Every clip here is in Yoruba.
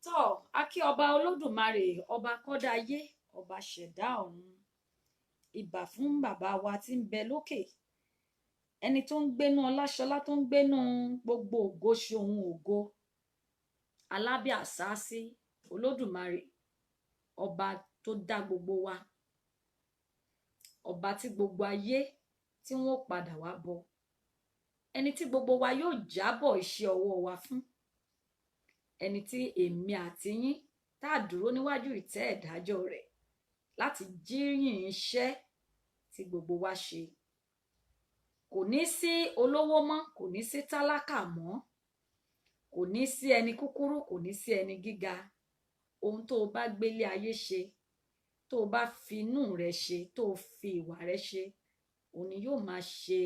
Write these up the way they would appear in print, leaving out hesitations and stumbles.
tó akí ọba olódùmarè ọba kọ́dáyé ọba ṣẹ̀dá ọ̀run ìbà fún bàbá wa tí ń bẹ lókè ẹni tó ń gbénú ọláṣọlá tó ń gbénú gbogbo ògo ṣohun ògo alábẹ́ àsásí olódùmarè ọba tó dá gbogbo wa ọba tí gbogbo ayé tí wọn ó padà wá bọ ẹni tí gbogbo wa yóò jábọ̀ iṣẹ́ ọwọ́ wa fún ẹni tí èmi àti yín tá a dúró níwájú ìtẹ́ ìdájọ́ rẹ̀ láti jíyìn iṣẹ́ tí gbogbo wa ṣe kò ní sí olówó mọ́ kò ní sí tálákà mọ́ kò ní sí ẹni kúkúrú kò ní sí ẹni gíga ohun tó o bá gbélé ayé ṣe tó o bá fi inú rẹ ṣe tó o fi ìwà rẹ ṣe òun ni yóò máa ṣe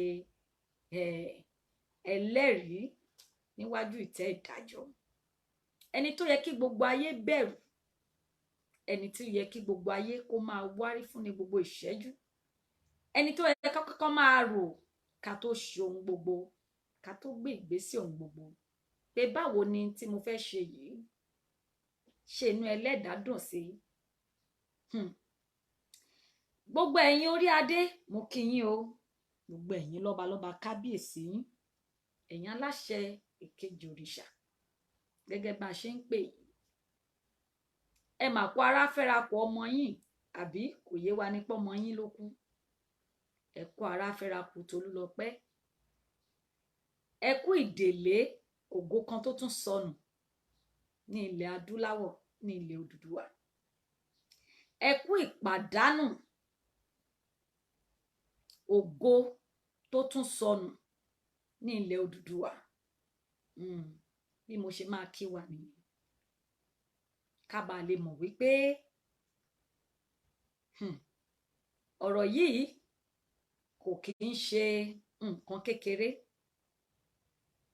ẹlẹ́rìí níwájú ìtẹ́ ìdájọ́ ẹni tó yẹ kí gbogbo ayé bẹ̀rù ẹni tó yẹ kí gbogbo ayé kó máa wárí fún ní gbogbo ìṣẹ́jú ẹni tó yẹ ká kọ́kọ́ máa rò ká tó ṣe ohun gbogbo ká tó gbé ìgbésẹ̀ ohun gbogbo pé báwo ni tí mo fẹ́ ṣe yìí ṣe inú ẹlẹ́dàá dùn sí gbogbo ẹ̀yin orí adé mo kí yín o gbogbo ẹ̀yin lọ́balọ́ba kábíyèsí ẹ̀yin aláṣẹ èkejì òrìṣà gẹ́gẹ́ bá a ṣe ń pè yìí ẹ mà kó ara fẹ́ra kó ọmọ yín àbí kò yé wa nípa ọmọ yín ló kú ẹ kó ara fẹ́ra kó Tolúlọpẹ́ ẹ kú ìdèlé ògo kan tó tún sọnù ní ilẹ̀ adúláwọ̀ ní ilẹ̀ Odùduwà ẹ kú ìpàdánù ògo tó tún sọnù ní ilẹ̀ Odùduwà bí mo ṣe máa kí wa nìyẹn ká bàa lè mọ̀ wípé ọ̀rọ̀ yìí kò kì í ṣe nǹkan kékeré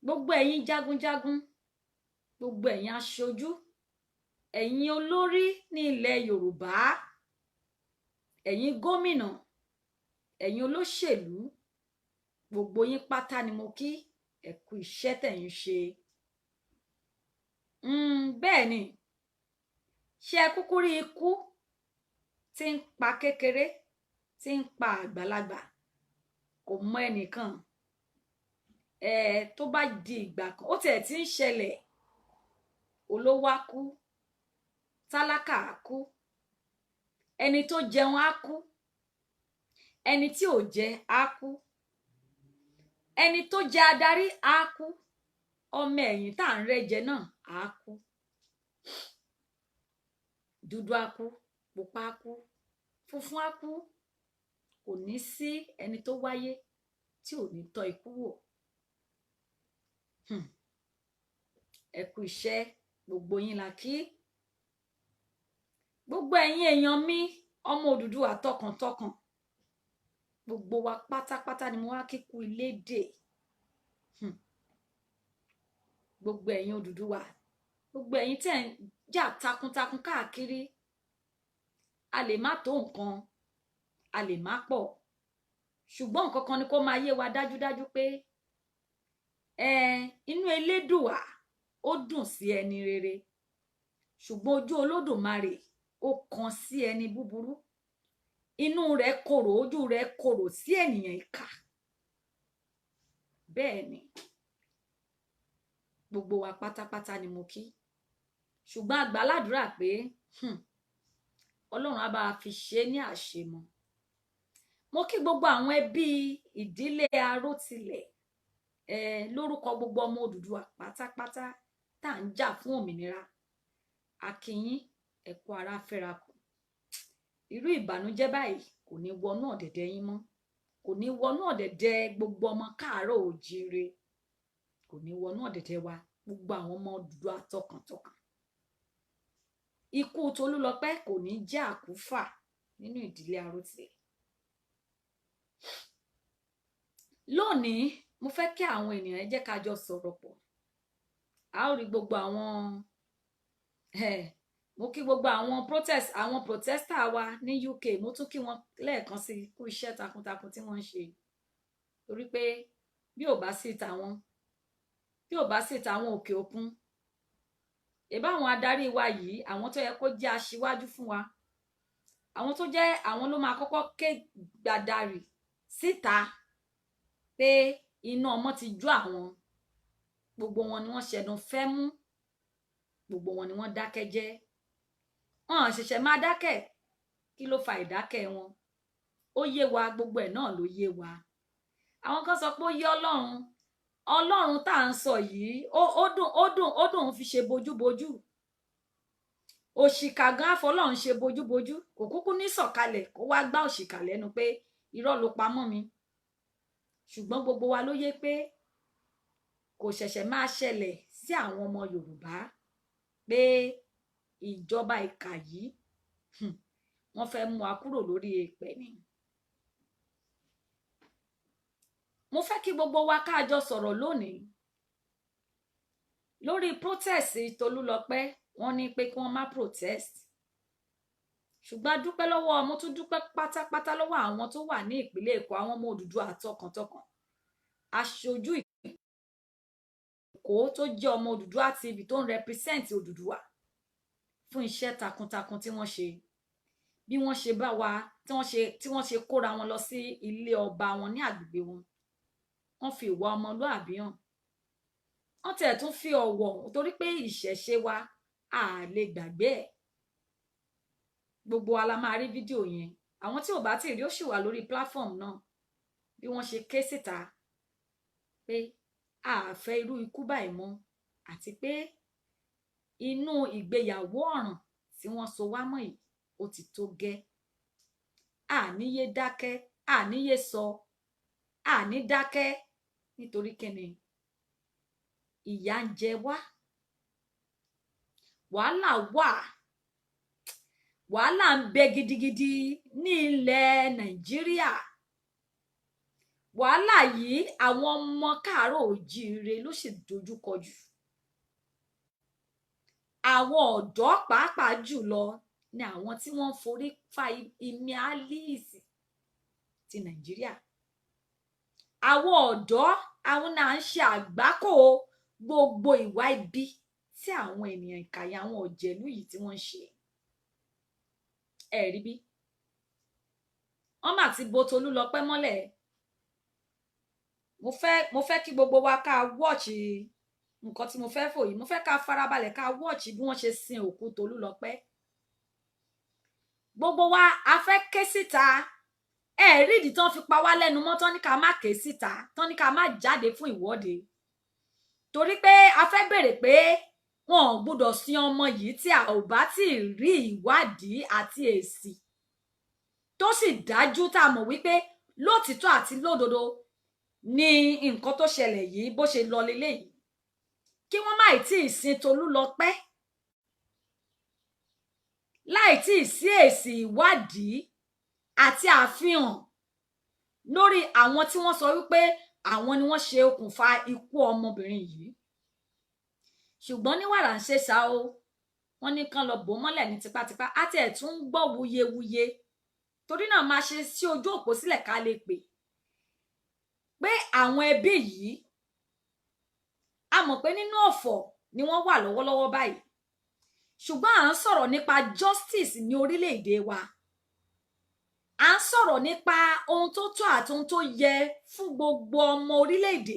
gbogbo ẹ̀yin jagunjagun gbogbo ẹ̀yin aṣojú ẹ̀yin olórí ní ilẹ̀ Yorùbá ẹ̀yin gómìnà ẹ̀yin olóṣèlú gbogbo yín pátá ni mo kí ẹ kú iṣẹ́ tẹ̀ ń ṣe bẹ́ẹ̀ ni ṣé ẹ kúkú rí ikú tí ń pa kékeré tí ń pa àgbàlagbà kò mọ ẹnìkan tó bá di ìgbà kan ó tiẹ̀ ti ń ṣẹlẹ̀ olówó á kú tálákà á kú ẹni tó jẹun á kú ẹni tí ò jẹ á kú ẹni tó jẹ adarí á kú ọmọ ẹ̀yìn tá à ń rẹ́jẹ náà á kú dúdú á kú pupa á kú funfun á kú kò ní sí ẹni tó wáyé tí ò ní tọ́ ikú wò ẹ kú iṣẹ́ gbogbo yín la kí gbogbo ẹ̀yin èèyàn mi ọmọ Odùduwà tọkàntọkàn gbogbo wa pátápátá ni mo wá kíkú ilédè gbogbo ẹ̀yin Odùduwà gbogbo ẹ̀yin tẹ́ ń jà takuntakun káàkiri a lè má tó nǹkan a lè má pọ̀ ṣùgbọ́n nǹkan kan ni kó máa yé wa dájúdájú pé inú Elédùà ó dùn sí ẹni rere ṣùgbọ́n ojú Olódùmarè ó kan sí ẹni búburú inú rẹ̀ korò ojú rẹ̀ korò sí ènìyàn ìkà bẹ́ẹ̀ ni gbogbo wa pátápátá ni mo kí ṣùgbọ́n a gbà ládùúrà pé Ọlọ́run á bá fi ṣe ní àṣemọ mo kí gbogbo àwọn ẹbí ìdílé Arótilẹ̀ lórúkọ gbogbo ọmọ Odùduwà pátápátá tá à ń jà fún òmìnira a kí yín ẹ kú ara fẹ́ra kù irú ìbànújẹ́ báyìí kò ní wọnú ọ̀dẹ̀dẹ̀ yín mọ́ kò ní wọnú ọ̀dẹ̀dẹ̀ gbogbo ọmọ káàárọ̀ oòjíire kò ní wọnú ọ̀dẹ̀dẹ̀ wa gbogbo àwọn ọmọ Odùduwà tọkàntọkàn ikú Tolúlọpẹ́ kò ní jẹ́ àkúfà nínú ìdílé Arótilẹ̀ lónìí mo fẹ́ kí àwọn ènìyàn jẹ́ ká jọ sọ̀rọ̀ pọ̀ a ó rí gbogbo àwọn mo kí gbogbo àwọn protester wa ní UK mo tún kí wọn lẹ́ẹ̀kan sí kú iṣẹ́ takuntakun tí wọ́n ń ṣe torí pé bí ò bá sí tàwọn òkè òkun ìbá àwọn adarí wa yìí àwọn tó yẹ kó jẹ́ aṣíwájú fún wa, àwọn tó jẹ́ àwọn ló máa kọ́kọ́ ké gbàdarì síta pé iná ọmọ ti jó àwọn. Gbogbo wọn ni wọ́n ṣẹnu fẹ́ mú, gbogbo wọn ni wọ́n dákẹ́ jẹ́. Wọ́n ṣẹ̀ṣẹ̀ máa dákẹ́. Kí ló fa ìdákẹ́ wọn? Ó yé wa, gbogbo ẹ̀ náà ló yé wa. Àwọn kan sọ pé ó yé Ọlọ́run tá à ń sọ yìí ó dùn fi ṣe bojúbojú. Òṣìkà gan àfọlọ́run ṣe bojúbojú, kò kúkú ní sọ̀kalẹ̀ kó wá gbá òṣìkà lẹ́nu pé irọ́ ló pamọ́ mi. Ṣùgbọ́n gbogbo wa ló yé pé kò ṣẹ̀ṣẹ̀ máa ṣẹlẹ̀ sí àwọn ọmọ Yorùbá pé ìjọba ìkà yìí wọ́n fẹ́ mú wa kúrò lórí èèpẹ̀ ni. Mo fẹ́ kí gbogbo wa ká jọ sọ̀rọ̀ lónìí lórí protest Tolúlọpẹ́. Wọ́n ní pé kí wọ́n má protest, ṣùgbọ́n dúpẹ́ lọ́wọ́, mo tún dúpẹ́ pátápátá lọ́wọ́ àwọn tó wà ní ìpínlẹ̀ Èkó, àwọn ọmọ Odùduwà tọkàntọkàn, aṣojú Èkó tó jẹ́ ọmọ Odùduwà TV tó ń represent Odùduwà fún iṣẹ́ takuntakun tí wọ́n ṣe. Bí wọ́n ṣe bá wa, tí wọ́n ṣe kóra wọn lọ sí ilé ọba wọn ní àgbègbè wọn, wọ́n fi ìwà ọmọlúàbí hàn. Wọ́n tẹ̀ tún fi ọ̀wọ̀, torí pé ìṣẹ̀ṣe wa a lè gbàgbé ẹ̀. Gbogbo wa la máa rí fídíò yẹn. Àwọn tí ò bá tí rí ó sì wà lórí platform náà. Bí wọ́n ṣe ké síta pé a fẹ́ irú ikú báyìí mọ́, àti pé inú ìgbéyàwó ọ̀ràn tí wọ́n so wá mọ́ yìí ó ti tó gẹ́. Àníyé dákẹ́, àníyé sọ, àní dákẹ́, nítorí kíni ìyà ń jẹ wá. Wàhálà wà, wàhálà ń bẹ gidigidi ní ilẹ̀ Nàìjíríà. Wàhálà yìí àwọn ọmọ káàárọ̀ oòjíire ló sì dojúkọ jù. Àwọn ọ̀dọ́ pàápàá jùlọ ni àwọn tí wọ́n forí fa imi Alice ti Nàìjíríà. Àwọn ọ̀dọ́, àwọn náà ń ṣe àgbákò gbogbo ìwà ibi tí àwọn ènìyàn ìkàyà àwọn òjèlú yìí tí wọ́n ń ṣe. Ẹ rí bí wọ́n mà ti bo Tolúlọpẹ́ mọ́lẹ̀. Mo fẹ́ kí gbogbo wa ká watch nǹkan tí mo fẹ́ fò yìí. Mo fẹ́ ká farabalẹ̀ ká watch bí wọ́n ṣe sin òkú Tolúlọpẹ́. Gbogbo wa a fẹ́ ké síta. Ẹ rí ìdí tán fi pa wá lẹ́nu mọ́, tán ní ká má ké síta, tán ní ká má jáde fún ìwọ́de. Torí pé a fẹ́ bèrè pé wọn ò gbọdọ̀ sin ọmọ yìí tí a ò bá tí ì rí ìwádìí àti èsì tó sì dájú, tá a mọ̀ wípé lótìtọ́ àti lódodo ni nǹkan tó ṣẹlẹ̀ yìí bó ṣe lọ leléyìí. Kí wọ́n má tí ì sin Tolúlọpẹ́ láì tí ì sí èsì ìwádìí àti àfihàn lórí àwọn tí wọ́n sọ wípé àwọn ni wọ́n ṣe okùnfà ikú ọmọbìnrin yìí. Ṣùgbọ́n ní wàrà ń ṣe sá o, wọ́n ní kán lọ bò mọ́lẹ̀ ní tipátipá. Àti ẹ̀ tún ń gbọ́ wuyewuye, torí náà máa ṣe sí ojú òpó sílẹ̀ ká lè pé àwọn ẹbí yìí, a mọ̀ pé nínú ọ̀fọ̀ ni wọ́n wà lọ́wọ́lọ́wọ́ báyìí. Ṣùgbọ́n à ń sọ̀rọ̀ nípa justice ní orílẹ̀-èdè wa. À ń sọ̀rọ̀ nípa ohun tó tọ́ àti ohun tó yẹ fún gbogbo ọmọ orílẹ̀-èdè.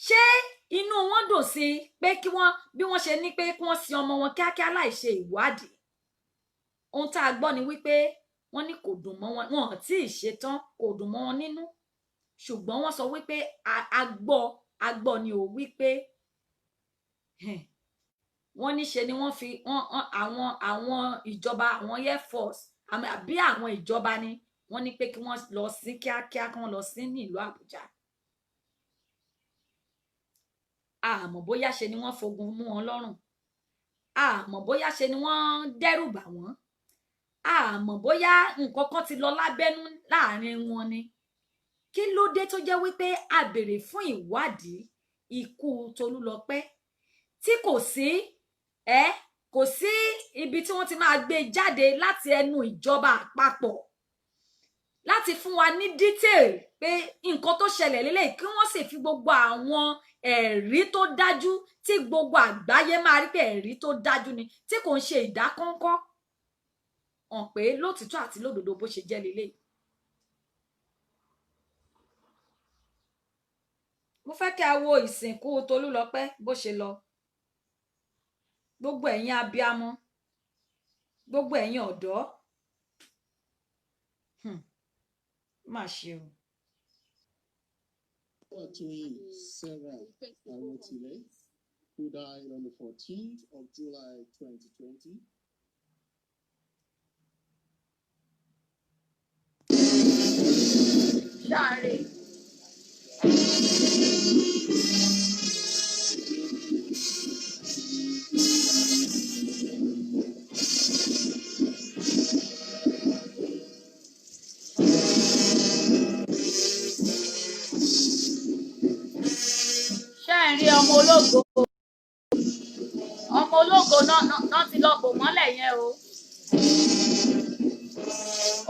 Ṣé inú wọn dùn sí pé kí wọ́n, bí wọ́n ṣe ní pé kí wọ́n sin ọmọ wọn kíákíá láì ṣe ìwádìí? Ohun tá a gbọ́ ni wípé wọ́n ní kò dùn mọ́ wọn, wọn ò tí ì ṣetán, kò dùn mọ́ wọn nínú. Ṣùgbọ́n wọ́n sọ wípé a gbọ́ ni ò wípé wọ́n ní ṣe ni wọ́n fi àwọn ìjọba, àwọn Air Force àbí àwọn ìjọba ni wọ́n ní pé kí wọ́n lọ sí kíákíá, kí wọ́n lọ sí ní ìlú Àbújá. Àmọ́ bóyá ṣe ni wọ́n fogun mú wọn lọ́rùn, àmọ́ bóyá ṣe ni wọ́n dẹ́rù bà wọ́n, àmọ́ bóyá nǹkan kan ti lọ lábẹ́nú láàrin wọn ni. Kí ló dé tó jẹ́ wípé a béèrè fún ìwádìí ikú Tolúlọpẹ́ tí kò sí ibi tí wọ́n ti máa gbé jáde láti ẹnu ìjọba àpapọ̀ láti fún wa ní detail pé nǹkan tó ṣẹlẹ̀ lélẹ̀ kí wọ́n sì fi gbogbo àwọn ẹ̀rí tó dájú tí gbogbo àgbáyé máa rí pé ẹ̀rí tó dájú ni tí kò ń ṣe ìdákọ́ńkọ́ hàn pé lótìtọ́ àti lódodo bó ṣe jẹ́ lélẹ̀. mo fẹ́ kí a wo ìsìnkú Tolúlọpẹ́ bó ṣe lọ. Gbogbo ẹ̀yin abiyamọ, gbogbo ẹ̀yin ọ̀dọ́, má ṣe o. Sarah Arotile, who died on the 14th of July 2020. Ṣáàrè. Ṣáàrè ọmọ ológo náà ti lọ bò mọ́lẹ̀ yẹn o.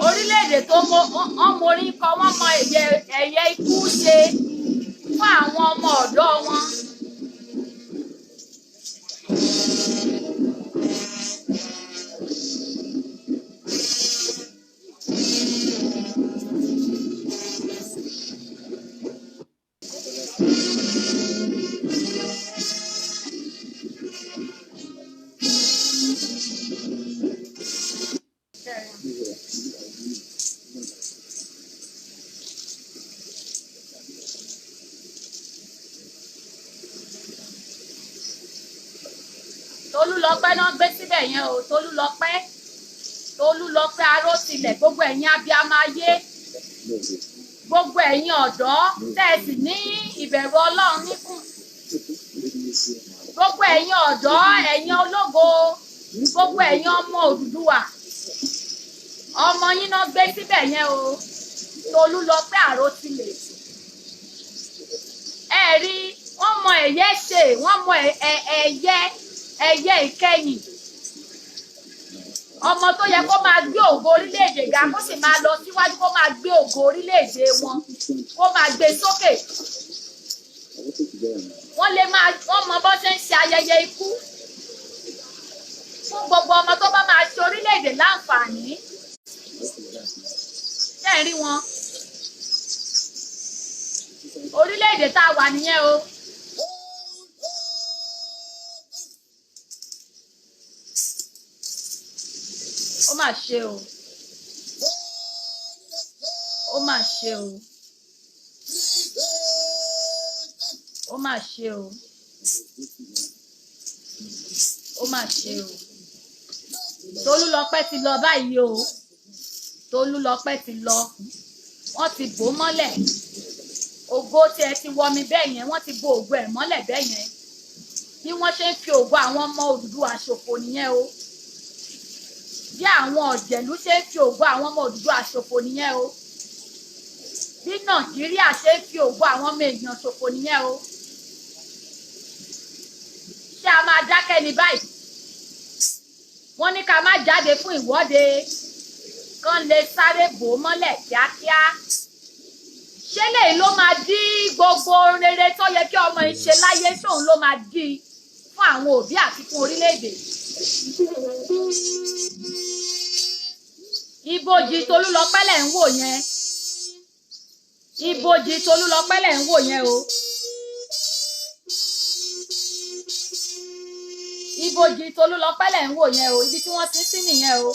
Orílẹ̀-èdè tó ọmọ orin kọ wọ́n mọ ẹ̀yẹ ikú ṣe fún àwọn ọmọ ọ̀dọ́ wọn. Tolúlọpẹ́ náà gbé síbẹ̀ yẹn o. Tolúlọpẹ́ Arótilẹ̀, gbogbo ẹ̀yin abiyamọ ayé, gbogbo ẹ̀yin ọ̀dọ́ tẹ́ ẹ sì ní ìbẹ̀rù Ọlọ́run níkùn, gbogbo ẹ̀yin ọ̀dọ́, ẹ̀yin ológo, gbogbo ẹ̀yin ọmọ Odùduwà, ọmọ yín náà gbé síbẹ̀ yẹn o. Tolúlọpẹ́ Arótilẹ̀, ẹ rí wọ́n mọ ẹ̀yẹ ṣe, wọ́n mọ ẹ̀yẹ ìkẹyìn. Ọmọ tó yẹ kó máa gbé ògo orílẹ̀-èdè ga, kó sì máa lọ síwájú, kó máa gbé ògo orílẹ̀-èdè wọn, kó máa gbé sókè. Wọ́n mọ bó ṣe ń ṣe ayẹyẹ ikú fún gbogbo ọmọ tó bá máa ṣe orílẹ̀-èdè láǹfààní. Ṣé ẹ rí wọn? Orílẹ̀-èdè tá a wà nìyẹn o. Ó mà ṣe o. Ó mà ṣe o. Ó mà ṣe o. Ó mà ṣe o. Tolúlọpẹ́ ti lọ báyìí o. Tolúlọpẹ́ ti lọ. Wọ́n ti bò mọ́lẹ̀. Ògo tí ẹ ti wọmi bẹ́ẹ̀ yẹn, wọ́n ti bo ògo ẹ̀ mọ́lẹ̀ bẹ́ẹ̀ yẹn. Bí wọ́n ṣe ń fi ògo àwọn ọmọ Odùduwà ṣòfò nìyẹn o. Bí àwọn ọ̀jẹ̀lú ṣe ń fi ògo àwọn ọmọ Odùduwà ṣòfò nìyẹn o. Bí Nàìjíríà ṣe ń fi ògo àwọn ọmọ èèyàn ṣòfò nìyẹn o. Ṣé a máa dákẹ́ ní báyìí? Wọ́n ní ká má jáde fún ìwọ́de kán lè sáré bò mọ́lẹ̀ kíákíá. Ṣé lèyí ló máa dí gbogbo rere tó yẹ kí ọmọ yìí ṣe láyé, sóun ló máa dí fún àwọn òbí àti fún orílẹ̀-èdè? Ibojì Tolúlọpẹ́ lẹ̀ ń wò yẹn. Ibojì Tolúlọpẹ́ lẹ̀ ń wò yẹn o. Ibojì Tolúlọpẹ́ lẹ̀ ń wò yẹn o. Ibi tí wọ́n ti sí nìyẹn o.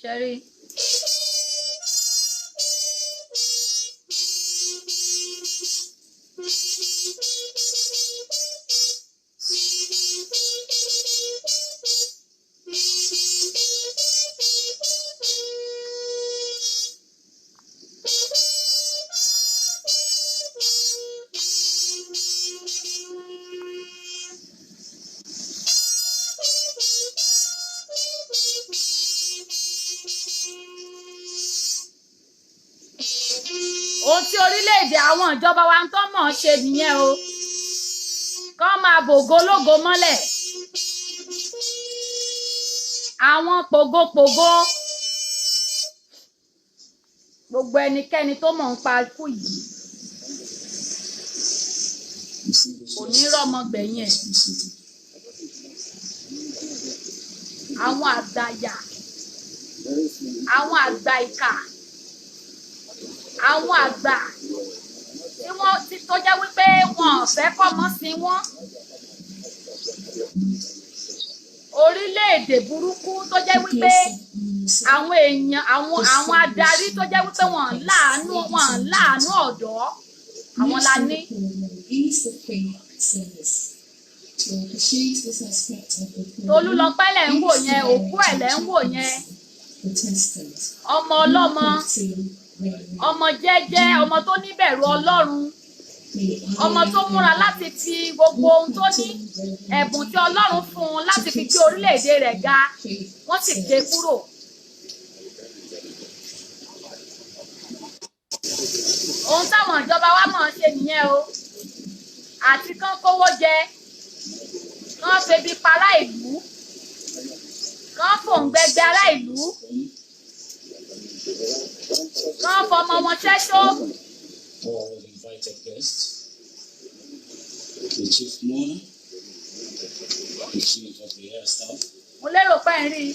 Ṣẹ́rí. ohun tí orílẹ̀-èdè àwọn ìjọba wa ń tọ́ mọ̀ ṣe nìyẹn o, kọ́ máa bògo lógo mọ́lẹ̀. Àwọn pògopògo, gbogbo ẹnikẹ́ni tó mọ̀ ń pa ikú yìí kò ní rọ́mọ gbẹ̀yìn ẹ̀. Àwọn àgbàyà, àwọn àgbà ìkà, àwọn àgbà tí wọ́n ti tó jẹ́ wípé wọn ò fẹ́ kọ́mọ sí wọn. Orílẹ̀-èdè burúkú tó jẹ́ wípé àwọn èèyàn àwọn adarí tó jẹ́ wípé wọ́n láàánú ọ̀dọ́, àwọn la ní. Tolúlọpẹ́ lẹ̀ ń wò yẹn, òkú ẹ̀ lẹ̀ ń wò yẹn. Ọmọ ọlọ́mọ, ọmọ jẹ́jẹ́, ọmọ tó níbẹ̀rù Ọlọ́run, ọmọ tó múra láti fi gbogbo ohun tó ní, ẹ̀bùn tí Ọlọ́run fún un láti fi gbé orílẹ̀-èdè rẹ̀ ga, wọ́n sì gé kúrò. Ohun táwọn ìjọba wa mọ̀ ṣe nìyẹn o, àti kán kówó jẹ, kán febi pa ará ìlú, kán fòǹgbẹ́gbẹ́ ará ìlú, kán fọmọ wọn ṣẹ́ṣó. All invited guests, the chief mourner, the chief of the air staff, Mo lérò pé ń rí i.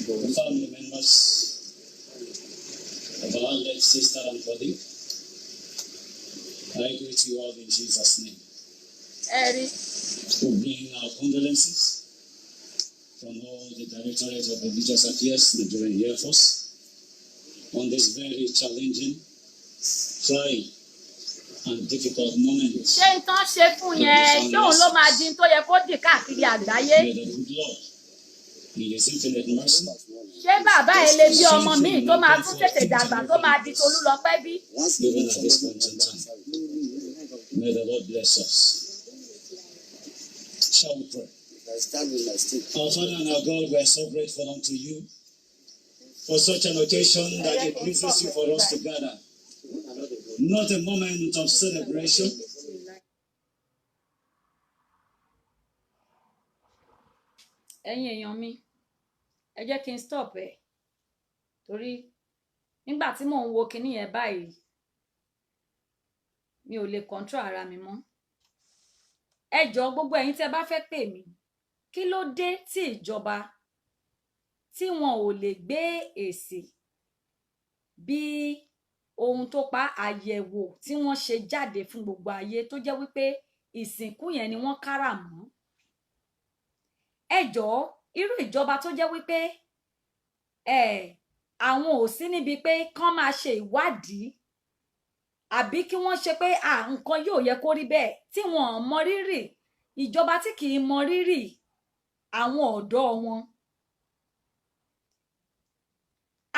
the family members of our late sister and body. I greet you all in Jesus' name. Ẹ rí i. We bring our condolences from all the Directorate of Religious Affairs, Nigerian Air Force, on this very challenging, trying, and difficult moment. Ṣé n tán ṣe fún yẹn ṣóun ló máa di tó yẹ kó dì káàkiri àgbáyé? May the good Lord, in His infinite mercy, Ṣé bàbá ẹ lè bí ọmọ míì tó máa tún tètè dàgbà tó máa di Tolúlọpẹ́ bí? even at this point in time, may the Lord bless us. Shall we pray? Our Father and our God, we are so grateful unto you for such an occasion that it pleases you for us to gather. Not a moment of celebration, Ẹ̀yin èèyàn mi, ẹ jẹ́ kí n stop ẹ̀ torí nígbà tí mò ń wo kinní yẹn báyìí mi ò lè control ara mi mọ́. Ẹ jọ̀ọ́ gbogbo ẹ̀yin tí ẹ bá fẹ́ pè mí, kí ló dé tí ìjọba tí wọn ò lè gbé èsì bí ohun tó pa àyẹ̀wò tí wọ́n ṣe jáde fún gbogbo ayé tó jẹ́ wípé ìsìnkú yẹn ni wọ́n kárà mọ́. Ẹ jọ̀ọ́ irú ìjọba tó jẹ́ wípé àwọn ò sí níbi pé kán máa ṣe ìwádìí àbí kí wọ́n ṣe pé nǹkan yóò yẹ kó rí bẹ́ẹ̀ tí wọn ò mọ rírì, ìjọba tí kì í mọ rírì àwọn ọ̀dọ́ wọn.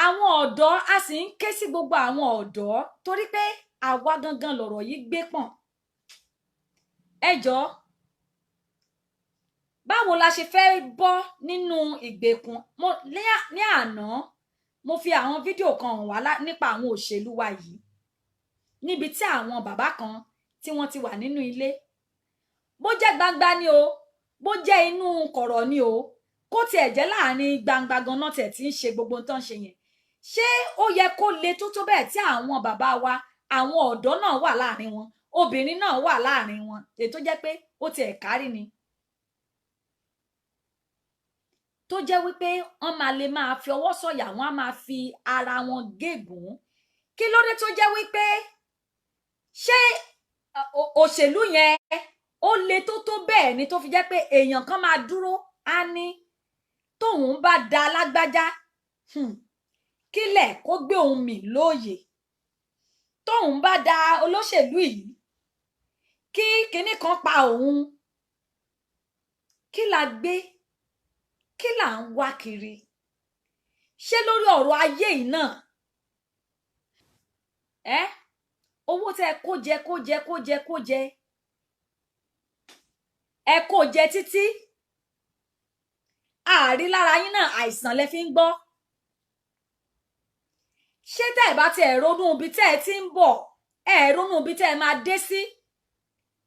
Àwọn ọ̀dọ́, a sì ń ké sí gbogbo àwọn ọ̀dọ́ torí pé àwa gangan lọ̀rọ̀ yìí gbé pọ̀n. Ẹ jọ̀ọ́ báwo la ṣe fẹ́ bọ́ nínú ìgbèkùn? Ní àná mo fi àwọn fídíò kan hàn wá nípa àwọn òṣèlú wa yìí níbi tí àwọn bàbá kan tí wọ́n ti wà nínú ilé, bó jẹ́ gbangba ni o, bó jẹ́ inú kọ̀rọ̀ ni o, kó tiẹ̀ jẹ́ láàrin gbangba ganan tẹ̀ tí ń ṣe gbogbo nǹkan ṣe yẹn. Ṣé ó yẹ kó le tó bẹ́ẹ̀ tí àwọn bàbá wa, àwọn ọ̀dọ́ náà wà láàrin wọn, obìnrin náà wà láàrin wọn, èyí tó jẹ́ pé ó tiẹ̀ kárí ni, tó jẹ́ wípé wọ́n máa lè máa fi ọwọ́ sọ̀yà, wọ́n á máa fi ara wọn gégùn. Kí ló dé tó jẹ́ wípé ṣé òṣèlú yẹn ó le tó bẹ́ẹ̀ ni tó fi jẹ́ pé èèyàn kan máa dúró á ní tóun bá da lágbájá kílẹ̀ kó gbé òun mì lóòyè, tóun bá da olóṣèlú yìí kí kinní kan pa òun. Kí la gbé, kí là ń wá kiri? Ṣé lórí ọ̀rọ̀ ayé yìí náà owó tẹ́ kó jẹ ẹ kó jẹ títí àárí lára yín náà àìsàn lẹ fi ń gbọ́. Ṣé tẹ́ ẹ bá ti ronú ibi tẹ́ ẹ ti ń bọ̀ ẹ ronú bí tẹ́ ẹ máa dé sí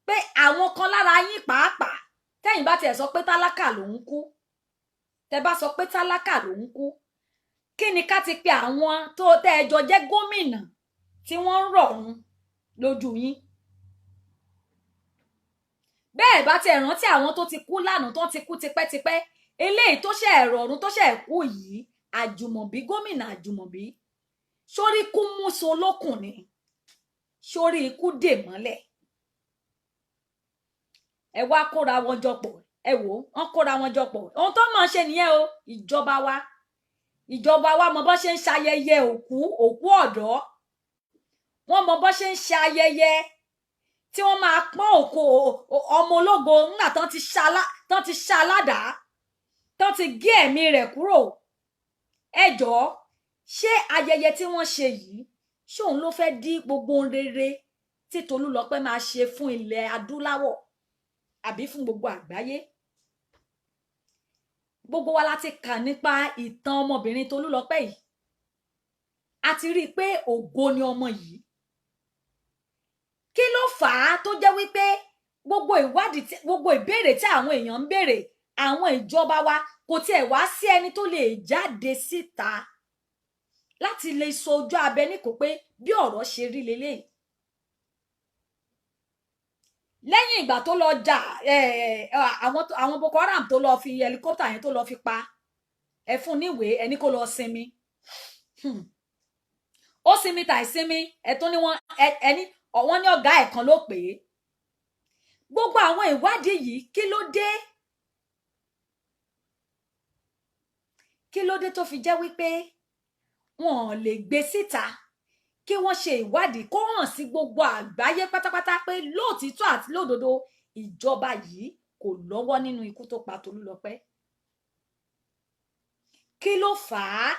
pé àwọn kan lára yín pàápàá tẹ́yìn bá tiẹ̀ sọ pé tálákà ló ń kú tẹ́ bá sọ pé tálákà ló ń kú kí ni ká ti pe àwọn tó tẹ́ ẹ jọ jẹ́ gómìnà tí wọ́n ń rọ̀run lójú yín bẹ́ẹ̀ bá tiẹ̀ rántí àwọn tó ti kú lánàá tó ti kú tipẹ́tipẹ́ eléyìí tó ṣe rọ̀run tó ṣe kú yìí Àjùmọ̀bí gómìnà Àjùmọ̀bí sórí ikú múso lókùn ni sórí ikú dè mọ́lẹ̀ ẹ wá kóra wọn jọ pọ̀ ẹ wò wọ́n kóra wọn jọ pọ̀ ohun tó mọ̀ ṣe nìyẹn o ìjọba wa mọ bó ṣe ń ṣayẹyẹ òkú ọ̀dọ́ wọ́n mọ bó ṣe ń ṣe ayẹyẹ tí wọ́n máa pọ́n òkú ọmọ ológo nígbà tán ti ṣá aládàá tán ti gé ẹ̀mí rẹ̀ kúrò ẹ jọ̀ọ́ ṣé ayẹyẹ tí wọ́n ṣe yìí ṣé òun ló fẹ́ dí gbogbo ohun rere tí Tolúlọpẹ́ máa ṣe fún ilẹ̀ adúláwọ̀ àbí fún gbogbo àgbáyé gbogbo wa láti kà nípa ìtàn ọmọbìnrin Tolúlọpẹ́ yìí a ti rí i pé ògo ni ọmọ yìí kí ló fà á tó jẹ́ wípé gbogbo ìwádìí gbogbo ìbéèrè tí àwọn èèyàn ń béèrè àwọn ìjọba wa kò tiẹ̀ wá sí ẹni tó lè jáde síta láti lè sọ ojú abẹ níkò pé bí ọ̀rọ̀ ṣe rí leléyìí lẹ́yìn ìgbà tó lọ jà àwọn Boko Haram tó lọ fi helicopter yẹn tó lọ fi pa ẹ fún níwèé ẹni kó lọ sinmi ó sinmi tàì sinmi ẹ tó ní wọ́n ní ọ̀gá ẹ̀ kan ló pè é gbogbo àwọn ìwádìí yìí kí ló dé tó fi jẹ́ wípé wọn ò lè gbé síta kí wọ́n ṣe ìwádìí kó hàn sí gbogbo àgbáyé pátápátá pé lóòtítọ́ àti lódodo ìjọba yìí kò lọ́wọ́ nínú ikú tó pa Tolúlọpẹ́ kí ló fà á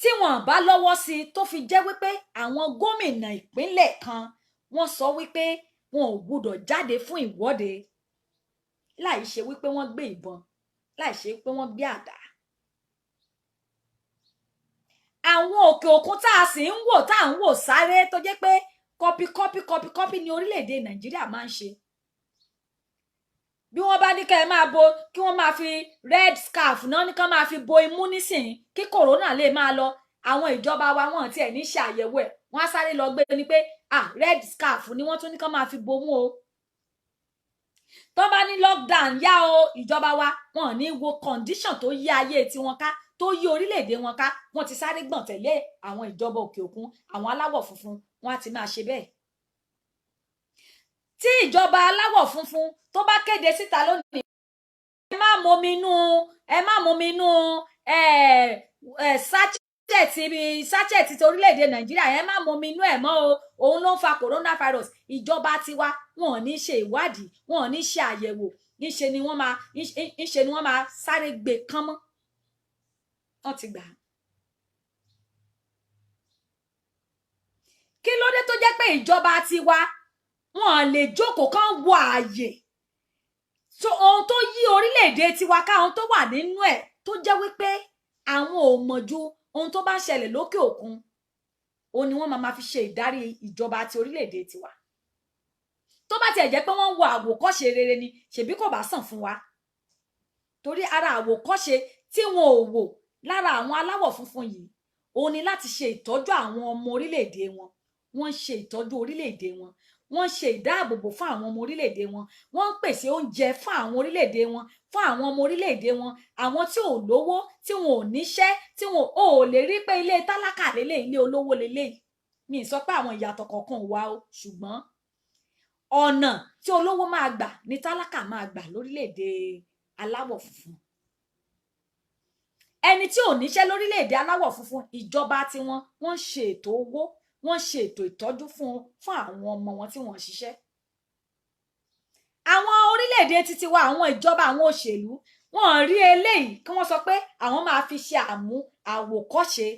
tí wọn bá lọ́wọ́ sí tó fi jẹ́ wípé àwọn gómìnà ìpínlẹ̀ kan wọ́n sọ wípé wọn ò gbúdọ̀ jáde fún ìwọ́de láì ṣe wípé wọ́n gbé ìbọn láì ṣe pé wọ́n gbé àdá àwọn òkè òkun tá a sì ń wò tá à ń wò sáré tó jẹ́ pé kọ́pì ní orílẹ̀-èdè Nàìjíríà máa ń ṣe bí wọ́n bá ní kẹ́ ẹ máa bo kí wọ́n máa fi red scarf náà ní kán máa fi bo imú nísìnyí kí kòrónà lè máa lọ àwọn ìjọba wa wọn tiẹ̀ ní ṣe àyẹ̀wò ẹ̀ wọ́n á sáré lọ gbé ni pé red scarf ni wọ́n tún ní kán máa fi bomú o tó bá ní lockdown yá o ìjọba wa wọn ò ní wo condition tó yí ayé tiwọn ká tó yí orílẹ̀-èdè wọn ká wọ́n ti sáré gbọ̀n tẹ̀lé àwọn ìjọba òkè òkun àwọn aláwọ̀ funfun wọ́n á ti máa ṣe bẹ́ẹ̀ tí ìjọba aláwọ̀ funfun tó bá kéde síta lónìí ẹ má momi inú sáchẹ̀tì ti orílẹ̀-èdè Nàìjíríà ẹ má momi inú ẹ̀ mọ́ o òun ló ń fa coronavirus ìjọba tiwa wọn ò ní ṣe ìwádìí wọn ò ní ṣe àyẹ̀wò níṣe ni wọ́n máa sáré gbé kán mọ́ wọ́n ti gbà á. kí ló dé tó jẹ́ pé ìjọba tiwa wọn lè jókòó kán wo ààyè so ohun tó yí orílẹ̀-èdè tiwa ká ohun tó wà nínú ẹ̀ tó jẹ́ wípé àwọn ò mọ̀ ju ohun tó bá ń ṣẹlẹ̀ lókè òkun òun ni wọ́n máa fi ṣe ìdarí ìjọba ti orílẹ̀-èdè tiwa tó bá tiẹ̀ jẹ́ pé wọ́n ń wo àwòkọ́ṣe rere ni ṣèbí kò bá sàn fún wa torí ara àwòkọ́ṣe tí wọn ò wò lára àwọn aláwọ̀ funfun yìí òun ni láti ṣe ìtọ́jú àwọn ọmọ orílẹ̀-èdè wọn wọ́n ń ṣe ìtọ́jú orílẹ̀-èdè wọn wọ́n ń ṣe ìdáàbòbò fún àwọn ọmọ orílẹ̀-èdè wọn wọ́n ń pèsè oúnjẹ fún àwọn orílẹ̀-èdè wọn fún àwọn ọmọ orílẹ̀-èdè wọn àwọn tí ò lówó tí wọn ò níṣẹ́ tí wọn ò lè rí pé ilé tálákà lélẹ̀ ilé olówó lélẹ̀ mi sọ pé àwọn ìyàtọ̀ kọ̀ọ̀kan wà o ṣùgbọ́n ọ̀nà tí olówó máa gbà ní tálákà máa gbà lórílẹ̀-èdè aláwọ̀ funfun ẹni tí ò níṣẹ́ lórílẹ̀-èdè aláwọ̀ funfun ìjọba tiwọn wọ́n ń ṣe ètò owó wọ́n ṣe ètò ìtọ́jú fún àwọn ọmọ wọn tí wọ́n ṣiṣẹ́ àwọn orílẹ̀-èdè títí wa àwọn ìjọba àwọn òṣèlú wọ́n rí eléyìí kí wọ́n sọ pé àwọn máa fi ṣe àwòkọ́ṣe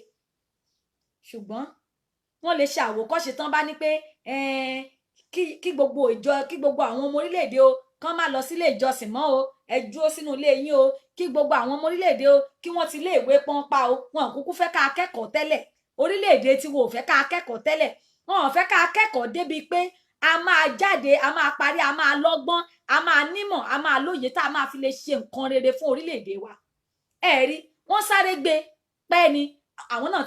ṣùgbọ́n wọ́n lè ṣe àwòkọ́ṣe tán bá ní pé kí gbogbo àwọn ọmọ orílẹ̀-èdè o kán má lọ sílé ìjọsìn mọ́ o ẹ dúró sínú ilé yín o kí gbogbo àwọn ọmọ orílẹ̀-èdè o kí wọ́n ti lé ìwé pọ́npá o wọn kúkú fẹ́ ká akẹ́kọ̀ọ́ tẹ́lẹ̀ orílẹ̀-èdè tí wọn ò fẹ́ ká akẹ́kọ̀ọ́ tẹ́lẹ̀ wọn ò fẹ́ ká kẹ́kọ̀ọ́ débi pé a máa jáde a máa parí a máa lọ́gbọ́n a máa nímọ̀ a máa lóye tá a máa fi lè ṣe nǹkan rere fún orílẹ̀-èdè wa ẹ rí wọ́n sáré gbé pẹ́ ni àwọn náà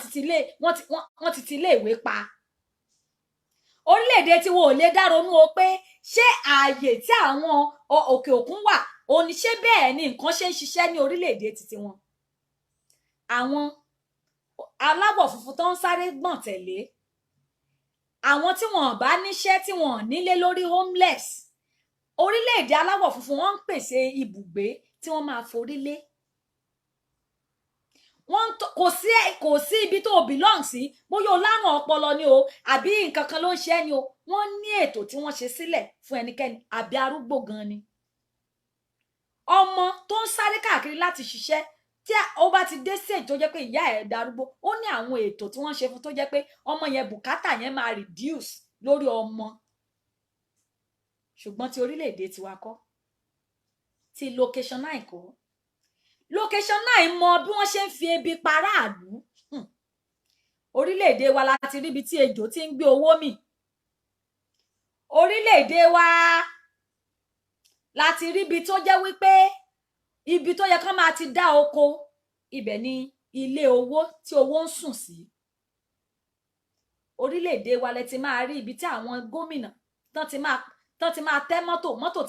wọ́n ti ilé ìwé pa orílẹ̀-èdè tí wọn ò lè dá ronú o pé ṣé ààyè tí àwọn òkè òkun wà òní ṣé bẹ́ẹ̀ ni nǹkan ṣe ń ṣiṣẹ́ ní orílẹ̀-èdè títí wọn àwọn aláwọ̀ funfun tó ń sáré gbọ̀n tẹ̀lé àwọn tí wọn bá níṣẹ́ tí wọn nílé lórí homeless orílẹ̀-èdè aláwọ̀ funfun wọ́n ń pèsè ibùgbé tí wọ́n máa forí lé kò sí ibi tó belong sí bóyá o lárùn ọpọlọ ni o àbí nǹkan kan ló ń ṣe ni o wọ́n ní ètò tí wọ́n ṣe sílẹ̀ fún ẹnikẹ́ni àbí arúgbó gan ni ọmọ tó ń sáré káàkiri láti ṣiṣẹ́ tí ó bá ti dé stage tó jẹ́ pé ìyá ẹ̀ darúgbó ó ní àwọn ètò tí wọ́n ṣe fún tó jẹ́ pé ọmọ yẹn bùkátà yẹn máa reduce lórí ọmọ ṣùgbọ́n ti orílẹ̀-èdè tiwa kọ́ ti location 9 kọ́ location 9 mọ bí wọ́n ṣe ń fi ebi paráàlú orílẹ̀-èdè wa láti ríbi tí ejò ti ń gbé owó mì orílẹ̀-èdè wa láti ríbi tó jẹ́ wípé ibi tó yẹ kán máa ti dá oko ibẹ̀ ni ilé owó tí owó ń sùn sí orílẹ̀-èdè wa lẹ ti máa rí ibi tí àwọn gómìnà tán ti máa tẹ́ mọ́tò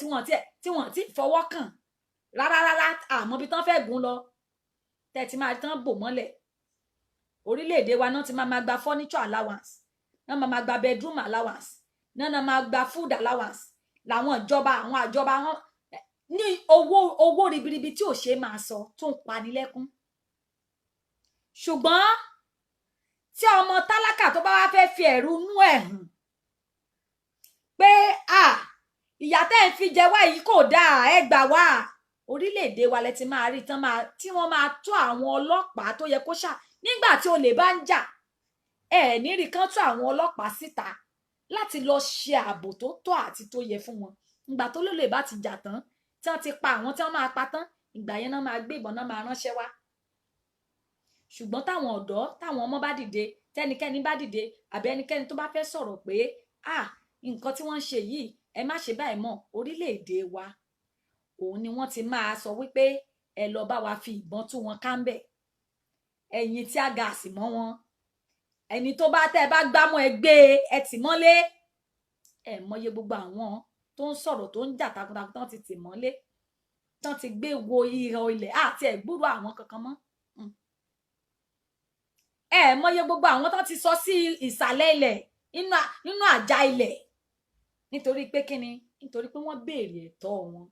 tí wọ́n ti fọwọ́ kàn rárá àmọ́ bí tán fẹ́ gùn lọ tẹ́ ti máa tán bò mọ́lẹ̀ orílẹ̀-èdè wa náà ti máa gba furniture allowance náà máa gba bedroom allowance náà máa gba food allowance làwọn ìjọba àwọn àjọba wọn ní owó ribiribi tí ò ṣe máa sọ tó ń pani lẹ́kún ṣùgbọ́n tí ọmọ tálákà tó bá wá fẹ́ fi ẹ̀rù inú ẹ̀ hàn pé ìyà tẹ́ ń fi jẹ wá yìí kò dáa ẹ gbà wá orílẹ̀-èdè wa lẹ ti máa rí tí wọ́n máa tó àwọn ọlọ́pàá tó yẹ kó ṣà nígbà tí olè bá ń jà ní rí kán tó àwọn ọlọ́pàá síta láti lọ ṣe ààbò tó tọ́ àti tó yẹ fún wọn ìgbà tó lólè bá ti jà tán tí wọ́n ti pa àwọn tí wọ́n máa pa tán ìgbà yẹn náà máa gbé ìbọn náà máa ránṣẹ́ wá ṣùgbọ́n táwọn ọ̀dọ́ táwọn ọmọ bá dìde tẹ́nikẹ́ni bá dìde àbí ẹnikẹ́ni tó bá fẹ́ sọ̀rọ̀ pé nǹkan tí wọ́n ń ṣe yìí ẹ má ṣe báyìí mọ́ orílẹ̀-èdè wa òun ni wọ́n ti máa sọ wípé ẹ lọ bá wa fi ìbọn tú wọn káńbẹ̀ ẹ̀yin tí a gààsì mọ́ wọn ẹni tó bá tẹ́ ẹ bá gbámú ẹ gbé ẹ tì mọ́lé ẹ mọye gbogbo àwọn tó ń sọ̀rọ̀ tó ń jà takuntakun tán ti tì mọ́lé tán ti gbé wo ihò ilẹ̀ àti ẹ̀gbúrò àwọn kankan mọ́ ẹ mọye gbogbo àwọn tán ti sọ sí ìsàlẹ̀ ilẹ̀ nínú àjà ilẹ̀ nítorí pé kíni nítorí pé wọ́n béèrè ẹ̀tọ́ wọn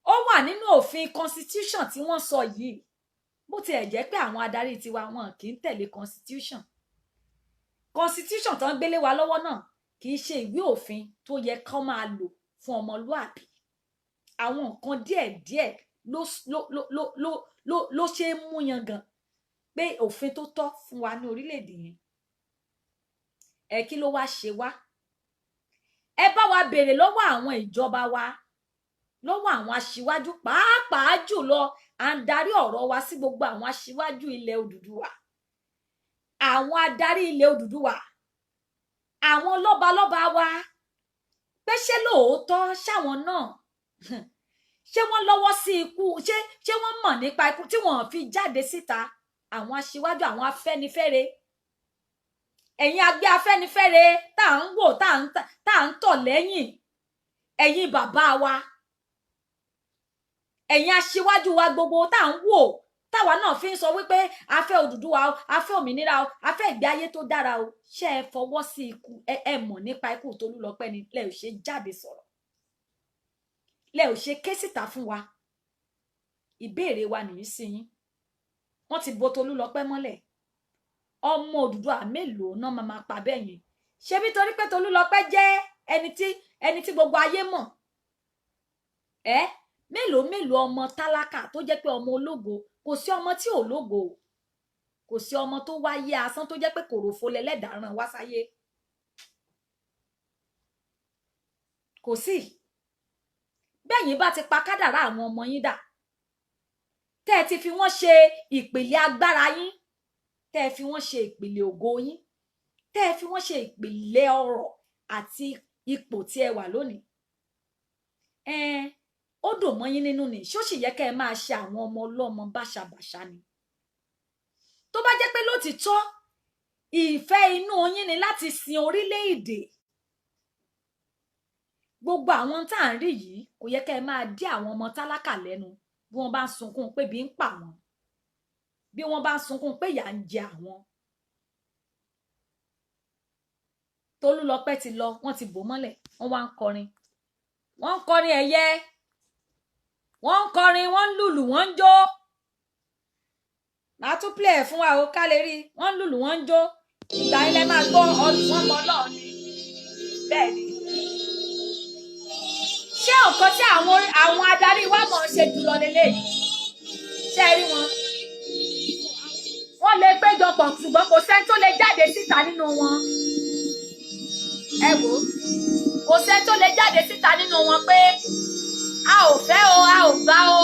ó wà nínú òfin constitution tí wọ́n sọ yìí bó tiẹ̀ jẹ́ pé àwọn adarí tiwa wọn kì í tẹ̀lé constitution tó ń gbélé wa lọ́wọ́ náà kì í ṣe ìwé òfin tó yẹ kán máa lò fún ọmọlúàbí àwọn nǹkan díẹ̀díẹ̀ ló ṣe é mú yangàn pé òfin tó tọ́ fún wa ní orílẹ̀-èdè yẹn kí ló wá ṣe wá ẹ bá wa béèrè lọ́wọ́ àwọn ìjọba wa lọ́wọ́ àwọn aṣíwájú pàápàá jùlọ à ń darí ọ̀rọ̀ wa sí gbogbo àwọn aṣíwájú ilẹ̀ Odùduwà àwọn adarí ilẹ̀ Odùduwà àwọn lọ́balọ́ba wa pé ṣé lóòótọ́ ṣáwọn náà ṣé wọ́n lọ́wọ́ sí ikú ṣé wọ́n mọ̀ nípa ikú tí wọ́n fi jáde síta àwọn aṣíwájú àwọn Afẹ́nifẹ́re ẹ̀yin agbé Afẹ́nifẹ́re tá à ń wò tá à ń tọ̀ lẹ́yìn ẹ̀yin bàbá wa ẹ̀yin aṣíwájú wa gbogbo tá à ń wò táwa náà fi ń sọ wípé a fẹ́ Odùduwà o a fẹ́ òmìnira o a fẹ́ ìgbé ayé tó dára o ṣé ẹ fọwọ́ sí ikú ẹ mọ̀ nípa ikú Tolúlọpẹ́ ni lẹ ò ṣe jáde sọ̀rọ̀ lẹ ò ṣe ké síta fún wa ìbéèrè wa nìyí sí yín wọ́n ti bo Tolúlọpẹ́ mọ́lẹ̀ ọmọ Odùduwà mélòó náà máa pa bẹ́ẹ̀ yẹn ṣé bí torí pé Tolúlọpẹ́ jẹ́ ẹni tí gbogbo ayé mọ̀ mélòó ọmọ tálákà tó jẹ́ pé ọmọ ológo kò sí ọmọ tí ò lógo kò sí ọmọ tó wáyé asán tó jẹ́ pé kòròfo lẹ́lẹ́dàá rán wá sáyé kò sí bẹ́yìn bá ti pa kádàrá àwọn ọmọ yín dà tẹ́ ẹ ti fi wọ́n ṣe ìpìlẹ̀ agbára yín tẹ́ ẹ fi wọ́n ṣe ìpìlẹ̀ ògo yín tẹ́ ẹ fi wọ́n ṣe ìpìlẹ̀ ọrọ̀ àti ipò tí ẹ wà lónìí. Ó dùn mọ́ yín nínú ni, ṣó sì yẹ kẹ́ ẹ máa ṣe àwọn ọmọ ọlọ́mọ báṣabàṣá ni? Tó bá jẹ́ pé lótìítọ́ ìfẹ́ inú yín ni láti sin orílẹ̀-èdè, gbogbo àwọn tá à ń rí yìí kò yẹ kẹ́ ẹ máa dí àwọn ọmọ tálákà lẹ́nu bí wọ́n bá ń sunkún pé bí ń pa wọ́n, bí wọ́n bá ń sunkún pé ìyà ń jẹ àwọn. Tolúlọpẹ́ ti lọ, wọ́n ti bò mọ́lẹ̀, wọ́n wá ń kọrin, wọ́n ń kọrin ẹ̀yẹ, wọ́n ń kọrin, wọ́n ń lùlù, wọ́n ń jó. Màá tún play ẹ̀ fún wa o ká lè rí, wọ́n ń lùlù, wọ́n ń jó. Ìgbà ilẹ̀ máa gbọ́ ọdún wọn mọ́ náà ni. Bẹ́ẹ̀ ni. Ṣé nǹkan tí àwọn adarí wa mọ̀ ṣe jùlọ lélẹ́yìí? Ṣé ẹ rí wọn? Wọ́n lè péjọpọ̀ ṣùgbọ́n kò sẹ́ni tó lè jáde síta nínú wọn. Ẹ wò ó, kò sẹ́ni tó lè jáde síta nínú wọn pé a ò fẹ́ o, a ò gbà o,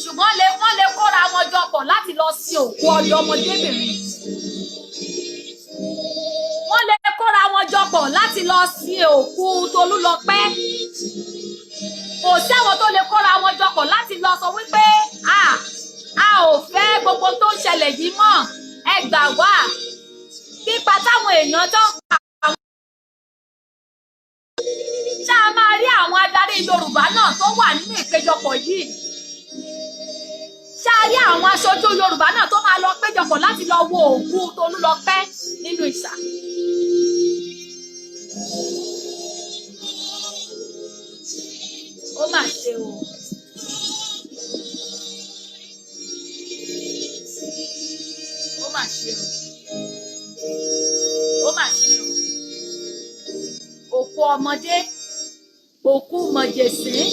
ṣùgbọ́n wọ́n lè kóra wọn jọ pọ̀ láti lọ sin òkú ọ̀dọ́mọdébìnrin. Wọ́n lè kóra wọn jọ pọ̀ láti lọ sin òkú Tolúlọpẹ́. Kò sẹ́wọ̀n tó lè kóra wọn jọ pọ̀ láti lọ sọ wípé a ò fẹ́ gbogbo tó ń ṣẹlẹ̀ yìí mọ́, ẹ gbà wá. Pípa táwọn èèyàn tó ń pa àwọn. Ṣá a máa rí àwọn adarí Yorùbá náà tó wà nínú ìpéjọpọ̀ yìí? Ṣá a rí àwọn aṣojú Yorùbá náà tó máa lọ péjọpọ̀ láti lọ wo òkú Tolúlọpẹ́ nínú ìsà? Ó mà ṣe o. Ó mà ṣe o. Ó mà ṣe o. Òkú ọmọdé, òkú mọ̀jẹ̀sín.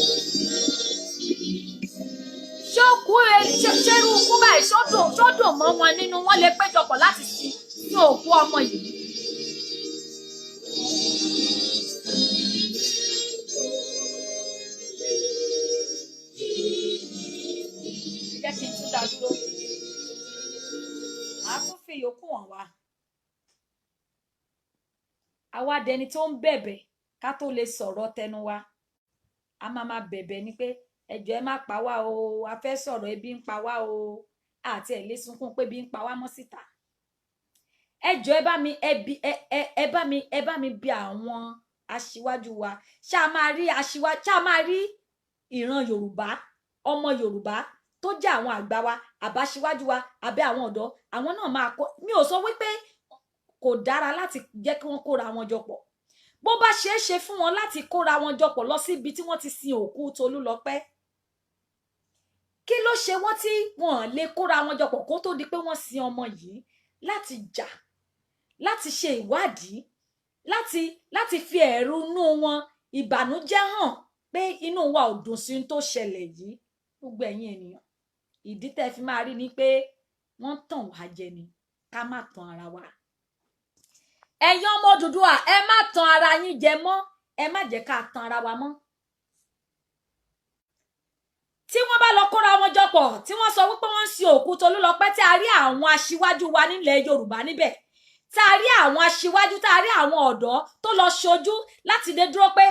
Ṣérú ikú báyìí ṣódùn mọ́ wọn nínú, wọn lè péjọpọ̀ láti sin òkú ọmọ yìí. Jẹ́ kí n tún dá dúró. Màá tún fi yòókù hàn wá. Àwa dẹni tó ń bẹ̀bẹ̀ ká tó lè sọ̀rọ̀ tẹnu wa. A máa bẹ̀bẹ̀ ni pé ẹ jọ̀ọ́ ẹ má pa wá o, a fẹ́ sọ̀rọ̀, ebi ń pa wá o, àti ẹ̀ lè sunkún pé ebi ń pa wá mọ́ síta. Ẹ jọ̀ọ́ ẹ bá mi bí àwọn aṣíwájú wa. Ṣá máa rí ìran Yorùbá, ọmọ Yorùbá tó jẹ́ àwọn àgbà wa, àbáṣíwájú wa, àbẹ́ àwọn ọ̀dọ́, àwọn náà máa kó. Mi ò sọ wípé kò dára láti jẹ́ kí wọ́n kóra wọn jọpọ̀. Bó bá ṣeé ṣe fún wọn láti kóra wọn jọpọ̀ lọ síbi tí wọ́n ti sin òkú Tolúlọpẹ́, kí ló ṣe wọ́n tí wọ́n lè kóra wọn jọpọ̀ kó tó di pé wọ́n sin ọmọ yìí, láti jà, láti ṣe ìwádìí, láti fi ẹ̀rù inú wọn, ìbànújẹ́ hàn pé inú wa ò dùn sí tó ṣẹlẹ̀ yìí. Gbogbo ẹ̀yin ènìyàn, ìdí tẹ́ fi máa rí ni pé wọ́n tàn wá jẹ ni, ká má tàn ara wa. Ẹ̀yin ọmọ Odùduwà, ẹ má tàn ara yín jẹ mọ́, ẹ má jẹ́ ká tàn ara wa mọ́. Tí wọ́n bá lọ kóra wọn jọpọ̀, tí wọ́n sọ wípé wọ́n ń sin òkú Tolúlọpẹ́, tí a rí àwọn aṣíwájú wa nílẹ̀ Yorùbá níbẹ̀, tí a rí àwọn aṣíwájú, tí a rí àwọn ọ̀dọ́ tó lọ ṣojú láti dé dúró pé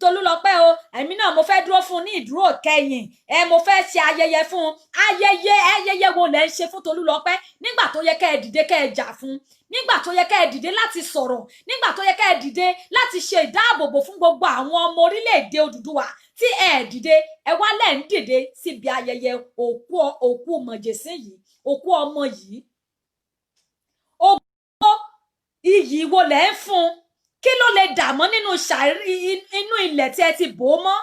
Tolúlọpẹ́ o, èmi náà mo fẹ́ dúró fún ní ìdúró kẹ́yìn, mo fẹ́ ṣe ayẹyẹ fún. Ayẹyẹ wo lẹ ń ṣe fún Tolúlọpẹ́ nígbà tó yẹ kẹ́ ẹ dìde kẹ́ ẹ jà fún, nígbà tó yẹ kẹ́ ẹ dìde láti sọ̀rọ̀, nígbà tó yẹ kẹ́ ẹ dìde láti ṣe ìdáàbòbò fún gbogbo àwọn ọmọ orílẹ̀-èdè Odùduwà, tí ẹ dìde, ẹ wá lẹ̀ ń dìde síbi ayẹyẹ òkú mọ̀jẹ̀sín yìí, òkú ọmọ yìí. Ògbó iyì wo lẹ ń fún? Kí ló lè dàmọ́ nínú ilẹ̀ tí ẹ ti bò mọ́?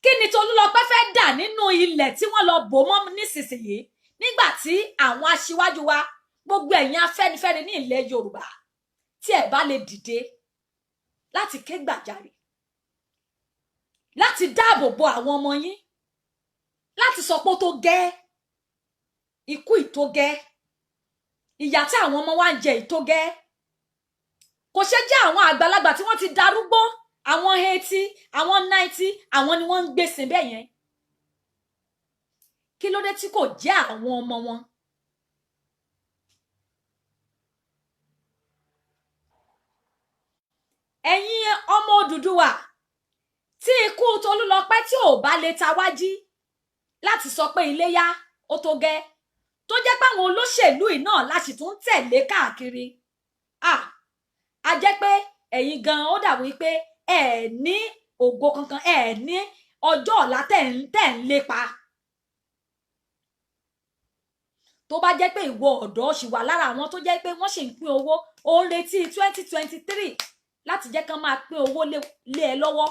Kí ni Tolúlọpẹ́ fẹ́ dà nínú ilẹ̀ tí wọ́n lọ bò mọ́ nísinsìnyí, nígbà tí àwọn aṣíwájú wa, gbogbo ẹ̀yin Afẹ́nifẹ́re ní ilẹ̀ Yorùbá, tí ẹ bá lè dìde láti ké gbàjarè, láti dáàbò bo àwọn ọmọ yín, láti sọ pé ó tó gẹ́, ikú ìtó gẹ́, ìyà tí àwọn ọmọ wa ń jẹ ìtó gẹ́. Kò ṣe jẹ́ àwọn àgbàlagbà tí wọ́n ti darúgbó, àwọn 80, àwọn 90, àwọn ni wọ́n ń gbèsè bẹ́ẹ̀ yẹn. Kí ló dé tí kò jẹ́ àwọn ọmọ wọn? ẹ̀yin ọmọ Odùduwà tí ikú Tolúlọpẹ́ tí ò bá lè ta wájí láti sọ pé iléyá ó tó gẹ́ tó jẹ́ pé àwọn olóṣèlú yìí náà láti tún tẹ̀lé káàkiri a jẹ́ pé ẹ̀yin gan ó dàbí pé ẹ ní ògo kankan ẹ ní ọjọ́ ọ̀la tẹ̀ ń lépa tó bá jẹ́ pé ìwọ ọ̀dọ́ ṣì wà lára àwọn tó jẹ́ pé wọ́n ṣì ń pín owó ó ń retí 2023 láti jẹ́ kán máa pín owó lé ẹ lọ́wọ́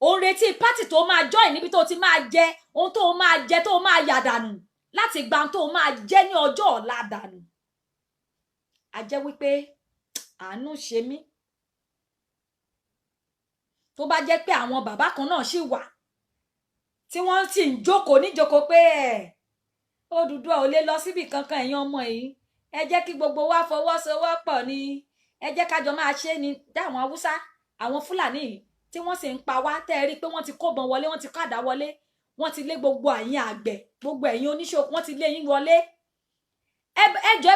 ó ń retí pátì tó máa join níbi tó ti máa jẹ ohun tó máa jẹ tó máa yà dànù láti gba ohun tó máa jẹ ní ọjọ́ ọ̀la dànù a jẹ́ wípé àánú ṣe mí tó bá jẹ́ pé àwọn bàbá kan náà ṣì wà tí wọ́n sì ń jókòó níjókòó pé Odùduwà ò lè lọ síbi kankan ẹ̀yin ọmọ yìí ẹ jẹ́ kí gbogbo wa fọwọ́sowọ́pọ̀ ni ẹ jẹ́ kájọ máa ṣe ni dáwọn Haúsá àwọn Fúlàní yìí tí wọ́n sì ń pa wá tẹ́ ẹ rí pé wọ́n ti kóbọn wọlé wọ́n ti kádà wọlé wọ́n ti lé gbogbo ẹ̀yin àgbẹ̀ gbogbo ẹ̀yin oníṣòwò wọ́n ti lé yín wọlé ẹ jọ̀ọ́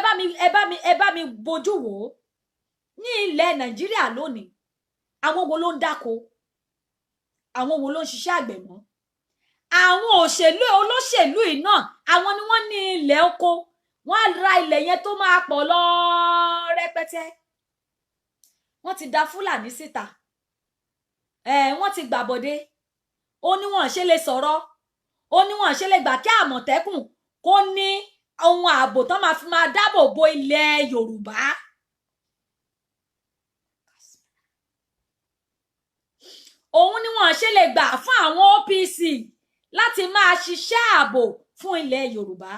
ẹ bá mi bójú wò ó ní ilẹ̀ Nàìjíríà lónìí àwọn wo ló ń dáko àwọn wo ló ń ṣiṣẹ́ àgbẹ̀ mọ́ àwọn olóṣèlú yìí náà àwọn ni wọ́n ní ilẹ̀ oko wọ́n ra ilẹ̀ yẹn tó máa pọ̀ lọ rẹpẹtẹ wọ́n ti da Fúlàní síta wọ́n ti gbàbọ̀dé ó ní wọ́n ṣe lè sọ̀rọ̀ ó ní wọ́n ṣe lè gbà kí Àmọ̀tẹ́kùn kó ní ohun ààbò tán máa fi máa dáàbò bo ilẹ̀ Yorùbá òun ni wọ́n ṣe lè gbà fún àwọn OPC láti máa ṣiṣẹ́ ààbò fún ilẹ̀ Yorùbá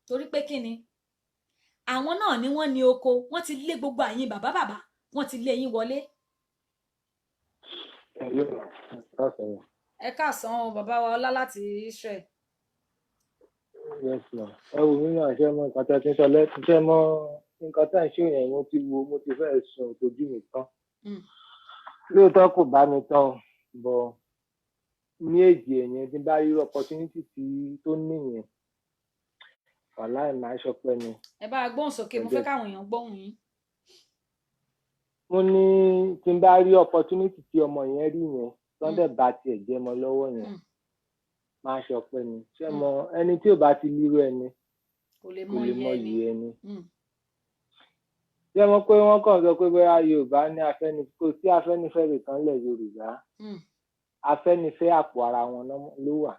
torí pé kí ni àwọn náà ni wọ́n ní oko wọ́n ti lé gbogbo àyín bàbá wọ́n ti lé yín wọlé. ẹ káàsán o bàbá wa Ọlá láti Israel. Yes ma ẹ wò mí náà ṣe mọ nǹkan tẹ́ ti ń sọ lẹ́tí ṣe mọ nǹkan tẹ́ ń ṣe yẹn mo ti fẹ́ sùn tójú mi tán lóòótọ́ kò bá mi tán bọ̀ ní èjì ẹ̀yẹn tí bá rí opportunity tó nìyẹn wàláì máa ṣọpẹ́ ni. ẹ bá gbóhùn sókè mo fẹ́ káwọn èèyàn gbóhùn yín. mo ní tí n bá rí opportunity tí ọmọ yẹn rí yẹn lọ́dẹ̀ bá tiẹ̀ jẹ́ mọ́ lọ́wọ́ yẹn máa ṣọpẹ́ ni ṣé mo ẹni tí ò bá ti lírò ẹni kò lè mọ iyì ẹni. ṣé mo pé wọ́n kàn sọ pé bóyá Yorùbá ní kò sí Afẹ́nifẹ́re kan lẹ̀ Yorùbá Afẹ́nifẹ́ àpò ara wọn ló wà.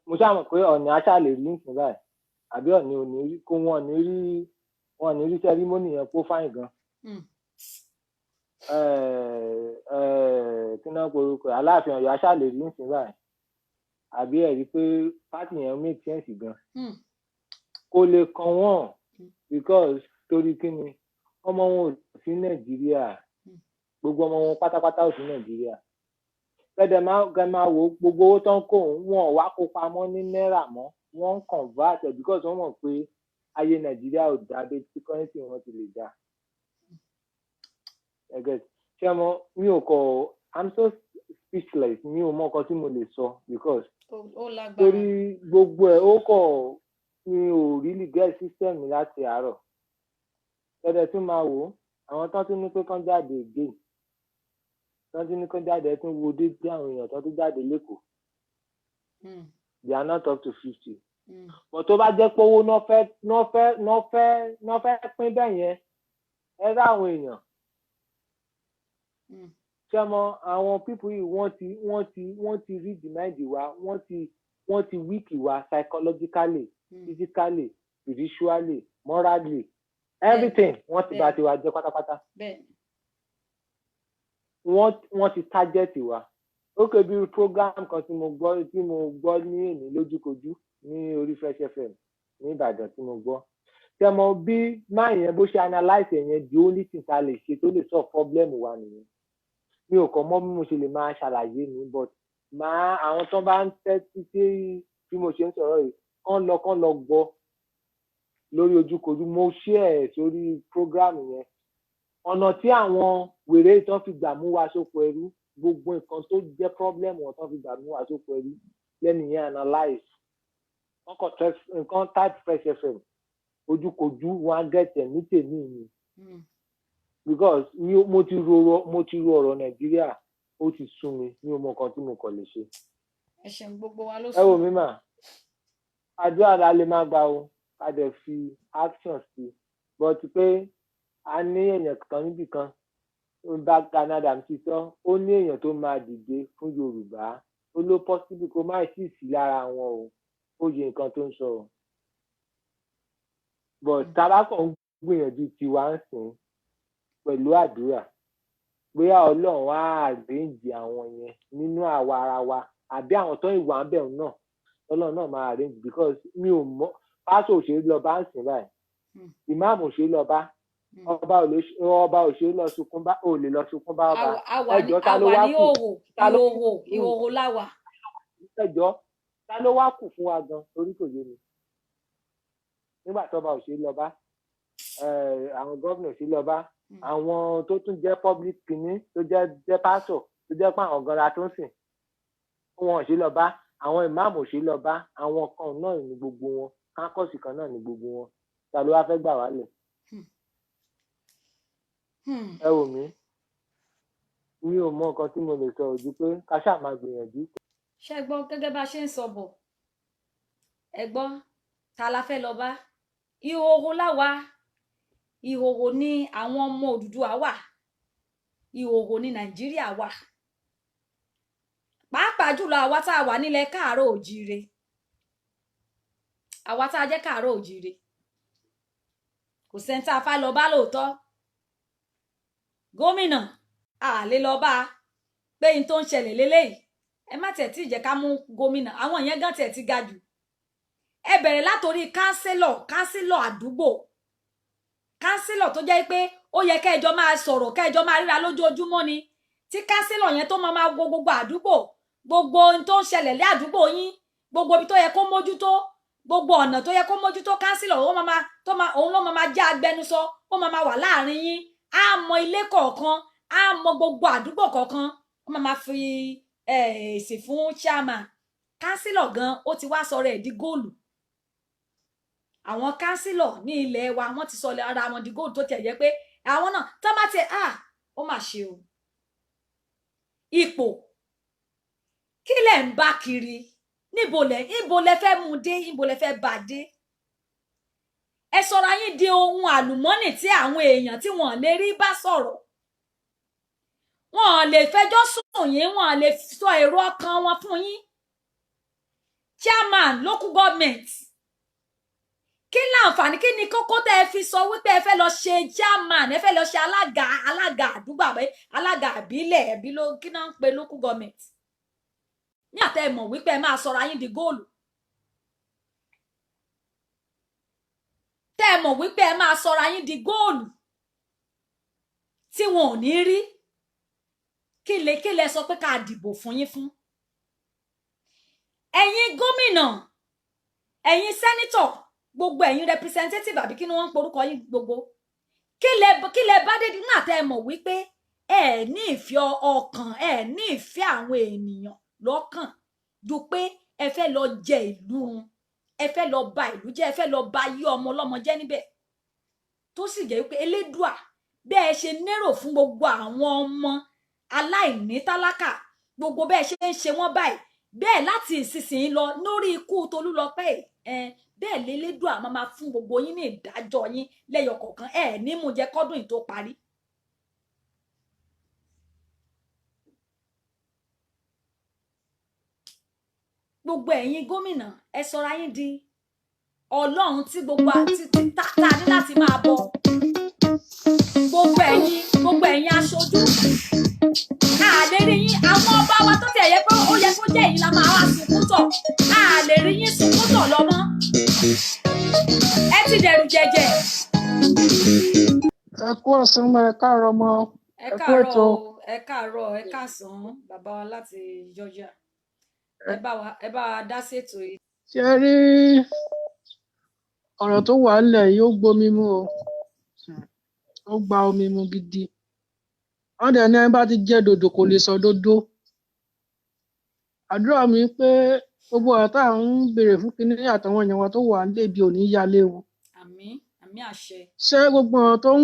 mo ṣáà mọ̀ pé Ọọ̀ni aṣáà lè rí nǹkan báyìí àbí Ọọ̀ni ò ní rí kó wọn ò ní rí sẹ́rímọ́nì yẹn kó fáìn gan. kí náà porúkọ Aláàfin Ọ̀yọ́ aṣáà lè rí nǹkan báyìí àbí ẹ rí pé pátì yẹn make sense gan. kò lè kàn wọ́n because torí kí ni ọmọ wọn ò sí Nàìjíríà gbogbo ọmọ wọn pátápátá ò sí Nàìjíríà gẹ́gẹ́ máa wo gbogbo owó tó ń kó wọn wá kó pamọ́ ní náírà mọ́ wọ́n ń convert because wọ́n mọ̀ pé ayé Nàìjíríà ò dá bí tí currency wọn ti lè dá. ṣé mo mi ò kọ I'm so speechless mi ò mọ nǹkan tí mo lè sọ because torí gbogbo ẹ̀ ó kọ̀ mi ò really get system mi láti àárọ̀ ẹ̀dẹ̀ tún máa wò àwọn tó tún ní pé kán jáde again tó tún ní kán jáde tún wo dédé àwọn èèyàn tó tún jáde lẹ́kọ̀ọ́ they are not up to 50 but tó bá jẹ́ pé owó náà fẹ́ pín bẹ́ẹ̀ yẹn ẹ rá àwọn èèyàn ṣé mo àwọn pípù yìí wọ́n ti rí dìmáìdì wa wọ́n ti wíìkì wa psychologically physically spiritually morally everything wọ́n ti bá tiwa jẹ́ pátápátá wọ́n ti target wa ó kè bí program kan tí mo gbọ́ ní èmi lójúkojú ní orí Fresh FM ní Ìbàdàn tí mo gbọ́ ṣé mo bí máa yẹn bó ṣe analyse yẹn the only thing ta lè ṣe tó lè solve problem wa nìyẹn mi ò kàn mọ̀ bí mo ṣe lè máa ṣàlàyé mi but àwọn tó bá ń tẹ́tí sí bí mo ṣe ń sọ̀rọ̀ yìí kán lọ gbọ́ lórí ojúkojú mo share sórí program yẹn ọ̀nà tí àwọn wèrè tán fi gbà mú wa sóko ẹrú gbogbo nǹkan tó jẹ́ problem wọn tán fi gbà mú wa sóko ẹrú lẹ́nu yẹn analyse nǹkan type Fresh FM ojúkojú wọn á gẹ̀tẹ̀ ní tèmi ni because mo ti ro ọ̀rọ̀ Nàìjíríà ó ti sún mi ní ọmọ kan tí mo kàn lè ṣe. ẹ ṣeun gbogbo wa ló ẹ wò sùn. mí mà àdúrà la lè máa gbà o ká dẹ̀ fi action sí but pé a ní èèyàn kan níbì kan ó bá Canada ti sọ ó ní èèyàn tó máa dìde fún Yorùbá ó ló possible kó má sì sí lára wọn o ó yẹ nǹkan tó ń sọ o but tabakọ̀ ń gbìyànjú tiwa ń sìn pẹ̀lú àdúrà bóyá Ọlọ́run á àrèǹjì àwọn yẹn nínú àwa ara wa àbí àwọn tó ń wà ń bẹ̀ náà Ọlọ́run náà máa àrèǹjì because mi ò mọ̀ pásọ̀ òṣèré lọ bá ń sìn báyìí ìmáàmù òṣèré lọ bá ọba òṣèré lọ sunkún bá ò lè lọ sunkún bá ọba ẹjọ́ ta ló wá kù ìhòòhò láwà. ẹjọ́ ta ló wá kù fún wa gan torí kò yé mi nígbà tó ọba òṣèré lọ bá àwọn gómìnà òṣèré lọ bá àwọn tó tún jẹ́ public kìíní tó jẹ́ pásọ̀ tó jẹ́ pé àwọn gan la tó ń sìn wọn òṣèré lọ bá àwọn ìmáàmù òṣèré lọ bá àwọn kan náà ní gbogbo wọn kánkọ́ọ̀sì kan náà ní gbogbo wọn ta ló wá fẹ́ gbà wálẹ̀. ẹ wò mí mi ò mọ nǹkan tí mo lè sọ ojú pé ká ṣáà máa gbìyànjú. ṣé gbọ́ gẹ́gẹ́ bá a ṣe ń sọ bọ̀ ẹ gbọ́ ta la fẹ́ lọ bá ìhòòhò láwa ìhòòhò ni àwọn ọmọ Odùduwà wà ìhòòhò ni Nàìjíríà wà pàápàá jùlọ àwa tá a wà nílẹ̀ káàárọ̀ òjíire àwa tá a jẹ́ káàárọ̀ òjíire kò sẹ́ni tá a fà lọ bá lóòótọ́ gómìnà a lè lọ bá pé n tó ń ṣẹlẹ̀ lélẹ́yìí ẹ má tẹ̀ tí ì jẹ́ ká mú gómìnà àwọn yẹn gan tẹ̀ ti ga jù ẹ bẹ̀rẹ̀ látòrí kánsílọ̀ àdúgbò kánsílọ̀ tó jẹ́ pé ó yẹ kẹ́ẹ̀jọ máa sọ̀rọ̀ kẹ́ẹ̀jọ máa ríra lójoojúmọ́ ni tí kánsílọ̀ yẹn tó máa wo gbogbo àdúgbò gbogbo ohun tó ń ṣẹlẹ̀ lé àdúgbò yín gbogbo ibi tó yẹ kó mójútó gbogbo ọ̀nà tó yẹ kó mójútó kánsílọ̀ òun ló máa jẹ́ agbẹnusọ ó máa wà láàrin yín á mọ ilé kọ̀ọ̀kan á mọ gbogbo àdúgbò kọ̀ọ̀kan ó máa fi èsì fún chairman kánsílọ̀ gan ó ti wá sọ̀rọ̀ ẹ̀ di góòlù àwọn kánsílọ̀ ní ilẹ̀ wa wọ́n ti sọ ara wọn di góòlù tó tiẹ̀ jẹ́ pé àwọn náà tó bá tiẹ̀ ó mà ṣe o ipò kí lẹ̀ ń bá kiri níbo lẹ fẹ́ mú dé níbo lẹ fẹ́ bá dé ẹ sọra yín di ohun àlùmọ́nì tí àwọn èèyàn tí wọ́n lè rí bá sọ̀rọ̀ wọ́n lè fẹjọ́ sùn yín wọ́n lè sọ èrò ọkàn wọn fún yín chairman local government kí láǹfààní kí ni kókó tẹ́ ẹ fi sọ wípé ẹ fẹ́ lọ ṣe chairman ẹ fẹ́ lọ ṣe alága àdúgbò àbẹ alága àbílẹ̀ ẹbí ló kí náà ń pe local government ní àtẹ̀mọ̀ wípé ẹ máa sọra yín di góòlù tẹ́ ẹ mọ̀ wípé ẹ máa sọra yín di góòlù tí wọn ò ní rí kí lẹ sọ pé ká dìbò fún yín fún ẹ̀yin gómìnà ẹ̀yin sẹ́nítọ̀ gbogbo ẹ̀yin representative àbí kí ni wọ́n ń porúkọ yín gbogbo kí lẹ bá dé nígbà tẹ́ ẹ mọ̀ wípé ẹ ní ìfẹ́ ọkàn ẹ ní ìfẹ́ àwọn ènìyàn lọ́kàn ju pé ẹ fẹ́ lọ jẹ ìlú ẹ fẹ́ lọ ba ìlú jẹ́ ẹ fẹ́ lọ ba yí ọmọ ọlọ́mọ jẹ́ níbẹ̀ tó sì jẹ́ wípé elédùà bẹ́ẹ̀ ṣe nérò fún gbogbo àwọn ọmọ aláìní tálákà gbogbo bẹ́ẹ̀ ṣe ń ṣe wọ́n báyìí bẹ́ẹ̀ láti ìsinsìnyí lọ lórí ikú Tolúlọpẹ́ bẹ́ẹ̀ lélédùà máa fún gbogbo yín ní ìdájọ́ yín lẹ́yọ kọ̀ọ̀kan ní mú jẹ́ kọ́dún yìí tó parí. gbogbo ẹ̀yin gómìnà ẹ sọra yín di Ọlọ́run tí gbogbo àti tá ní láti máa bọ gbogbo ẹ̀yin aṣojú àlè rí yín àwọn ọba wa tó tiẹ̀ yẹ pé ó yẹ kó jẹ́ èyí la máa wá sunkún tọ̀ àlè rí yín sunkún tọ̀ lọ́mọ́ ẹ ti dẹ̀rù jẹ̀jẹ̀. ẹ kú ọ̀sán mọ́ ẹ káàárọ̀ mọ́ ẹ káàárọ̀ ẹ káàárọ̀ ẹ káàsán bàbá wa láti Georgia ẹ bá wa dá sétò yìí. ṣe rí ọ̀rọ̀ tó wà nílẹ̀ yìí ó gbomi mu o ó gba omi mu gidi wọ́n dẹ̀ ní ẹni bá ti jẹ́ dòdò kò lè sọ dòdò àdúrà mi pé gbogbo ọ̀rọ̀ tá à ń béèrè fún kinní àtàwọn èèyàn wa tó wà nílé ibi ò ní yálé wọn. àmín àmín àṣẹ. ṣé gbogbo ọ̀rọ̀ tó ń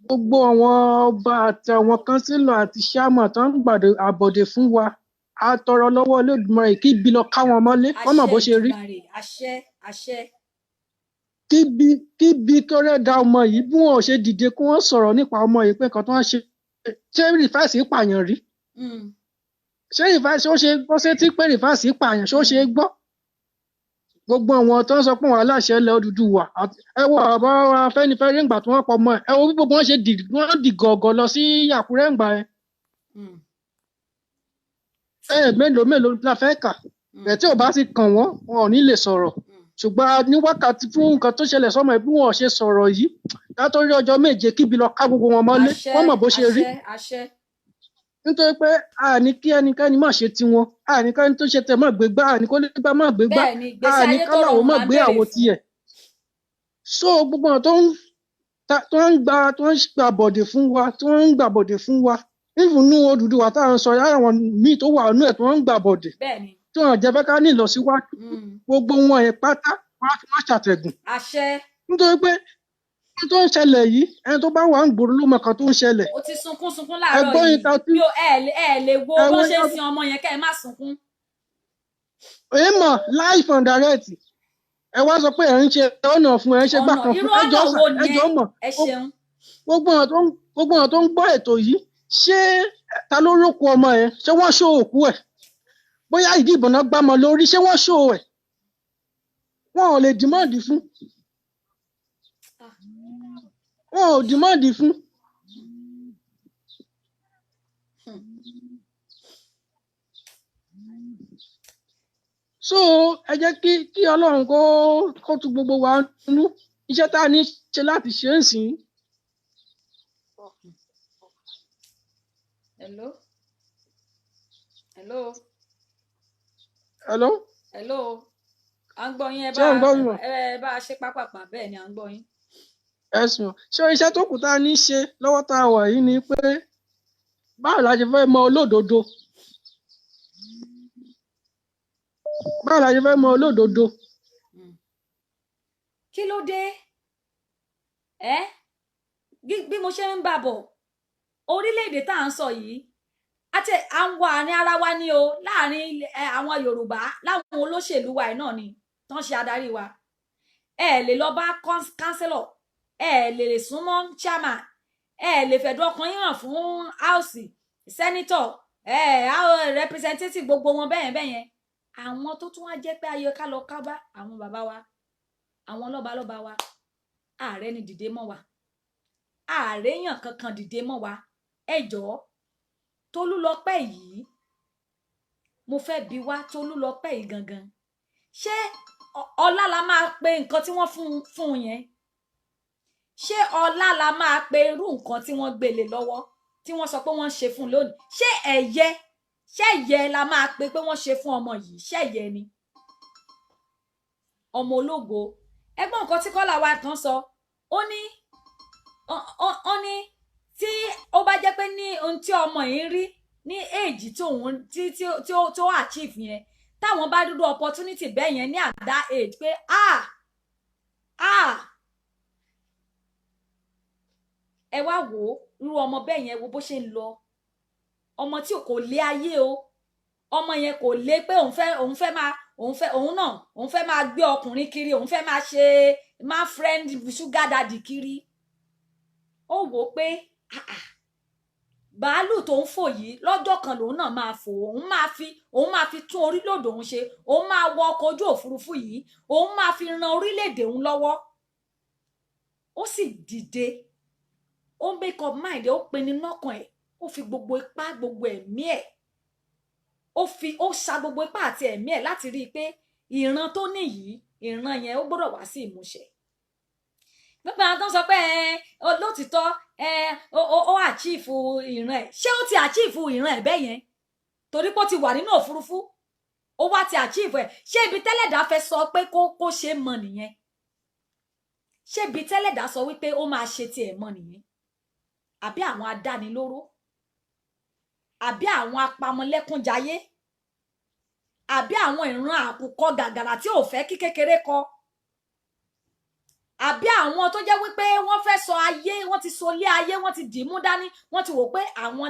gbogbo àwọn ọba àti àwọn kánsílọ̀ àti ṣáàmà tó ń gbàdé àbọ̀dè fún wa a tọrọ lọ́wọ́ Olódùmarè kí ibi lọ ká wọn mọ́lé wọ́n mọ̀ àṣẹ bó ṣe rí Èdùmàrè àṣẹ àṣẹ kí ibi tó rẹ́dà ọmọ yìí bí wọn ò ṣe dìde kí wọ́n sọ̀rọ̀ nípa ọmọ yìí pé nǹkan tó ń ṣe ṣé rìfáàsì pààyàn rí ṣé rìfáàsì ó ṣe gbọ́ sétí pé rìfáàsì pààyàn ṣó ṣe gbọ́ gbogbo àwọn tó ń sọ pé wọn aláṣẹ ilẹ̀ Odùduwà ẹ wo ọ̀rọ̀ Afẹ́nifẹ́re ńgbà tí wọ́n pọ̀ mọ́ ẹ wo bí gbogbo wọn ṣe dì gọ̀ọ̀gọ̀ lọ sí Àkúrẹ́ ńgbà ẹ mélòó la fẹ́ kà ẹ̀ tí ò bá ti kàn wọ́n wọn ò ní lè sọ̀rọ̀ ṣùgbọ́n ní wákàtí fún nǹkan tó ṣẹlẹ̀ sọ́mọ ẹ̀ bí wọn ò ṣe sọ̀rọ̀ yìí látọrí ọjọ́ méje kíbi lọ ká gbogbo wọn mọ́lé wọ́n mọ̀ bó ṣe rí àṣẹ nítorí pé àní kí ẹnikẹ́ni má ṣe tiwọn àní kẹ́ni tó ṣe tẹ̀ má gbé gbá àní kó lè gbá má gbé gbá bẹ́ẹ̀ ni ìgbésí àní ayé tó káláwo rọrùn má là ń gbé béèrè àwo fún tiẹ̀ so gbogbo àwọn tó ń gba bọ̀dẹ̀ fún wa tí wọ́n ń gbà bọ̀dẹ̀ fún wa ìfúnnú Odùduwà tá à ń sọ àwọn míì tó wà nínú ẹ̀ tí wọ́n ń gbà bọ̀dẹ̀ bẹ́ẹ̀ ni tí wọ́n jẹ́ fẹ́ ká ní ìlọsíwájú gbogbo wọn yẹn pátá wọ́n á fi wọ́n ṣàtẹ̀gùn àṣẹ nítorí pé ohun tó ń ṣẹlẹ̀ yìí ẹni tó bá wà ń gbòòrò ló mọ kan tó ń ṣẹlẹ̀ ó ti sunkún láàárọ̀ ẹgbọ́n yìí yìí ta tí bí ẹ lè wo bó ṣe ń sin ọmọ yẹn kẹ́ ẹ má sunkún èèmọ̀ live and direct ẹ wá sọ pé ẹ ń ṣe ọ̀nà fún ẹ ń ṣe gbà kan irú fún ọ̀nà wo ẹjọ́ nìyẹn mọ̀ ẹ ṣeun gbogbo àwọn tó ń gbọ́ ètò yìí ṣé ta ló rókun ọmọ ẹ ṣé wọ́n ṣó òkú ẹ̀ bóyá ìdí ìbọn náà gbámọ lórí ṣé wọ́n ṣó ẹ̀ wọn ò lè dìmọ́ọ̀dì fún wọn ò dìmọ́ọ̀dì fún so ẹ jẹ́ kí Ọlọ́run kó tu gbogbo wa nínú iṣẹ́ tá a ní ṣe láti ṣe é sìn. hello hello hello hello à ń gbọ́ yín ṣé ẹ ń gbọ́ mi mọ̀ ẹ bá a ṣe pápápá bẹ́ẹ̀ ni à ń gbọ́ yín. ẹ̀sùn ṣé iṣẹ́ tó kù tá a ní ṣe lọ́wọ́ tá a wà yìí ni pé báwo la ṣe fẹ́ mọ olódodo báwo la ṣe fẹ́ mọ olódodo. kí ló dé ẹ bí mo ṣe ń bá bọ̀ orílẹ̀-èdè tá à ń sọ yìí àti àwọn àárín ara wa ni o láàrin àwọn Yorùbá láwọn olóṣèlú wa náà ni tán ṣe adarí wa ẹ lè lọ bá kánsílọ̀ ẹ lè súnmọ́ chairman ẹ lè fẹ̀dùn ọkàn yín hàn fún house senator representative gbogbo wọn bẹ́yẹn àwọn tó tún wá jẹ́ pé ayé ká lọ ká bá àwọn bàbá wa àwọn lọ́balọ́ba wa ààrẹ ni dìde mọ́ wa ààrẹ yàn kankan dìde mọ́ wa ẹ jọ̀ọ́ Tolúlọpẹ́ yìí mo fẹ́ bi wá Tolúlọpẹ́ yìí gangan ṣé ọlá la máa pe nǹkan tí wọ́n fún yẹn ṣé ọlá la máa pe irú nǹkan tí wọ́n gbélé lọ́wọ́ tí wọ́n sọ pé wọ́n ṣe fún lónìí ṣé ẹ̀yẹ la máa pe pé wọ́n ṣe fún ọmọ yìí ṣé ẹ̀yẹ ni ọmọ ológo ẹgbọ́n nǹkan tí Kọ́lá wa kan sọ ó ní tí ó bá jẹ́ pé ní ohun tí ọmọ yìí rí ní èjì tí ó achieve yẹn táwọn bá dúdú opportunity bẹ́ẹ̀ yẹn ní at that age pé ẹ wá wò ó irú ọmọ bẹ́ẹ̀ yẹn wo bó ṣe ń lọ ọmọ tí kò lé ayé o ọmọ yẹn kò lé pé òun fẹ́ máa gbé ọkùnrin kiri òun fẹ́ máa ṣe máa friend sugar daddy kiri ó wò ó pé bàálù tó ń fò yìí lọ́jọ́ kan lòun náà máa fò òun máa fi tún orílẹ̀-èdè òun ṣe òun máa wọ ọkọ̀ ojú òfurufú yìí òun máa fi ran orílẹ̀-èdè òun lọ́wọ́ ó sì dìde ó make up mind ó pinnu lọ́kàn ẹ̀ ó fi gbogbo ipá gbogbo ẹ̀mí ẹ̀ ó sa gbogbo ipá àti ẹ̀mí ẹ̀ láti rí i pé ìran tó ní yìí ìran yẹn ó gbọ́dọ̀ wá sí ìmúṣẹ gbogbo àwọn tó ń sọ pé lótìtọ́ ó àchífù ìran ẹ̀ ṣé ó ti àchífù ìran ẹ̀ bẹ́ẹ̀ yẹn torí pé ó ti wà nínú òfurufú ó wá ti àchífù ẹ̀ ṣé ibi tẹ́lẹ̀dá fẹ́ sọ pé kó ṣe mọ nìyẹn ṣé ibi tẹ́lẹ̀dá sọ wípé ó máa ṣe tiẹ̀ mọ nìyẹn àbí àwọn adánilóró àbí àwọn apamọ́lẹ́kúnjayé àbí àwọn ìran àkùkọ gàgàrà tí ò fẹ́ kí kékeré kọ àbí àwọn tó jẹ́ wípé wọ́n fẹ́ sọ ayé, wọ́n ti sọ ilé ayé, wọ́n ti dìímú dání, wọ́n ti wò pé àwọn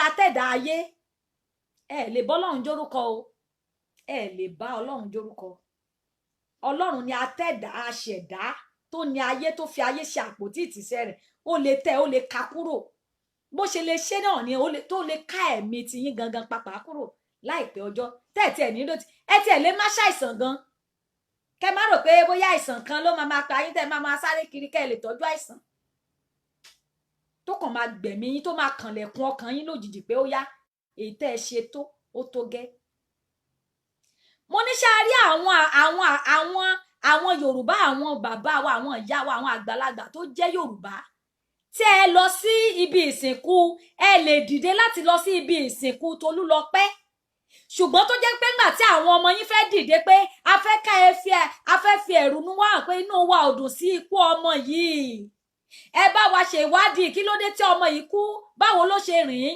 látẹ̀dá ayé. Ẹ lè bá Ọlọ́run jórúkọ o, ẹ lè bá Ọlọ́run jórúkọ. Ọlọ́run ni atẹ́dá aṣẹ̀dá tó ní ayé, tó fi ayé ṣe àpótí ìtìsẹ̀ rẹ̀. Ó lè tẹ̀, ó lè ka kúrò. Bó ṣe lè ṣe náà ni tó lè ká ẹ̀mí ti yín gangan pàpà kúrò láìpẹ́ ọjọ́. Tẹ́ẹ̀tì ẹ̀ nílò ẹ tiẹ̀ lè má ṣàìsàn gan. Kẹ má rò pé bóyá àìsàn kan ló máa pa yín tẹ́ máa sáré kiri kẹ́ lè tọ́jú àìsàn. Tó kàn máa gbẹ̀mí yín, tó máa kànlẹ̀kùn ọkàn yín lójijì pé ó yá, èyí tẹ́ ẹ ṣe tó, ó tó gẹ́. Mo ní ṣe rí àwọn Yorùbá, àwọn bàbá wa, àwọn ìyá wa, àwọn àgbàlagbà tó jẹ́ Yorùbá. Tí ẹ lọ sí ibi ìsìnkú, ẹ lè dìde láti lọ sí ibi ìsìnkú Tolúlọpẹ́. Ṣùgbọ́n tó jẹ́ pé ńgbà tí àwọn ọmọ yín fẹ́ dìde pé a fẹ́ fi ẹ̀rùnú wá hàn pé inú wa ò dùn sí ikú ọmọ yìí. Ẹ bá wa ṣe ìwádìí kí ló dé tí ọmọ yìí kú, báwo ló ṣe rìn.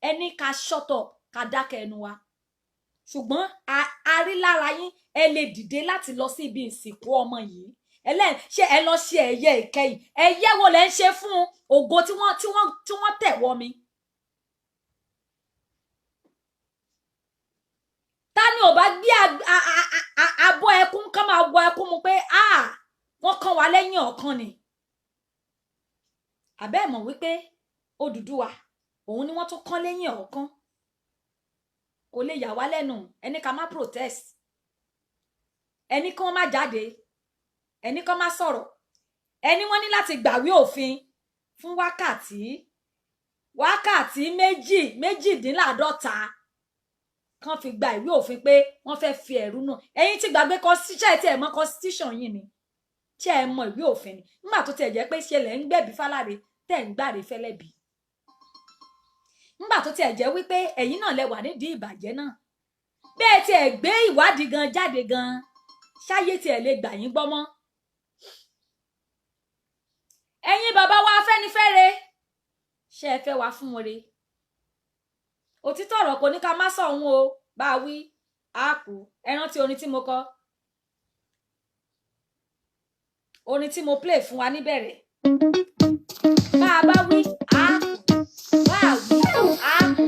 Ẹ ní ká shut up, ká dákẹ́ ẹnu wa. Ṣùgbọ́n a rí lára yín, ẹ lè dìde láti lọ sí ibi ìsìnkú ọmọ yìí. Ṣé ẹ lọ ṣe ẹ̀yẹ ìkẹyìn? Ẹ̀yẹ wo lẹ ń ṣe fún ògo tí wọ́n tẹ̀wọ́ mi? Ta ni ò bá gbé abọ́ ẹkún kán máa wọ ẹkún mu pé wọ́n kàn wá lẹ́yìn ọ̀kan ni? Àbẹ́ mọ̀ wípé Odùduwà òun ni wọ́n tún kàn lẹ́yìn ọ̀kan. Kò lè yà wá lẹ́nu. Ẹni ká má protest, ẹni kán má jáde, ẹni kán má sọ̀rọ̀, ẹni wọ́n ní láti gbàwé òfin fún wákàtí méjìdínláàdọ́ta kan fi gba ìwé òfin pé wọ́n fẹ́ fi ẹ̀rúnú. Ẹ̀yin ti gbàgbé constitution, tí ẹ mọ̀ constitution yìí ni, tí ẹ mọ̀ ìwé òfin ni. Nígbà tó tiẹ̀ jẹ́ pé ṣe lẹ̀ ń gbẹ̀bí fáláre tẹ̀ ń gbàre fẹ́lẹ́bí. Nígbà tó tiẹ̀ jẹ́ wípé ẹ̀yin náà lẹ wà nídìí ìbàjẹ́ náà. Bẹ́ẹ̀ tí ẹ gbé ìwádìí gan jáde gan, ṣáyé tí ẹ lè gbà yín gbọ́ mọ́. Ẹ̀yin bàbá wa Afẹ́nifẹ́re, ṣé ẹ fẹ́ wá fún wọn re? Òtítọ́ ọ̀rọ̀ kò ní ká má sọ òun o, bá wí àpò. Ẹ rántí orin tí mo kọ, orin tí mo play fún wa níbẹ̀rẹ̀. Bá wí àpò, bá wí àpò.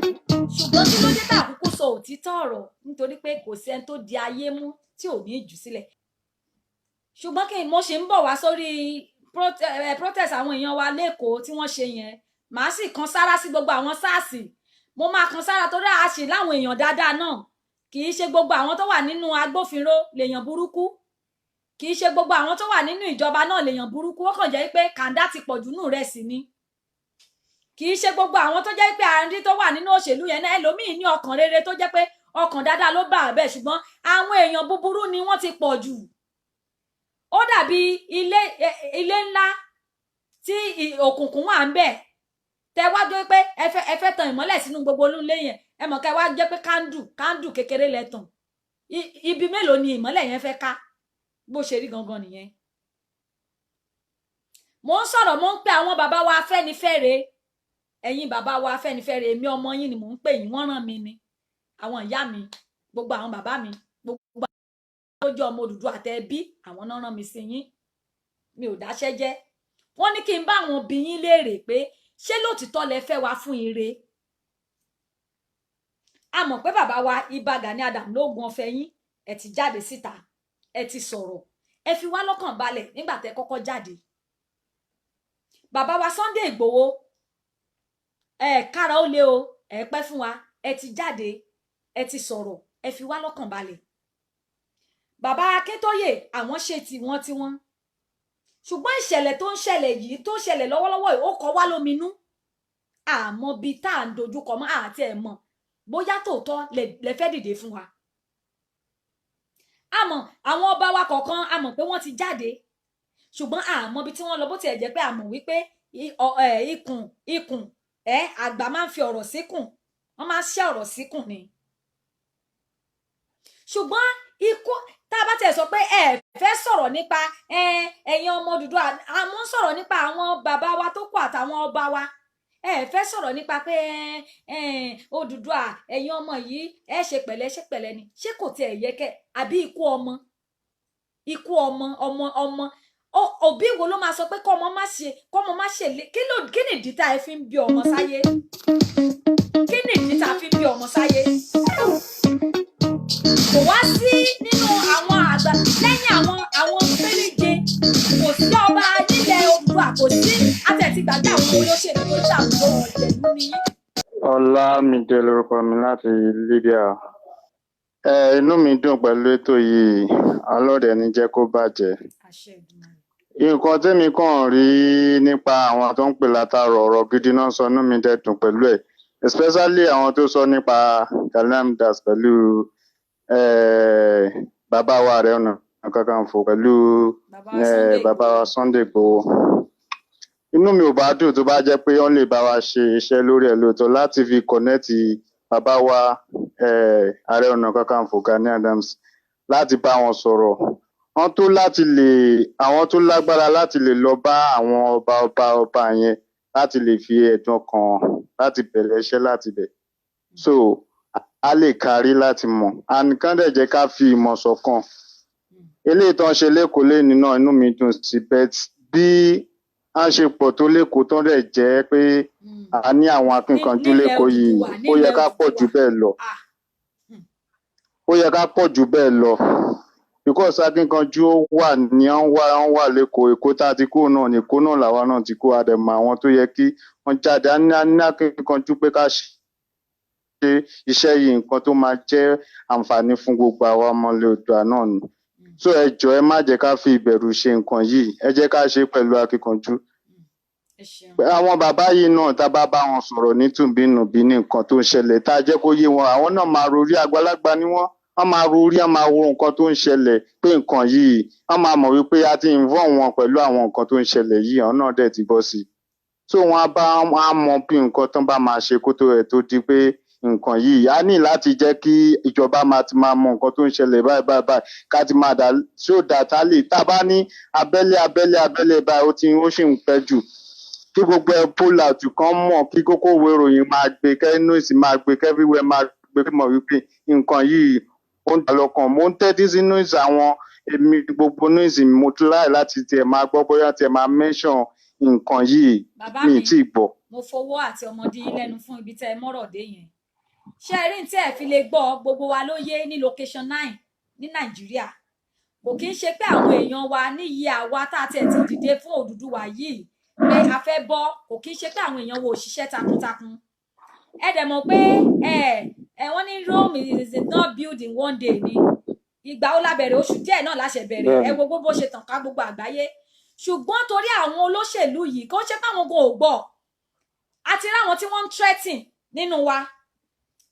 Ṣùgbọ́n kí ló dé tá àkókò sọ òtítọ́ ọ̀rọ̀? Nítorí pé kò sí ẹni tó di ayé mú tí ò ní jù sílẹ̀. Ṣùgbọ́n kí mo ṣe ń bọ̀ wá sórí protest àwọn èèyàn wa lÉkòó tí wọ́n ṣe yẹn, màá sì kan sára sí gbogbo àwọn SARS. Mo máa kan sára tó dáa ṣe láwọn èèyàn dáadáa náà. Kì í ṣe gbogbo àwọn tó wà nínú agbófinró lèèyàn burúkú. Kì í ṣe gbogbo àwọn tó wà nínú ìjọba náà lèèyàn burúkú. Ó kàn jẹ́ pé kàńdá ti pọ̀jù nù rẹ̀ sí ni. Kì í ṣe gbogbo àwọn tó jẹ́ pé àárín tó wà nínú òṣèlú yẹn náà ẹlòmíì ní ọkàn rere tó jẹ́ pé ọkàn dáadáa ló bá bẹ́ẹ̀, ṣùgbọ́n àwọn èèyàn búburú ni wọ́n ti pọ̀ jù. Ó dàbí ilé ńlá tí òkùnkùn wà ń bẹ̀. Tẹ wá jẹ́ pé ẹ fẹ́ tan ìmọ́lẹ̀ sínú gbogbo ilé yẹn. Ẹ mọ̀ kẹ́ wá jẹ́ pé kándù kékeré lẹ tàn. Ibi mélòó ni ìmọ́lẹ̀ yẹn fẹ́ ká? Bó ṣe rí gangan nìyẹn. Mo ń sọ̀rọ̀, mo ń pe àwọn bàbá wa Afẹ́nifẹ́re. Ẹ̀yin bàbá wa Afẹ́nifẹ́re, èmi ọmọ yín ni mò ń pè yín, wọ́n rán mi ni. Àwọn ìyá mi, gbogbo àwọn bàbá mi, gbogbo àwọn tó jẹ́ ọmọ Odùduwà àtẹbí, àwọn náà rán mi sí yín. Mi ò dáṣẹ́ jẹ́. Wọ́n ní kí n bá àwọn bi yín léèrè pé ṣé lótìtọ́ lẹ fẹ́ wá fún ire? A mọ̀ pé bàbá wa Ìbà Gani Adams lóògùn ọ̀fẹ́ yín, ẹ ti jáde síta, ẹ ti sọ̀rọ̀, ẹ fi wá lọ́kàn balẹ̀ nígbà tẹ́ kọ́kọ́ jáde. Bàbá wa Sunday Igboho, kára ó lé o, ẹ pẹ́ fún wa, ẹ ti jáde, ẹ ti sọ̀rọ̀, ẹ fi wá lọ́kàn balẹ̀. Bàbá Akíntóyè, àwọn ṣe tiwọn. Ṣùgbọ́n ìṣẹ̀lẹ̀ tó ń ṣẹlẹ̀ yìí, tó ṣẹlẹ̀ lọ́wọ́lọ́wọ́ yìí, ó kọ wá lóminú. Àmọ́ bí tá à ń dojúkọ mọ́ àti ẹ̀ mọ̀ bóyá tòótọ́ lẹ fẹ́ dìde fún wa. Àmọ́ àwọn ọba wa kọ̀ọ̀kan a mọ̀ pé wọ́n ti jáde. Ṣùgbọ́n àmọ́ bí tí wọ́n lọ, bó tiẹ̀ jẹ́ pé a mọ̀ wípé ikùn àgbà máa ń fi ọ̀rọ̀ síkùn. Wọ́n máa ń ṣẹ́ ọ̀rọ̀ síkùn ni. Ṣùgbọ́n ikú tá a bá tẹ̀ sọ pé ẹ fẹ́ sọ̀rọ̀ nípa ẹ̀yin ọmọ Odùduwà, a mọ̀ ń sọ̀rọ̀ nípa àwọn bàbá wa tó kù àtàwọn ọba wa. Ẹ fẹ́ sọ̀rọ̀ nípa pé Odùduwà ẹ̀yin ọmọ yìí ẹ ṣe pẹ̀lẹ́ ni. Ṣé kò tiẹ̀ yẹ kẹ́ àbí ikú ọmọ òbí wo ló máa sọ pé kọ́mọ má ṣe kí ni ìdí tá ẹ fi ń bí ọmọ sáyé kí ni ìdí tá a fi ń bí ọmọ sáyé kò wá sí nínú àwọn àgbà lẹ́yìn àwọn péréje kò sí ọba nílẹ̀ Oòduà kò sí àtẹ̀tìgbàgbé àwọn olóṣèlú tó ṣàwùjọ ọ̀jẹ̀lú ni. Ọlámídé lorúkọ mi láti Libya. Inú mi dùn pẹ̀lú ètò yìí, ọlọ́dẹ ní jẹ́ kó bàjẹ́. Nǹkan tẹ́mi kàn rí nípa àwọn tó ń pè látàrọ ọ̀rọ̀ gidi náà sọ, inú mi dẹ̀ dùn pẹ̀lú ẹ̀, especially àwọn tó sọ nípa Gani Adams pẹ̀lú bàbá wa Ààrẹ Ọ̀nà Kakanfò pẹ̀lú bàbá wa Sunday Igboho. Inú mi ò bá dùn tó bá jẹ́ pé wọ́n lè bá wa ṣe iṣẹ́ lórí ẹ̀ lóòótọ́ láti fi kọ̀nẹ́ẹ̀tì bàbá wa Ààrẹ Ọ̀nà Kakanfò Gani Adams láti bá wọn sọ̀rọ̀. Wọ́n tó àwọn tó lágbára láti lè lọ bá àwọn ọba yẹn láti lè fi ẹ̀dùn ọkàn láti bẹ̀rẹ̀ iṣẹ́ láti bẹ̀. So a lè kárí láti mọ̀. Ànìkán dẹ̀ jẹ́ ká fi ìmọ̀ ṣọ̀kan. Eléyìí tó ń ṣe lẹ́kọ̀ọ́ lẹ́ni náà inú mi dùn sí bet bí a ṣe pọ̀ tó lẹ́kọ̀ọ́ tó dẹ̀ jẹ́ pé a ní àwọn akínkanjú lẹ́kọ̀ọ́ yìí ó yẹ ká pọ̀ jù bẹ́ẹ̀ lọ. Ó yẹ ká pọ̀ jù bẹ́ẹ̀ lọ. Because akínkanjú ó wà lẹ́kọ̀ọ́ Èkó tá a ti kúrò náà ní Èkó náà làwa náà ti kó àdẹ̀mọ̀ àwọn tó yẹ kí wọ́n jáde á ní akínkanjú pé ká ṣe iṣẹ́ yìí nǹkan tó máa jẹ́ àǹfààní fún gbogbo àwa ọmọ ilẹ̀ Oòduà náà ni. So ẹ jọ̀ọ́ ẹ má jẹ́ ká fi ìbẹ̀rù ṣe nǹkan yìí, ẹ jẹ́ ká ṣe pẹ̀lú akínkanjú. Àwọn bàbá yìí náà tá a bá bá wọn sọ̀rọ̀ nítùbínùbí ní nǹkan tó ń ṣẹlẹ̀ tá a jẹ́ kó yé wọn, àwọn náà máa rorí, àgbàlagbà ni wọ́n máa rorí, wọ́n máa wo nǹkan tó ń ṣẹlẹ̀ pé nǹkan yìí wọ́n máa mọ̀ wípé a ti involve wọn pẹ̀lú àwọn nǹkan tó ń ṣẹlẹ̀ yìí, àwọn náà dẹ̀ ti bọ́ sí i. So wọ́n á mọ bí nǹkan tán bá máa ṣe kó tó rẹ̀ tó di pé nǹkan yìí á ní láti jẹ́ kí ìjọba máa mọ nǹkan tó ń ṣẹlẹ̀ báyìí ká ti máa dà so that a lè tá a bá ní abẹ́lé báyìí ó sì ń pẹ́ jù kí gbogbo ẹ pull out kan mọ̀ kí kókó ìwé ìròyìn máa gbé kẹ́núùsì máa gbé kẹ́fíwẹ́ máa gbé mọ̀ wípé nǹkan yìí ó ń dà lọ́kàn. Mo ń tẹ́tí sí news àwọn èmi gbogbo news mo tún láì láti tiẹ̀ máa gbọ́ bóyá tiẹ̀ máa mention nǹkan yìí mi ì tí ì gbọ́. Mo fowó àti ọmọdé lẹ́nu fún ibi tẹ́ ẹ mọ́rọ̀ dé yẹn. Ṣé ẹ rí ní tí ẹ fi lè gbọ́ gbogbo wa ló yé ní location 9 ní Nàìjíríà? Kò kí ń ṣe pé àwọn èèyàn wa níyì àwa tá a tiẹ̀ ti dìde fún Odùduwà yìí pé a fẹ́ bọ́, kò kí ń ṣe pé àwọn èèyàn wo òṣìṣẹ́ takuntakun. Ẹ dẹ̀ mọ̀ pé wọ́n ní Rome is not built in one day ni. Ìgbà ó lábẹ̀rẹ̀ oṣù díẹ̀ náà láṣẹ bẹ̀rẹ̀ ẹ gbogbo bó ṣe tàn ká gbogbo àgbáyé. Ṣùgbọ́n torí àwọn olóṣèlú yìí kò ṣe pé àwọn gan ò gbọ́. A ti ráwọn tí wọ́n ń threaten nínú wa.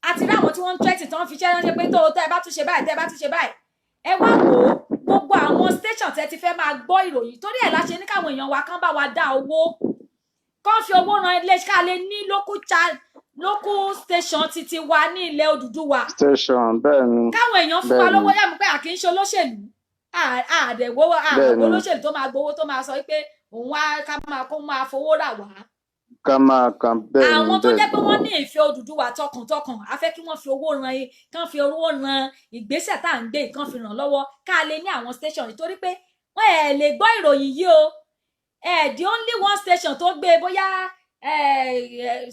A ti ráwọn tí wọ́n ń threaten tí wọ́n fi ṣẹ́ ránṣẹ́ pé tó tẹ́ ẹ bá tún ṣe báyìí tẹ́ ẹ bá tún ṣe báyìí. Ẹ wá wò ó gbogbo àwọn station tẹ́ ti fẹ́ máa gbọ́ ìròyìn torí ẹ̀ láṣẹ ní káwọn èèyàn wa kán bá wa dá owó kán fi owó ran ilé ká lè ní local station títí wa ní ilẹ̀ Odùduwà. Station bẹ́ẹ̀ ni. Káwọn èèyàn fún wa lówó yàmú pé àkì ń ṣe olóṣèlú àdẹ̀wò àwọn olóṣèlú tó máa gbowó tó máa sọ pé òun wá kó máa fowó rà wá. Ká máa kàn bẹ́ẹ̀ ni. Àwọn tó jẹ́ pé wọ́n ní ìfẹ́ Odùduwà tọkàntọkàn a fẹ́ kí wọ́n fi owó ran ìgbésẹ̀ tá à ń gbé kán fi ràn lọ́wọ́ ká lè ní àwọn station nítorí pé wọ́n ẹ̀ lè gbọ́ ìròyìn yìí o the only one station tó gbé bóyá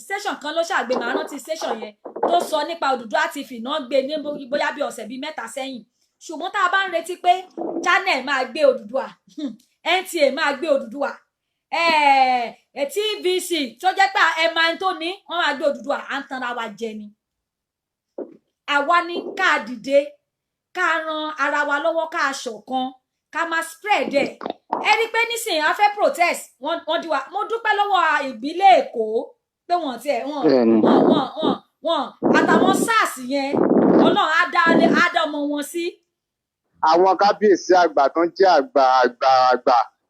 station kan ló ṣàgbé màá rántí station yẹn tó sọ nípa Odùduwà TV náà gbé ní bóyá bí ọ̀sẹ̀ bíi 3 sẹ́yìn. Ṣùgbọ́n tá a bá ń retí pé channel máa gbé Odùduwà NTA máa gbé Odùduwà TVC tó jẹ́ pé ẹ máa ń tó ní wọ́n máa gbé Odùduwà à ń tanra wa jẹ ni. Àwa ní ká dìde ká ran ara wa lọ́wọ́ ká ṣọ̀kan ká máa spread ẹ̀. Ẹ rí pé nísìnyí a fẹ́ protest wọ́n di wa. Mo dúpẹ́ lọ́wọ́ ìbílẹ̀ Èkó pé wọ́n àtàwọn SARS yẹn Ọlọ́run á dá ọmọ wọn sí. Àwọn kábíyèsí àgbà tán jẹ́ àgbà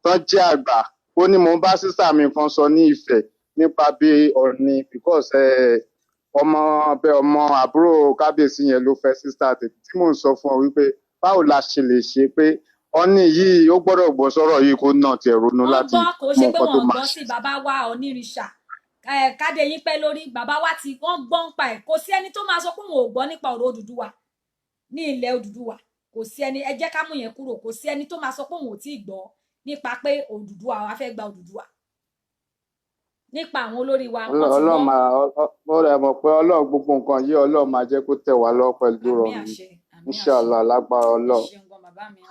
tán jẹ́ àgbà ó ní mo bá sísà mi kan sọ ní Ifẹ̀ nípa bí Ọọ̀ni because ọmọ àbúrò kábíyèsí yẹn ló fẹ́ sísà tètè tí mò ń sọ fún ọ wípé báwo la ṣe lè ṣe pé Ọọ̀ni yìí ó gbọ́dọ̀ gbọ́ sọ̀rọ̀ yìí kó náà tiẹ̀ ronú láti mọ nǹkan tó máa ṣe. Wọ́n gbọ́ kò ṣe pé wọ́n gbọ́ sí bàbá wa Onírìṣà káde yín pẹ́ lórí bàbá wa tí wọ́n gbọ́ ń pa ẹ̀ kò sí ẹni tó máa sọ pé wọn ò gbọ́ nípa ọ̀rọ̀ Odùduwà ní ilẹ̀ Odùduwà kò sí ẹni ẹ jẹ́ ká mú yẹn kúrò kò sí ẹni tó máa sọ pé òun ò tí ì gbọ́ nípa pé Odùduwà wa fẹ́ gba Odùduwà nípa àwọn olórí wa Ọlọ́run máa ó rẹ̀ mọ̀ pé Ọlọ́run gbogbo nǹkan yìí Ọlọ́run máa jẹ́ kó tẹ̀ wá lọ́wọ́ pẹ̀lú rọrùn inshallah lágbára Ọlọ́run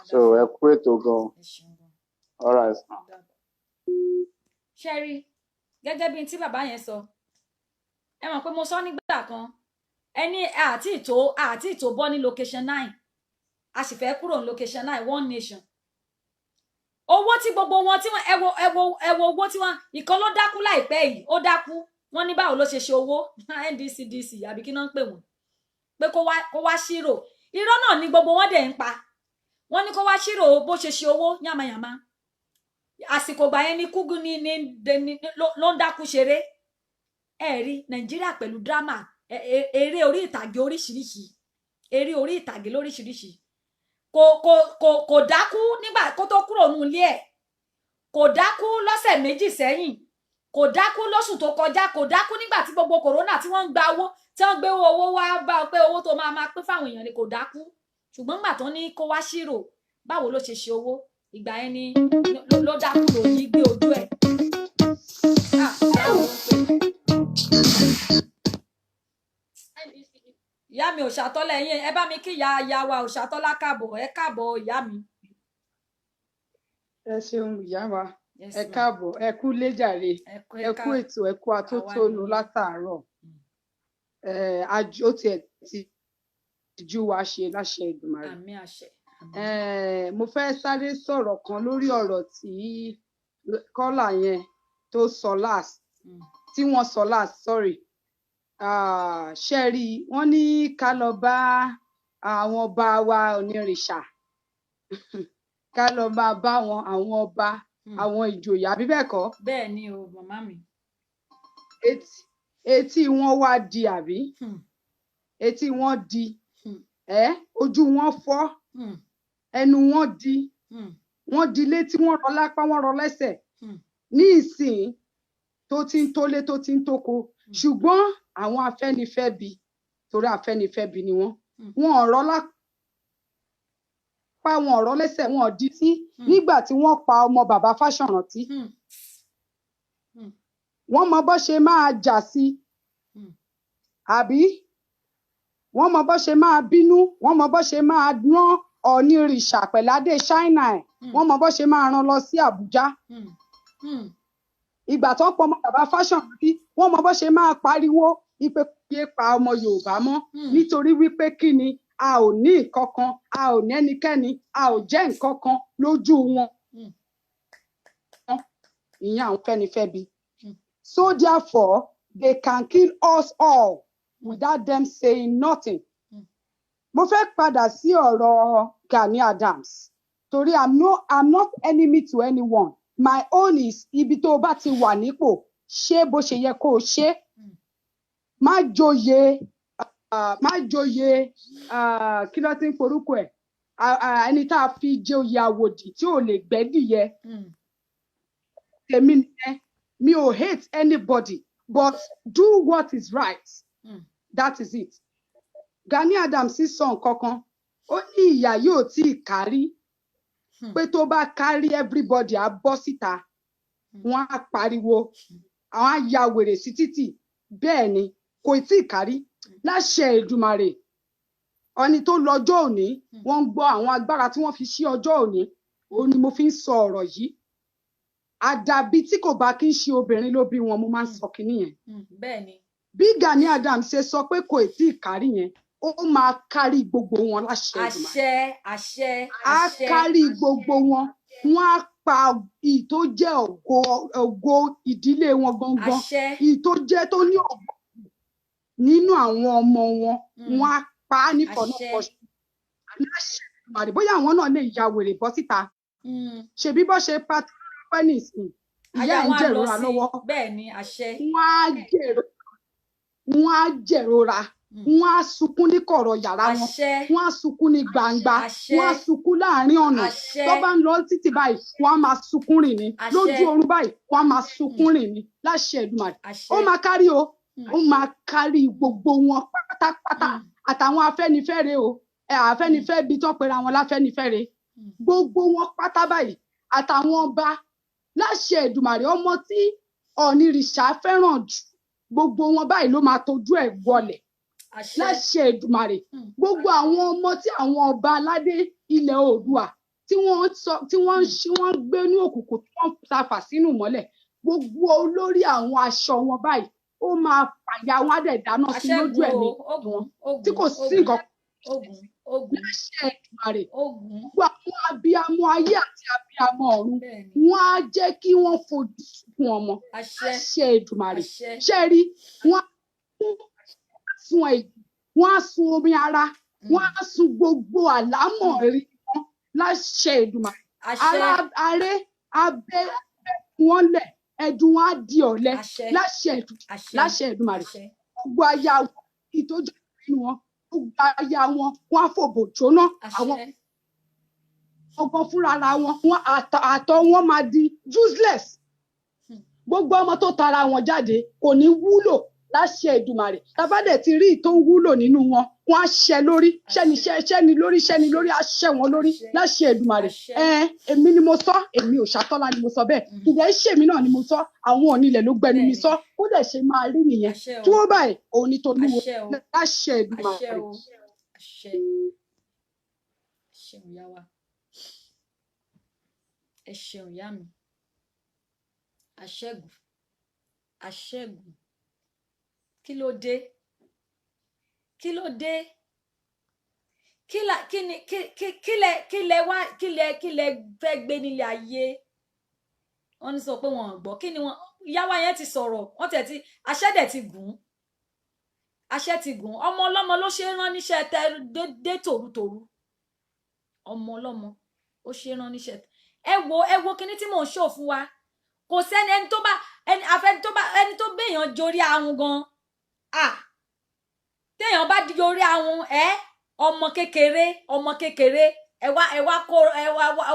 so ẹ kú ètò gan all right. ṣẹ́rí gẹ́gẹ́ bí tí bàbá yẹn sọ ẹ mọ̀ pé mo sọ nígbà kan ẹni àti ìtò bọ́ ní location 9 a sì fẹ́ kúrò ní location 9 one nation owó tí gbogbo wọn tí wọn ẹ wo owó tí wọn ìkan ló dákú láìpẹ́ yìí ó dákú wọn ní báwo ló ṣe owó NDCDC àbí kí náà ń pè wọn pé kó wá ṣírò irọ́ náà ni gbogbo wọn dẹ̀ ń pa wọn ní kó wá ṣírò bó ṣe owó yàmàyàmá àsìkò gbà yẹn ní kúgú ní ló ń dákú ṣeré ẹ rí Nàìjíríà pẹ̀lú drama eré orí ìtàgé oríṣiríṣi eré orí ìtàgé lóríṣiríṣi kò dákú nígbà kó tó kúrò nù ilé ẹ̀ kò dákú lọ́sẹ̀ méjì sẹ́yìn kò dákú lóṣù tó kọjá kò dákú nígbà tí gbogbo kòrónà tí wọ́n ń gba owó tí wọ́n gbé owó wá bá pé owó tó máa pín fáwọn èèyàn ni kò dákú ṣùgbọ́n nígbà tó ní kó wá ṣírò báwo ló ṣe owó ìgbà yẹn ni ló dákú lòyìn gbé ojú ẹ̀. ìyá mi Òṣàtọ́lá ẹ̀yin ẹ bá mi kí ìyá wa Òṣàtọ́lá káàbọ̀ ẹ káàbọ̀ ìyá mi. ẹ ṣeun ìyá wa ẹ káàbọ̀ ẹ kú léjàre ẹ kú ètò ẹ kú atótónu látàárọ̀ ó tiẹ̀ ti ju wa ṣe láṣẹ Èdùmàrè. àmín àṣẹ. mo fẹ́ sáré sọ̀rọ̀ kan lórí ọ̀rọ̀ tí kọ́là yẹn tó sọ last tí wọ́n sọ last sorry ṣe rí wọ́n ní ká lọ bá àwọn ọba wa onírìṣà ká lọ máa bá àwọn ọba àwọn ìjòyè àbí bẹ́ẹ̀ kọ́. bẹ́ẹ̀ ni o màmá mi. etí wọn wá di àbí etí wọn di ojú wọn fọ́ ẹnu wọn di wọn di létí wọn rọ lápá wọn rọ lẹ́sẹ̀ ní ìsìn tó ti ń tólé tó ti ń tóko ṣùgbọ́n àwọn afẹ́nifẹ́bi torí afẹ́nifẹ́bi ni wọn ọ̀rọ̀ lápá wọn ọ̀rọ̀ lẹ́sẹ̀ wọn di tí nígbà tí wọ́n pa ọmọ bàbá Fáṣọ̀rántí wọ́n mọ bó ṣe máa jà sí àbí wọ́n mọ bó ṣe máa bínú wọ́n mọ bó ṣe máa rán Ọ̀nìrìṣà pẹ̀ládé Ṣáínà ẹ̀ wọ́n mọ bó ṣe máa rán lọ sí Àbújá ìgbà tó ń pọ ọmọ bàbá Fáṣọ̀rántí wọ́n mọ bó ṣe máa pariwo wípé kí ẹ pa ọmọ Yorùbá mọ́ nítorí wípé kí ni a ò ní nǹkan kan a ò ní ẹnikẹ́ni a ò jẹ́ nǹkan kan lójú wọn ìyẹn àwọn fẹ́nifẹ́bi so therefore they can kill us all without them saying nothing. mo fẹ́ padà sí ọ̀rọ̀ Gani Adams torí I'm not enemy to anyone. My own is ibi tó bá ti wà nípò ṣe bó ṣe yẹ kó o ṣe má joyè kí ló ti ń forúkọ ẹ̀ ẹni tá a fi joyè àwòdì tí ò lè gbẹ́dìyẹ tèmi nìyẹn mi ò hate anybody but do what is right that is it. Gani Adams sọ nǹkan kan ó ní ìyà yóò tí ì kárí pé tó bá kárí everybody á bọ́ síta wọ́n á pariwo àwọn á ya wèrè sí títì bẹ́ẹ̀ ni kò tí ì kárí láṣẹ Èdùmàrè ọni tó lọ́jọ́ òní wọ́n ń gbọ́ àwọn agbára tí wọ́n fi ṣí ọjọ́ òní òun ni mo fi ń sọ ọ̀rọ̀ yìí àdàbí tí kò bá kí ń ṣe obìnrin ló bí wọn mo máa ń sọ kinní yẹn bẹ́ẹ̀ ni bí Gani Adams ṣe sọ pé kò tí ì kárí yẹn ó máa kárí gbogbo wọn láṣẹ Èdùmàrè àṣẹ á kárí gbogbo wọn wọn á pa ìyí tó jẹ́ ògo ìdílé wọn gangan ìyí tó jẹ́ tó ní ògo nínú àwọn ọmọ wọn wọn á pa á nífọ̀nàfọ̀ láṣẹ Èdùmàrè bóyá àwọn náà lè ya wèrè bọ́ síta ṣebí bó ṣe pa pẹ́ nìsín ìyá ẹ̀ ń jẹ̀rora lọ́wọ́ bẹ́ẹ̀ ni àṣẹ wọ́n á jẹ̀rora wọ́n á sunkún ní kọ̀rọ̀ yàrá wọn wọ́n á sunkún ní gbangba wọ́n á sunkún láàrin ọ̀nà tó bá ń lọ títì báyìí wọ́n á máa sunkún rìn ní lójú oorun báyìí wọ́n á máa sunkún rìn ní láṣẹ Èdùmàrè ó máa kárí o ó máa kárí gbogbo wọn pátápátá àtàwọn Afẹ́nifẹ́re o Afẹ́nifẹ́bi tó pera wọn láfẹ́nifẹ́re gbogbo wọn pátá báyìí àtàwọn ọba láṣẹ Èdùmàrè ọmọ tí Ọ̀nìrìṣà fẹ́ràn jù gbogbo wọn báyìí ló máa tọ́jú ẹ̀ wọlẹ̀ láṣẹ Èdùmàrè gbogbo àwọn ọmọ tí àwọn ọba aládé ilẹ̀ Oòduà tí wọ́n gbé ní òkùnkùn tí wọ́n tafà sínú mọ́lẹ̀ gbogbo olórí àwọn aṣọ wọn báyìí ó máa fàyà wọn á dẹ̀ dáná sí lójú ẹ̀mí wọn tí kò sí nǹkan láṣẹ Èdùmàrè gbogbo àwọn abiyamọ ayé àti abiyamọ ọ̀run wọn á jẹ́ kí wọ́n fojú sunkún ọmọ láṣẹ Èdùmàrè ṣe rí wọn á sun ẹ̀jẹ̀ wọn á sun omi ara wọn á sun gbogbo àlámọ̀rí wọn láṣẹ Èdùmàrè aré abẹ́ wọn lẹ̀ ẹ̀dùn wọn á di ọ̀lẹ láṣẹ Èdùmàrè gbogbo aya ìtọ́jú nínú wọn gbogbo aya wọn á fòbò jóná àwọn ọgbọ́n fúnra ara wọn àtọ̀ wọn máa di useless gbogbo ọmọ tó tara wọn jáde kò ní wúlò láṣẹ Èdùmàrè tàbádẹ ti rí tó wúlò nínú wọn wọn á ṣẹ lórí ṣẹni lórí á ṣẹ wọn lórí láṣẹ Èdùmàrè èmi ni mo sọ èmi ò ṣàtọ́lá ni mo sọ bẹ́ẹ̀ ìdẹ́ ṣèmi náà ni mo sọ àwọn onílẹ̀ ló gbẹnu mi sọ ó dẹ̀ ṣe máa rí nìyẹn tí wọ́n báyìí òun ni tolúwo láṣẹ Èdùmàrè. ẹ ṣeun ìyá mi àṣẹ́gun kí ló dé kí lẹ fẹ́ gbé nílé ayé wọ́n ní sọ pé wọ́n gbọ́ kí ni wọ́n ìyáwó yẹn ti sọ̀rọ̀ wọ́n tẹ̀ ti àṣẹ ti gùn ọmọ ọlọ́mọ ló ṣe rán níṣẹ́ tẹ dé tòrutòru ọmọ ọlọ́mọ ó ṣe rán níṣẹ́ ẹ wo kíní tí mò ń ṣò fún wa kò sẹ́ni ẹni tó béèyàn jorí ahun gan téèyàn bá di orí ahun ọmọ kékeré ẹ wá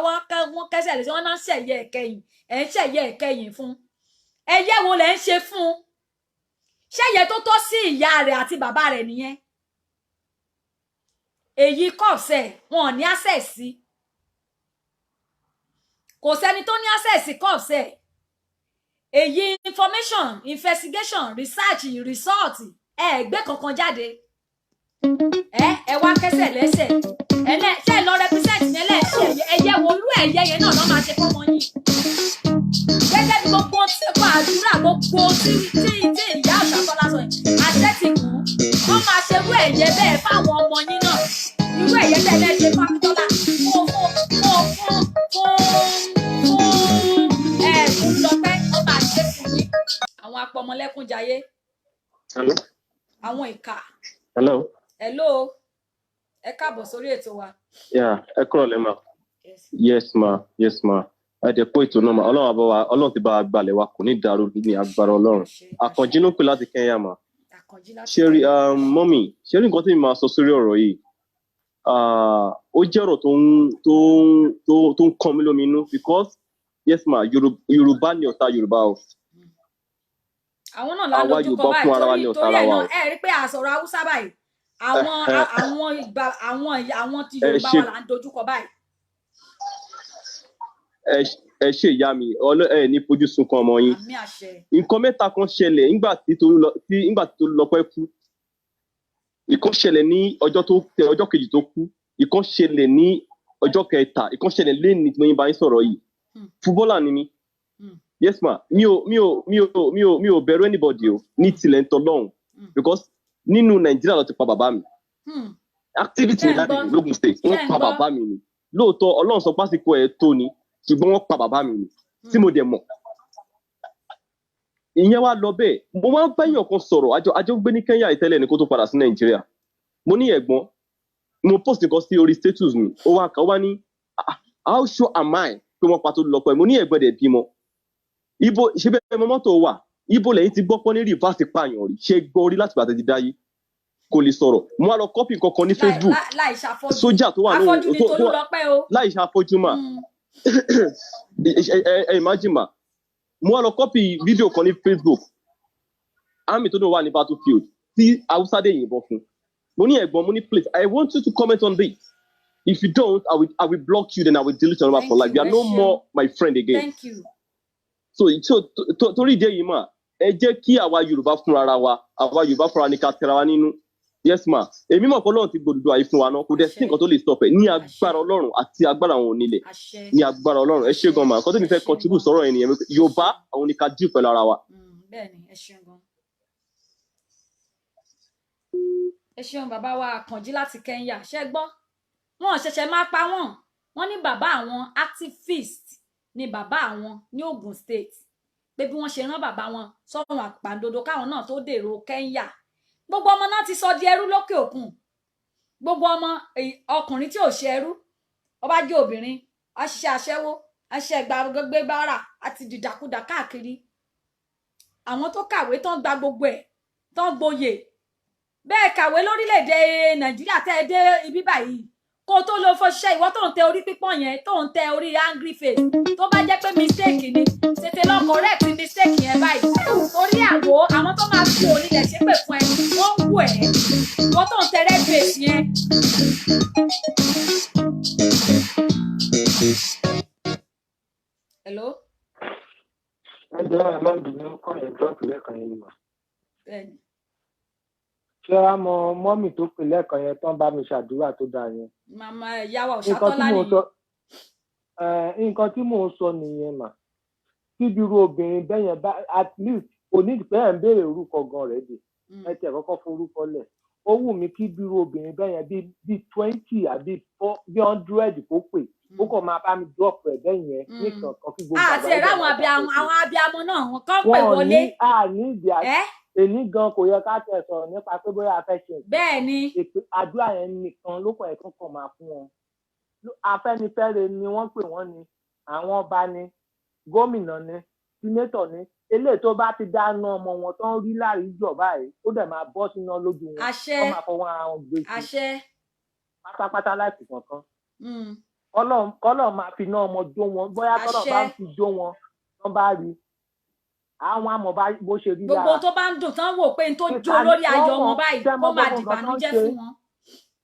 wọn kẹsẹ̀ lè ṣe wọn náà ń ṣẹ̀yẹ ẹ̀kẹyìn ń ṣẹ̀yẹ ẹ̀kẹyìn fún ẹyẹ wo lẹ ń ṣe fún ṣẹ̀yẹ tó tọ́ sí ìyá rẹ̀ àti bàbá rẹ̀ nìyẹn èyí kọ̀ọ̀sẹ̀ wọn ò ní access sí kò sẹ́ni tó ní access sí kọ̀ọ̀sẹ̀ èyí information investigation research result gbé kankan jáde ẹ wá kẹsẹ̀ lẹ́sẹ̀ ṣe lọ represent yẹn lẹ́ẹ̀ṣẹ̀ ẹyẹ wo irú ẹyẹ yẹn náà lọ́ máa ṣe fọ́mọ yín gẹ́gẹ́ bí gbogbo tí kò àdúrà gbogbo tí ìyá Ọ̀ṣàtọ́lá sọ yìí àṣẹ ti kù wọ́n máa ṣe irú ẹyẹ bẹ́ẹ̀ fáwọn ọmọ yín náà irú ẹyẹ bẹ́ẹ̀ lẹ́ẹ̀ ṣe fún Akíntọ́lá fún lọ́pẹ́ wọ́n máa ṣe fún yín àwọn apọmọlẹ́kúnjayé àwọn ìka. hello ẹ káàbọ̀ sórí ètò wa. ẹ kúrò lẹ́mà. yes ma àdẹ̀pọ̀ ètò náà mà ọlọ́run ti bá a gbalẹ̀ wa kò ní dàrú ní agbára ọlọ́run àkànjí ló pè láti Kẹ́ńyà mà. ṣeré mọ́mì ṣeré nǹkan tí mi máa sọ sórí ọ̀rọ̀ yìí ó jẹ́ ọ̀rọ̀ tó ń kàn mí lóminú because yes ma Yorùbá ni ọ̀tá Yorùbá o. àwọn náà la lójúkọ báyìí torí ẹ̀ náà ẹ rí pé àsọ̀rọ̀ Haúsá báyìí àwọn ti Yorùbá wà là ń dojúkọ báyìí. ẹ ṣe ìyá mi ẹ ní fojú sunkún ọmọ yín nǹkan mẹ́ta kan ṣẹlẹ̀ nígbà tí Tolúlọpẹ́ kú ìkan ṣẹlẹ̀ ní ọjọ́ kejì tó kú ìkan ṣẹlẹ̀ ní ọjọ́ kẹta ìkan ṣẹlẹ̀ lẹ́ni tí mo yín bá yín sọ̀rọ̀ yìí fúbọ́là ni mí yes ma mi ò bẹ̀rù anybody o ní tilẹ̀ ń tọ́lọ́hún because nínú Nàìjíríà ló ti pa bàbá mi activity ní láti lógun state wọ́n pa bàbá mi ni lóòótọ́ Ọlọ́run sọ pásíkò ẹ̀ tó ni ṣùgbọ́n wọ́n pa bàbá mi ni tí mo dẹ̀ mọ̀ ìyẹn wá lọ bẹ́ẹ̀ mo máa ń bẹ́yàn kan sọ̀rọ̀ àjọ gbé ní Kẹ́ńyà ìtẹ́lẹ̀ ní kó tó padà sí Nàìjíríà mo ní ẹ̀gbọ́n mo post nǹkan sí orí status mi ó wá ní how sure am I pé wọ́n pa Tolúlọpẹ́ mo ní ẹ̀gbọ́n dẹ̀ bímọ ibo ṣe bẹ́ẹ̀ mọ mọ́tò wà ibo lẹ́yìn ti gbọ́ pọ́n ní rìvásì pààyàn rí ṣe gbọ́ orí láti bàtẹ́ ti dáyé kò lè sọ̀rọ̀ mo wá lọ kọ́pì kankan ní Facebook sójà tó wà láì ṣàfọ́jú mà ẹ imagine ma mo wá lọ kọ́pì fídíò kan ní Facebook àmì tó dùn wà ní battlefield tí Haúsá dé yìnbọn fún mo ní ẹ̀gbọ́n mo ní please I want you to comment on this If you don't, I will block you, then I will delete your number for life. You are no more my friend again. Thank you. So torí ìdí èyí mà, ẹ jẹ́ kí àwa Yorùbá fúnra wa, àwa Yorùbá fúnra ní ká tẹra wa nínú. Yes ma, èmi mọ̀ pé Ọlọ́run ti gbòdòdó àyè fún wa náà, kò dẹ̀ sí nǹkan tó lè stop ẹ̀ ní agbára Ọlọ́run àti agbára àwọn onílẹ̀. Ní agbára Ọlọ́run, ẹ ṣé gan ma, nǹkan tó mi fẹ́ contribute sọ̀rọ̀ ẹ̀ nìyẹn, Yorùbá àwọn ni ká deal pẹ̀lú ara wa. Bẹ́ẹ̀ni, ẹ ṣeun gan. Ẹ ṣeun bàbá wa Àkànjí láti Kenya, ṣé gbọ́? Wọ́n ṣẹ̀ṣẹ̀ máa pa wọ́n ní bàbá àwọn activist ni bàbá àwọn ní Ogun State, pé bí wọ́n ṣe rán bàbá wọn sọ́run àpàǹdodo káwọn náà tó dèrò Kenya. Gbogbo ọmọ náà ti sọ di ẹrú lókè òkun. Gbogbo ọmọ ọkùnrin tí ò ṣe ẹrú, ó bá jẹ́ obìnrin, á ṣiṣẹ́ aṣẹ́wó, á ṣe gbàgbé bára, àti dìdàkudà káàkiri. Àwọn tó kàwé tán gba gbogbo ẹ̀, tán gboyè. Bẹ́ẹ̀ kàwé lórílẹ̀-èdè Nàìjíríà tẹ́ ẹ dé ibi báyìí. Kó tó lọ fọṣẹ́ ìwọ tó ń tẹ orí pípọ́n yẹn, tó ń tẹ orí angry face, tó bá jẹ́ pé mistake ni, tètè lọ correct mistake yẹn báyìí. Torí àwọn tó máa fi onílẹ̀ ṣépè fún ẹ, wọ́n ń wù ẹ́. Ìwọ tó ń tẹ red face yẹn. Hello? Ẹ jẹ́ aláǹdùnú kọ́ ẹ̀ drop lẹ́ẹ̀kan yẹn mà. Bẹ́ẹ̀ni. Ṣé wàá mọ mọ́mì tó pè lẹ́ẹ̀kan yẹn tán bá mi ṣàdúrà tó dáa yẹn? Màmá ìyáwó Ṣàtọ́lá nìyẹn. Nǹkan tí mò ń sọ nìyẹn mà. Kíbiru obìnrin bẹ́yẹn bá at least onídìpẹ́ ẹ̀ ń béèrè orúkọ gan rẹ̀ dé. Ẹ tẹ̀ kọ́kọ́ forúkọ lẹ̀. Ó wù mí kíbiru obìnrin bẹ́yẹn bíi 20 àbí 100 kó pè. Ó kàn máa bá mi drop ẹ̀ bẹ́yẹn nìkan kan kí gbogbo àti ẹ̀rọ àwọn abiyamọ náà wọ́n kàn pè wọlé. Èní gan kò yẹ ká tẹ̀ sọ̀rọ̀ nípa pé bóyá a fẹ́ ṣe nǹkan. Bẹ́ẹ̀ ni. Àdúrà yẹn nìkan ló kọ̀ ẹ̀kọ́ kan máa fún wọn. Afẹ́nifẹ́re ni wọ́n pè wọ́n ni, àwọn ọba ni, gómìnà ni, sínétọ̀ ni. Eléyìí tó bá ti dáná ọmọ wọn tó ń rí láàrin jọ báyìí, ó dẹ̀ máa bọ́ síná lójú wọn. Àṣẹ. Wọ́n máa fọwọ́ ara wọn gbé sí. Àṣẹ. Pátápátá láìsí kankan. Kọ́lọ̀ máa fi iná ọmọ jó wọn, bóyá kọ́lọ̀ bá ń fi jó wọn, wọ́n bá rí àwọn àmọ́ bó ṣe rí lára. Gbogbo tó bá ń dùn tán wò pé n tó jó lórí ayọ̀ wọn báyìí kó máa dìbànújẹ́ fún wọn.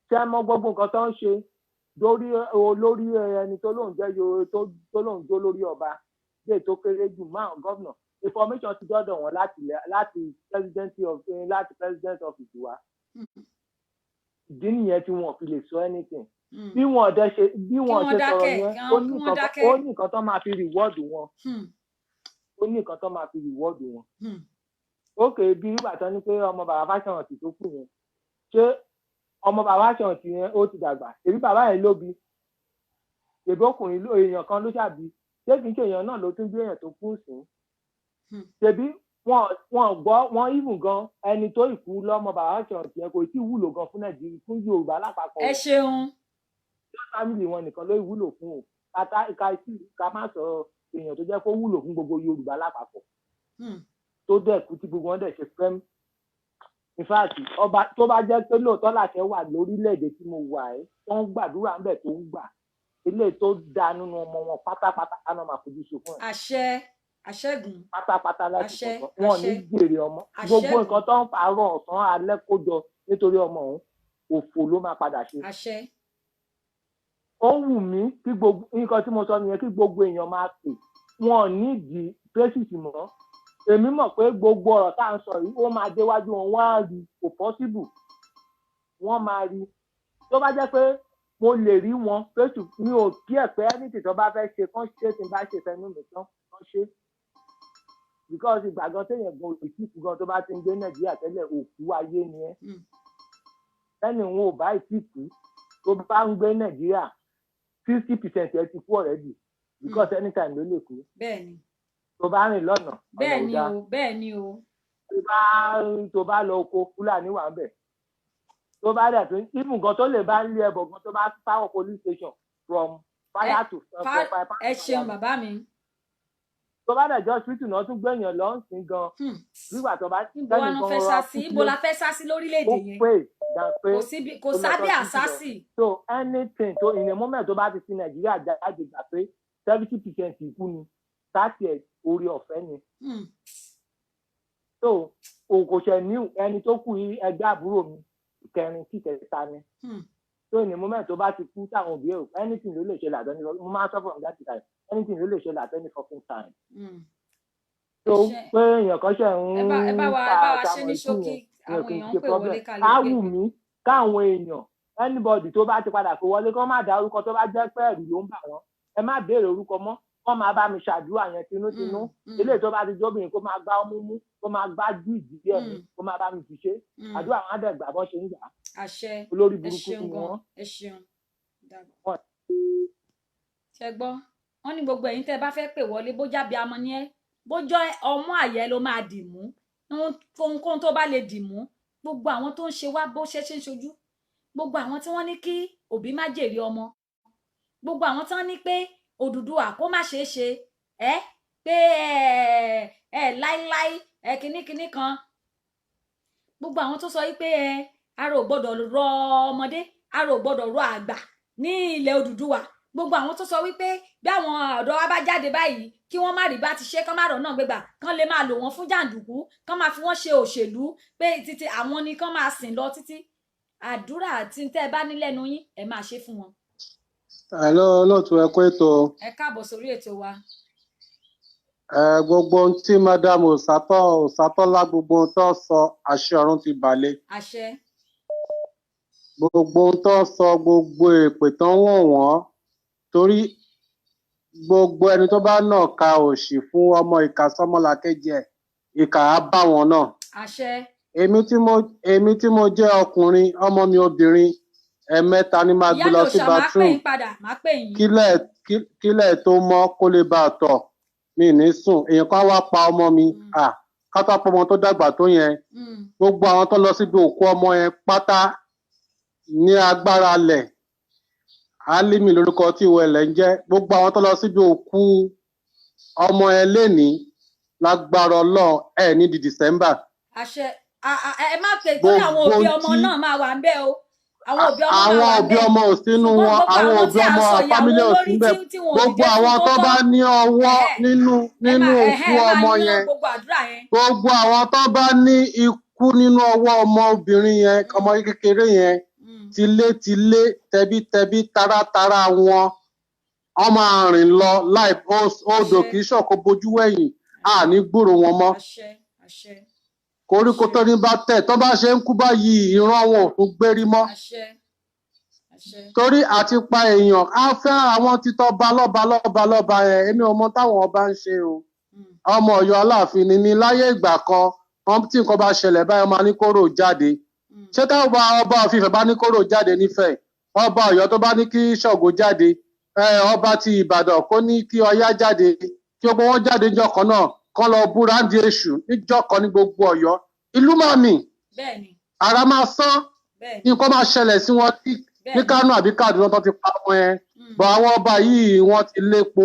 Ṣé mọ gbogbo nǹkan tó ń ṣe lórí ẹni tó lóun jẹ́ tó lóun jó lórí ọba lè tó kéré jù márùn gómìnà information ti dọ́dọ̀ wọn láti president office wa. Ìdí nìyẹn tí wọn fi lè sọ anything. Bí wọn ṣe sọ̀rọ̀ yẹn ó ní nǹkan tó máa fi reward wọn. Ó ní nǹkan tó máa fi reward wọn. Ókè bí ìgbà tán ní pé ọmọ bàbá Fáṣọ̀rántì tó kù yẹn, ṣé ọmọ bàbá Fáṣọ̀rántì yẹn ó ti dàgbà? Èbí bàbá yẹn ló bí. Èbí ọkùnrin èèyàn kan ló ṣàbí. Ṣé kìí ṣe èèyàn náà ló tún bí èèyàn tó kú sí? Ṣèbí wọn gbọ́ wọn even gan ẹni tó ìkú lọ́mọ bàbá Fáṣọ̀rántì yẹn kò tí ì wúlò gan fún Nàìjíríà fún Yorùbá lápapọ̀. Ẹ ṣeun. Fámìlì wọn nìkan ló ìwúlò fún o. Ká má sọ èèyàn tó jẹ́ kó wúlò fún gbogbo Yorùbá lápapọ̀. Tó dẹ̀ kú tí gbogbo wọn dẹ̀ ṣe fẹ́m. In fact ọba tó bá jẹ́ pé lóòótọ́ làṣẹ wà lórílẹ̀‐èdè tí mo wà ẹ́ tó ń gbàdúrà ń bẹ̀ tó ń gbà eléyìí tó dáa nínú ọmọ wọn pátápátá á náà máa fojú ṣe fún ẹ. Àṣẹ́gun. Pátápátá láti kọ̀ọ̀kan wọn ò ní gbèrè ọmọ gbogbo nǹkan tó ń parọ́ ọ̀sán alẹ́ kójọ nítorí ọmọ òun òfò ló máa padà ṣe. Ó wù mí kí gbogbo nǹkan tí mo sọ nìyẹn kí gbogbo èèyàn máa pè wọn ò ní ìdí tracy mọ́. Èmi mọ̀ pé gbogbo ọ̀rọ̀ tá à ń sọ yìí ó máa déwájú wọn wọ́n á rí kò possible wọ́n máa rí. Tó bá jẹ́ pé mo lè rí wọn fẹ́tù mi ò kí ẹ̀ pé anything tó bá fẹ́ ṣe kán ṣe tí n bá ṣe fẹnu mi tán kán ṣe. Because ìgbà gan téèyàn gan òkìkú gan tó bá ti ń gbé Nàìjíríà tẹ́lẹ̀ òkú ayé ni ẹ́. Ẹni wọn ò bá ìkíkú tó bá ń gbé Nàìjíríà 50% ẹ ti kú already because anytime ló lè kú. Bẹ́ẹ̀ni. Tó bá rìn lọ́nà bẹ́ẹ̀ni o. Tó bá lọ oko Fúlàní wà ń bẹ̀. Tó bá dẹ̀ tó even gan tó lè bá ń lé ẹbọ gan tó bá power police station from fire to fire. Ẹ ṣeun bàbá mi. Tó bá dẹ̀ jọ hospital náà tún gbẹ̀yàn lọ ń sìn gan. Nígbà tó bá ibo wa ló fẹ́ sá sí ibo la fẹ́ sá sí lórílẹ̀‐èdè yẹn. Kò sábẹ́ àsásì. So anything tó in a moment tó bá ti fi Nàìjíríà jáde gbà pé 70% ìkú ni 30 orí ọ̀fẹ́ ni. So kò ṣe ní ẹni tó kù yí ẹgbẹ́ àbúrò mi ìkẹrin sí ìkẹta ni. so ní moment tó bá ti kú táwọn òbí ẹ̀ anything ló lè ṣẹlẹ̀ at any mo máa sọ fún that time anything ló lè ṣẹlẹ̀ at any fucking time. so pé èèyàn kan ṣe ń pa àtàwọn ikú yẹn ìyẹn kì í ṣe problem á wù mí káwọn èèyàn anybody tó bá ti padà kó wọlé kó má dá orúkọ tó bá jẹ́ pé ẹ̀rù ló ń bà wọ́n ẹ má béèrè orúkọ mọ́ wọ́n máa bá mi ṣàdúrà yẹn tinútinú eléyìí tó bá ti jóbìnrin kó máa gbá ọmú mú kó máa gbá jù ìdílé ẹ̀mí kó máa bá mi fi ṣe àdúrà wọn á dẹ̀ gbà bọ́ ṣe ń gbà olórí burúkú ni wọ́n. ṣe gbọ́ wọ́n ní gbogbo ẹ̀yin tẹ́ bá fẹ́ pè wọlé bójá bí amọ̀ ni ẹ́ bójọ́ ọmọ àyẹ́ ló máa dì mú ohunkóhun tó bá lè dì mú gbogbo àwọn tó ń ṣe wá bó ṣe ń ṣojú gbogbo àwọn tí wọ́n ní kí òbí má jèrè ọmọ gbogbo àwọn tí wọ́n ní pé Odùduwà kó má ṣeé ṣe pé láíláí kínníkínní kan gbogbo àwọn tó sọ wípé ara ò gbọ́dọ̀ rọ ọmọdé ara ò gbọ́dọ̀ rọ àgbà ní ilẹ̀ Odùduwà gbogbo àwọn tó sọ wípé bí àwọn ọ̀dọ́ wa bá jáde báyìí kí wọ́n má rí bá ti ṣe kán má rọ̀ náà gbégbà kán lè máa lò wọ́n fún jàǹdùkú kán máa fi wọ́n ṣe òṣèlú pé títí àwọn ni kán máa sìn lọ títí àdúrà tí tẹ́ ẹ bá ní lẹ́nu yín ẹ máa ṣe fún wọn. Hello, olóòtú ẹ kú ètò. Ẹ káàbọ̀ sórí ètò wa. Gbogbo ohun tí madam Òsátọ́lá gbogbo ohun tó sọ àṣẹ ọ̀run ti balẹ̀. Àṣẹ. Gbogbo ohun tó sọ gbogbo èpè tán wọ̀n wọ́n torí gbogbo ẹni tó bá náà ka òṣì fún ọmọ ìka sọmọlàkejì ẹ̀ ìkà á bá wọn náà. Àṣẹ. Èmi tí mo jẹ́ ọkùnrin ọmọ mi obìnrin ẹ̀mẹ́ta ni máa gbé lọ sí bathroom kílẹ̀ tó mọ́ kó lè bá a tọ̀ mi ní sùn èèyàn kan wá pa ọmọ mi kátó pọ̀ ọmọ tó dàgbà tó yẹn gbogbo àwọn tó lọ síbi òkú ọmọ yẹn pátá ní agbára lẹ̀ Álímì lórúkọ tí ìwọ ẹ̀lẹ́ ń jẹ́ gbogbo àwọn tó lọ síbi òkú ọmọ yẹn lénìí lágbára Ọlọ́run ẹ̀ ní di December. Àṣẹ ẹ má pè torí àwọn òbí ọmọ náà máa wà ń bẹ̀ o àwọn òbí ọmọ ò sínú wọn àwọn òbí ọmọ fámílì ò sí bẹ́ẹ̀ gbogbo àwọn tó bá ní ọwọ́ nínú òkú ọmọ yẹn gbogbo àwọn tó bá ní ikú nínú ọwọ́ ọmọ obìnrin yẹn ọmọ kékeré yẹn tilétilé tẹbítẹbí taratara wọn ọmọ àrìn lọ láì odò kì í ṣọ̀kò bojú wẹ̀yìn àní gbúrò wọn mọ́ koríko tó ní bá tẹ̀ tó bá ṣe ń kú báyìí ìran wọn ò tún gbérí mọ́ torí àti pa èèyàn á fẹ́ àwọn títọ́ ba lọ́ba yẹn èmi ò mọ táwọn ọba ń ṣe o ọmọ Ọ̀yọ́ Aláàfin ni mi láyé ìgbà kan tí nǹkan bá ṣẹlẹ̀ báyọ̀ máa ní kóró jáde ṣé táwọn ọba òfìfẹ́ bá ní kóró jáde nífẹ̀ẹ́ ọba Ọ̀yọ́ tó bá ní kí Ṣàngó jáde ọba ti Ìbàdàn kó ní kí Ọya jáde kí gbogbo wọn jáde níjọ́ kan náà kán lọ búra ń di èṣù níjọ́ kan ní gbogbo Ọ̀yọ́ ìlú máa mì ara máa sán nǹkan máa ṣẹlẹ̀ sí wọn ní Kánò àbí Kàdúná tó ti pa wọn yẹn bọ àwọn ọba yìí wọ́n ti lépo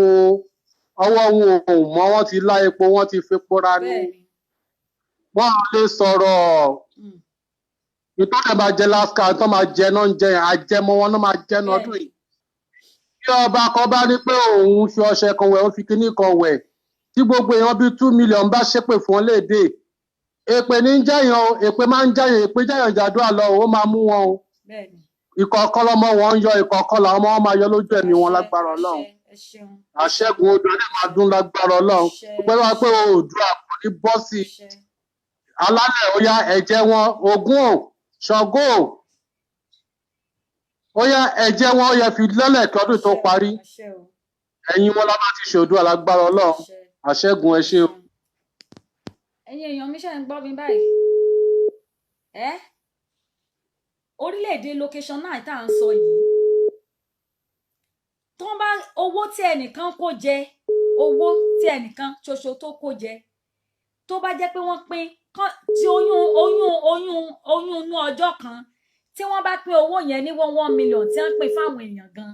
ọwọ́ wọn ò mọ́ wọ́n ti lá epo wọ́n ti fepo ránú wọ́n á lè sọ̀rọ̀ ìtọ́jà máa jẹ láṣkà tó máa jẹ náà ń jẹ àjẹmọ́ wọn náà máa jẹ náà ọdún yìí bí ọba kan bá ní pé òun fi ọṣẹ kan wẹ̀ ó fi kíní kan wẹ̀ tí gbogbo èèyàn bíi 2 million bá ṣépè fún ọ léde èpè ní ń jẹyàn o èpè máa ń jẹyàn èpè jẹyàn jàdúrà lọ ó máa mú wọn o ìkọ̀ọ̀kan lọmọ wọn ń yọ ìkọ̀ọ̀kan làwọn ọmọ wọn máa yọ lójú ẹ̀mí wọn lágbára Ọlọ́run àṣẹ́gun odò adé máa dún lágbára Ọlọ́run pẹ̀lú wa pé Oòduà kò ní bọ́ sí alálẹ̀ ó yá ẹ̀jẹ̀ wọn Ògún o Ṣàngó o ó yá ẹ̀jẹ̀ wọn ó yẹ fi lọ́lẹ̀ kí ọdún tó parí ẹ̀yin wọn la máa ti ṣòdú alágbára Ọlọ́run àṣẹ́gun ẹ ṣé o. ẹ̀yin èèyàn mi ṣe ń gbọ́ mi báyìí orílẹ̀-èdè location náà tá à ń sọ yìí tó ń bá owó tí ẹnìkan kó jẹ owó tí ẹnìkan ṣoṣo tó kó jẹ tó bá jẹ́ pé wọ́n pín tí oyún inú ọjọ́ kan tí wọ́n bá pín owó yẹn ní 1 million tí wọ́n pín fáwọn èèyàn gan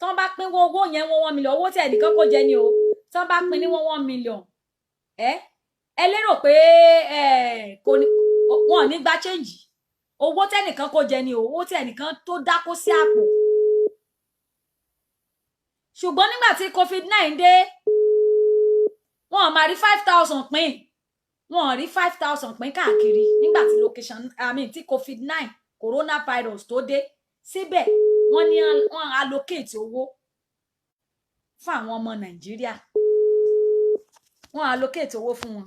tó bá pín owó yẹn 1 million owó tí ẹnìkan kó jẹ ni o tó bá pín ní 1 million ẹ lérò pé wọn ò ní gba change owó tẹnìkan kó jẹ ni o owó tí ẹnìkan tó dákó sí àpò ṣùgbọ́n nígbà tí COVID-19 dé wọn ò máa rí 5,000 pín wọn ò rí 5,000 pín káàkiri nígbà tí tí COVID-19 coronavirus tó dé síbẹ̀ wọ́n ní wọ́n allocate owó fún àwọn ọmọ Nàìjíríà, wọ́n allocate owó fún wọn,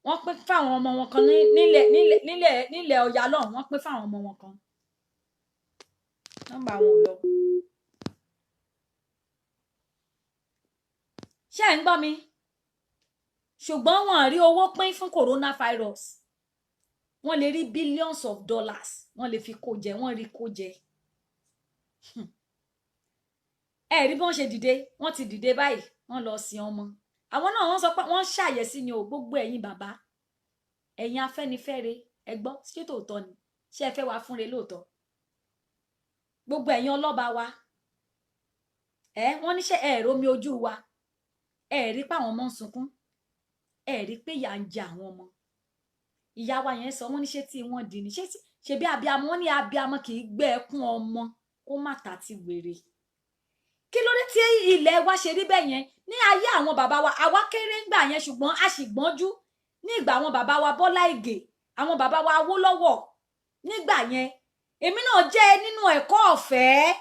wọ́n pín fáwọn ọmọ wọn kan nílẹ̀ Ọ̀yà lọ́hùn, wọ́n pín fáwọn ọmọ wọn kan. Nọ́mbà wọn ò lọ. Ṣé ẹ̀ ń gbọ́ mi? Ṣùgbọ́n wọn rí owó pín fún coronavirus. Wọ́n lè rí billions of dollars, wọ́n lè fi kó jẹ, wọ́n rí kó jẹ. Ẹ rí bí wọ́n ṣe dìde, wọ́n ti dìde báyìí, wọ́n lọ sin ọmọ. Àwọn náà wọ́n sọ pé wọ́n ṣàyẹ̀sí ni o, gbogbo ẹ̀yin bàbá, ẹ̀yin Afẹ́nifẹ́re, ẹ gbọ́, ṣé tòótọ́ ni? Ṣé ẹ fẹ́ wá fúnre lóòótọ́? Gbogbo ẹ̀yin ọlọ́ba wa, wọ́n ní ṣé ẹ rómi ojú wa, ẹ rí pé àwọn ọmọ ń sunkún, ẹ rí pé ìyà ń jẹ àwọn ọmọ. Ìyá wa yẹn sọ, wọ́n ní ṣé tí wọ́n di ni, ṣe bí abiyamọ, wọ́n ní abiyamọ kì í gbé ẹkún ọmọ kó má ta ti wèrè. Kí ló dé tí ilẹ̀ wa ṣe rí bẹ́ẹ̀ yẹn? Ní ayé àwọn bàbá wa, àwa kéré ńgbà yẹn ṣùgbọ́n a sì gbọ́njú. Ní ìgbà àwọn bàbá wa Bọ́lá Ìgè, àwọn bàbá wa Awólọ́wọ̀, nígbà yẹn èmi náà jẹ́ nínú ẹ̀kọ́ ọ̀fẹ́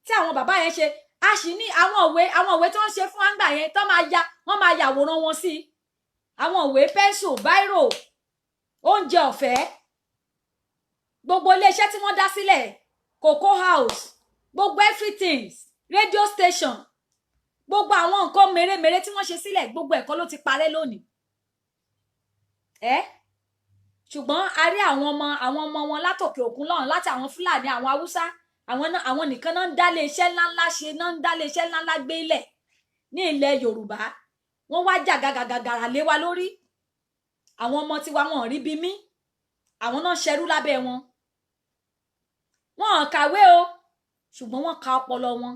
tí àwọn bàbá yẹn ṣe. A sì ní àwọn òwe tó ń ṣe fún àgbà yẹn tó wọ́n máa yàwòrán wọn sí. Àwọn òwe pẹ́ńsù, báírò, oúnjẹ ọ̀fẹ́, gbogbo iléeṣẹ́ tí wọ́n dá sílẹ̀, Cocoa House, gbogbo everything, radio station, gbogbo àwọn nǹkan mèremère tí wọ́n ṣe sílẹ̀, gbogbo ẹ̀kọ́ ló ti parẹ́ lónìí. Ṣùgbọ́n a rí àwọn ọmọ wọn látòkè òkun lọ́hùn, láti àwọn Fúlàní, àwọn Haúsá, àwọn nìkan náà ń dá iléeṣẹ́ ńláńlá ṣe, náà ń dá iléeṣẹ́ ńláńlá gbé ilẹ̀ ní ilẹ̀ Yorùbá. Wọ́n wá jà gàgàgàrà lé wa lórí. Àwọn ọmọ tiwa wọn ò rí bí mí, àwọn náà ṣẹrú lábẹ́ wọn. Wọn ò kàwé o, ṣùgbọ́n wọ́n ka ọpọlọ wọn.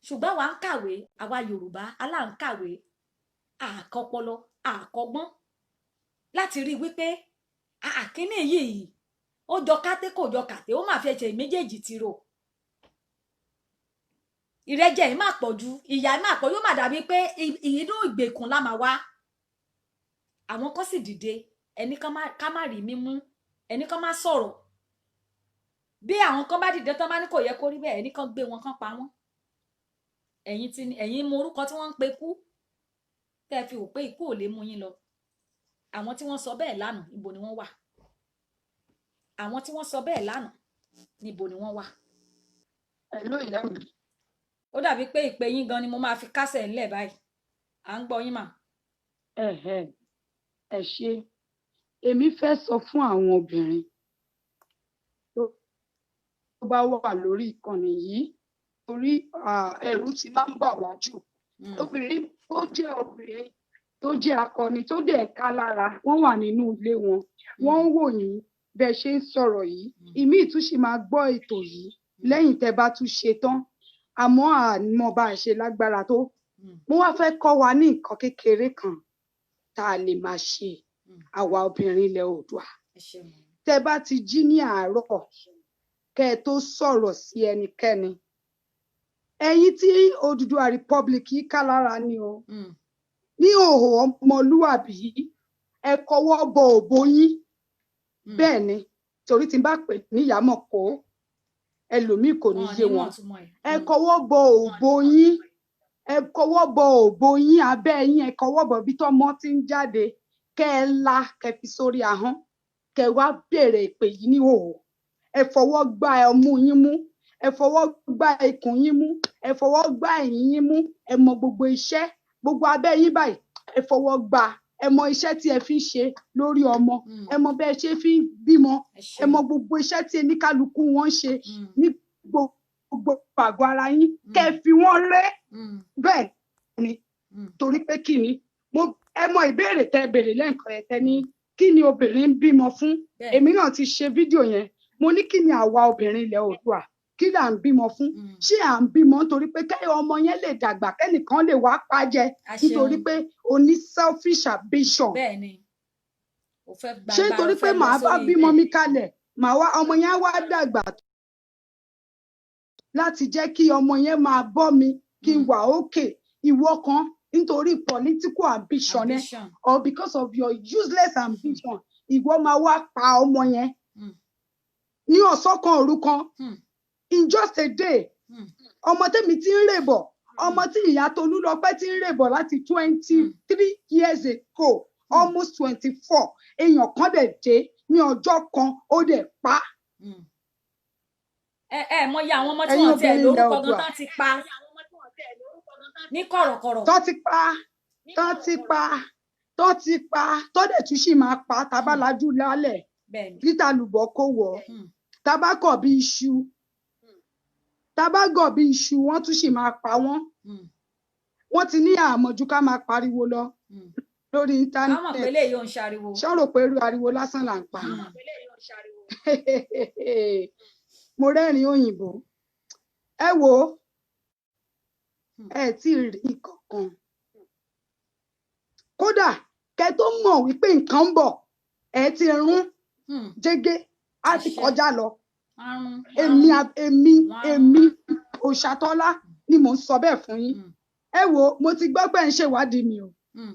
Ṣùgbọ́n àwa ń kàwé, àwa Yorùbá alá ń kàwé, àkọpọlọ, àkọgbọ́n, láti rí wípé àkíní yìí ó jọ káté kò jọ kàté, ó máa fi ẹsẹ̀ méjèèjì ti rò. Ìrẹ́jẹ yìí máa pọ̀ ju, ìyà máa pọ̀, yóò máa dàbí pé inú ìgbèkùn la máa wá. Àwọn kan sì dìde, ẹni ká má rí mímú, ẹni kan má sọ̀rọ̀. Bí àwọn kan bá dìde tán bá ní kò yẹ kó rí bẹ́ẹ̀, ẹni kan gbé wọn kan pa wọ́n. Ẹ̀yin mọ orúkọ tí wọ́n ń pe kú, tẹ́ fi wò pé ikú ò lè mú yín lọ. Àwọn tí wọ́n sọ bẹ́ẹ̀ lánàá, níbo ni wọ́n wà? Àwọn tí wọ́n sọ bẹ́ẹ̀ lánàá, níbo ni wọ́n wà? Hello ìyá mi. Ó dàbí pé ìpè yín gan ni mo máa fi kásẹ̀ ńlẹ̀ báyìí. À ń gbọ́ yín mà. Ẹ ṣé. Èmi fẹ́ sọ fún àwọn obìnrin tó bá wà lórí ìkànnì yìí, torí ẹ̀rù ti máa ń bà wá jù. Obìnrin tó jẹ́ obìnrin tó jẹ́ akọni tó dẹ̀ ká lára, wọ́n wà nínú ilé wọn, wọ́n ń wò yín bẹ́ẹ̀ ṣe ń sọ̀rọ̀ yìí. Ìmí tún sì máa gbọ́ ètò yìí lẹ́yìn tẹ́ bá tún ṣe tán, àmọ́ àmọ́ bá a ṣe lágbára tó. Mo wá fẹ́ kọ́ wa ní nǹkan kékeré kan tá a lè máa ṣe, àwa obìnrin ilẹ̀ Oòduà. Tẹ́ bá ti jí ní àárọ̀, kẹ́ ẹ tó sọ̀rọ̀ sí ẹnikẹ́ni, ẹ̀yin tí Odùduwà Republic yìí ká lára ni o, ní òhò ọmọlúwàbí, ẹ kọwọ́ bọ òbó yín. Bẹ́ẹ̀ ni, torí tí n bá pè ní ìyámọ̀ kó ẹlòmíì kò ní yé wọn. Ẹ kọwọ́ bọ òbó yín, ẹ kọwọ́ bọ òbó yín, abẹ́ yín, ẹ kọwọ́ bọ bí tọ́mọ ti ń jáde, kẹ́ ẹ la, kẹ́ fi sórí ahọ́n, kẹ́ wá bèrè ìpè yìí ní òhò. Ẹ fọwọ́ gbá ọmú yín mú, ẹ fọwọ́ gbá ikùn yín mú, ẹ fọwọ́ gbá ẹ̀yìn yín mú, ẹ mọ gbogbo iṣẹ́, gbogbo abẹ́ yín báyìí, ẹ fọwọ́ gbá, ẹ mọ iṣẹ́ tí ẹ fi ń ṣe lórí ọmọ, ẹ mọ bẹ́ẹ̀ ṣe fi ń bímọ, ẹ mọ gbogbo iṣẹ́ tí oníkálukú wọn ń ṣe ní gbogbo àgọ́ ara yín, kẹ́ ẹ fi wọ́n ré. Bẹ́ẹ̀ ni, torí pé kí ni, ẹ mọ ìbéèrè tẹ́ béèrè lẹ́ǹkan ẹ̀ tẹ́ ní kí ni obìnrin ń bímọ fún. Èmi náà ti ṣe fídíò yẹn, mo ní kí ni àwa obìnrin ilẹ̀ Oòduà kí là ń bímọ fún. Ṣé à ń bímọ nítorí pé kẹ́ ọmọ yẹn lè dàgbà, kẹ́nìkan lè wá pa jẹ, nítorí pé o ní selfish ambition. Ṣé nítorí pé màá bá bímọ mi kalẹ̀, ọmọ yẹn wá dàgbà láti jẹ́ kí ọmọ yẹn máa bọ́ mi, kí n wà òkè, ìwọ kan nítorí political ambition or because of your useless ambition, ìwọ máa wá pa ọmọ yẹn. ní ọ̀sán kan òru kan in just a day ọmọ tèmi ti ń rè bọ̀ ọmọ tí ìyá Tolúlọpẹ́ ti ń rè bọ̀ láti 23 years ago almost 24 èèyàn kan dẹ̀ dé ní ọjọ́ kan ó dẹ̀ pa. Mọ iye àwọn ọmọ tí wọ́n tẹ̀ lórúkọ gan tán ti pa ní kọ̀rọ̀kọ̀rọ̀. tó ti pa tó dẹ̀ tún sì máa pa tabalájú lálẹ̀ peter lùbọ́ kò wọ̀ tabakọ̀ bí iṣu wọ́n tún sì máa pa wọ́n. Wọ́n ti ní àmọ̀jù ká máa pariwo lọ lórí íńtánẹ́ẹ̀tì. Káwọn pélé yóò ń ṣariwo. ṣọ́rò pé irú ariwo lásán là ń pa. Mo rẹ́rìn òyìnbó. Ẹ wo ẹ tí ì rí kankan. Kódà kẹ́ tó mọ̀ wípé nǹkan ń bọ̀ ẹ ti rún jẹ́gẹ́ á ti kọjá lọ. Èmi Òṣàtọ́lá ni mò ń sọ bẹ́ẹ̀ fún yín. Ẹ wo mo ti gbọ́ pé ń ṣèwádìí mi o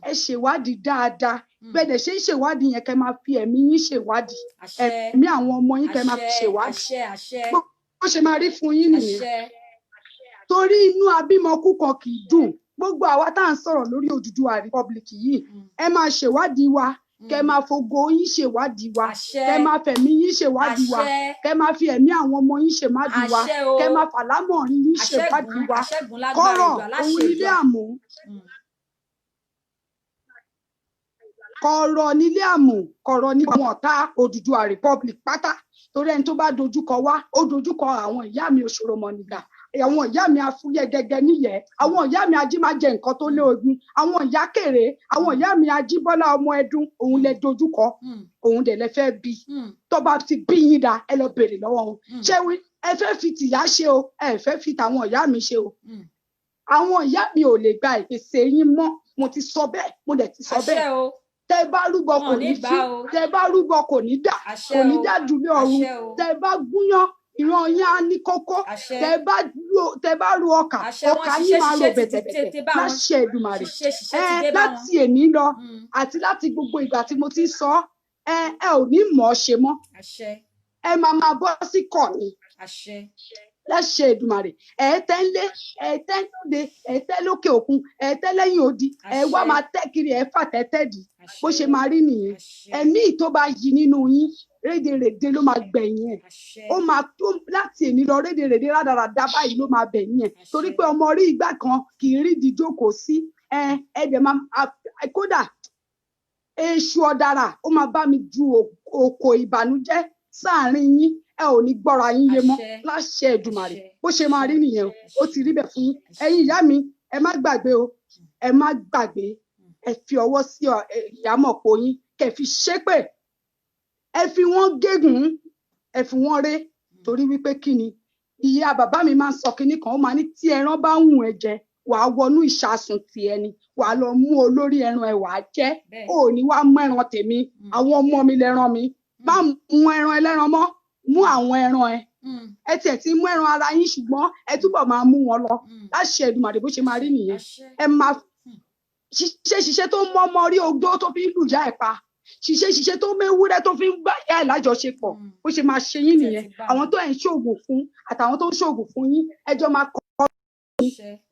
ẹ ṣèwádìí dáadáa bẹ́ẹ̀ ṣe ń ṣèwádìí yẹn kẹ́ máa fi ẹ̀mí yín ṣèwádìí ẹ̀mí àwọn ọmọ yín kẹ́ máa fi ṣèwádìí bó ṣe máa rí fún yín nìyẹn. Torí inú abímọkú kan kì í dùn gbogbo àwa tá à ń sọ̀rọ̀ lórí Odùduwà Republic yìí ẹ máa ṣèwádìí wa kẹ́ máa fògo yín ṣèwádìí wa kẹ́ máa fẹ̀mí yín ṣèwádìí wa kẹ́ máa fi ẹ̀mí àwọn ọmọ yín ṣèwádìí wa kẹ́ máa fàlámọ̀rin yín ṣèwádìí wa kọ́rọ̀ òun nílé àmọ́ kọ̀rọ̀ nílé àmọ́ kọ̀rọ̀ ní àwọn ọ̀tá Odùduwà Republic pátá torí ẹni tó bá dojúkọ wá ó dojúkọ àwọn ìyá mi Òṣòròmọ̀nìgà àwọn ìyá mi afúyẹ́ gẹ́gẹ́ níyẹ̀ àwọn ìyá mi ajímájẹ nǹkan tó lé ogun àwọn ìyá kéré àwọn ìyá mi Ajíbọ́lá ọmọ Ẹdùn òun lẹ dojúkọ òun dẹ̀ lẹ fẹ́ bí tó bá ti bí yín dá ẹ lọ bèrè lọ́wọ́ wọn ṣé ẹ fẹ́ fi tìyá ṣe o ẹ fẹ́ fi tàwọn ìyá mi ṣe o àwọn ìyá mi ò lè gba ìpèsè yín mọ́ mo ti sọ bẹ́ẹ̀ mo dẹ̀ ti sọ bẹ́ẹ̀ tẹ bá rúbọ kò ní sí tẹ bá rúbọ kò ní dà dúlé ọ̀run tẹ bá gúnyán ìran yín á ní kókó tẹ bá ru ọkà yín máa ro bẹ̀tẹ̀bẹ̀tẹ̀ láṣẹ Èdùmàrè láti èní lọ àti láti gbogbo ìgbà tí mo ti sọ ẹ ò ní mọ̀ ọ́ ṣe mọ́ ẹ máa bọ́ sí kọ̀ọ̀ni láṣẹ Èdùmàrè ẹ̀ẹ́tẹ́ ńlé ẹ̀ẹ́tẹ́ lóde ẹ̀ẹ́tẹ́ lókè òkun ẹ̀ẹ́tẹ́ lẹ́yìn odi ẹ̀ wá máa tẹ́ kiri ẹ̀ fà tẹ́tẹ́ dì bó ṣe máa rí nìyẹn ẹ̀mí tó bá yí nínú yín rédèrèdè ló máa gbẹ̀yìn ẹ̀ ó máa tó láti èní lọ rédèrèdè rádaràdá báyìí ló máa bẹ̀yìn ẹ̀ torí pé ọmọ rí ìgbà kan kì í rí ìdíjókòó sí ẹ̀ẹ́dẹ̀ máa kódà èṣù ọ̀dàrà ó máa bá mi ju òkò ìbànújẹ́ sáàárín yín ẹ ò ní gbọ́ra yín yé mọ́ láṣẹ Èdùmàrè bó ṣe máa rí nìyẹn ó ti rí bẹ́ẹ̀ fún yín ẹ̀yin ìyá mi ẹ má gbàgbé o ẹ má gbàgbé ẹ fi ọwọ́ sí ìyámọ̀pọ̀ yín kẹ́ fi ṣépè ẹ fi wọ́n gégùn ẹ fi wọ́n ré torí wípé kí ni ìyá bàbá mi máa ń sọ kinní kan ó máa ní tí ẹran bá ń wùn ẹ jẹ wàá wọnú ìṣàsùn ti ẹni wàá lọ mú olórí ẹran ẹ wàá jẹ ò ní wàá mú ẹran tèmi àwọn ọmọ mi lẹran mi má mú ẹran ẹlẹ́ran mọ́ mú àwọn ẹran ẹ tiẹ̀ ti mú ẹran ara yín ṣùgbọ́n ẹ túbọ̀ máa mú wọn lọ láṣẹ Èdùmàrè bó ṣe máa rí nìyẹn ẹ máa ṣiṣẹ́ tó mọ́ ọmọ rí ogbó tó fi ń lùjá ẹ̀ pa ṣiṣẹ́ tó méwúrẹ́ tó fi ń bá ìyá ẹ̀ lájọṣepọ̀ bó ṣe máa ṣe yín nìyẹn àwọn tó ẹ̀ ń ṣoògùn fún àtàwọn tó ń ṣoògùn fún yín ẹjọ́ máa kọ́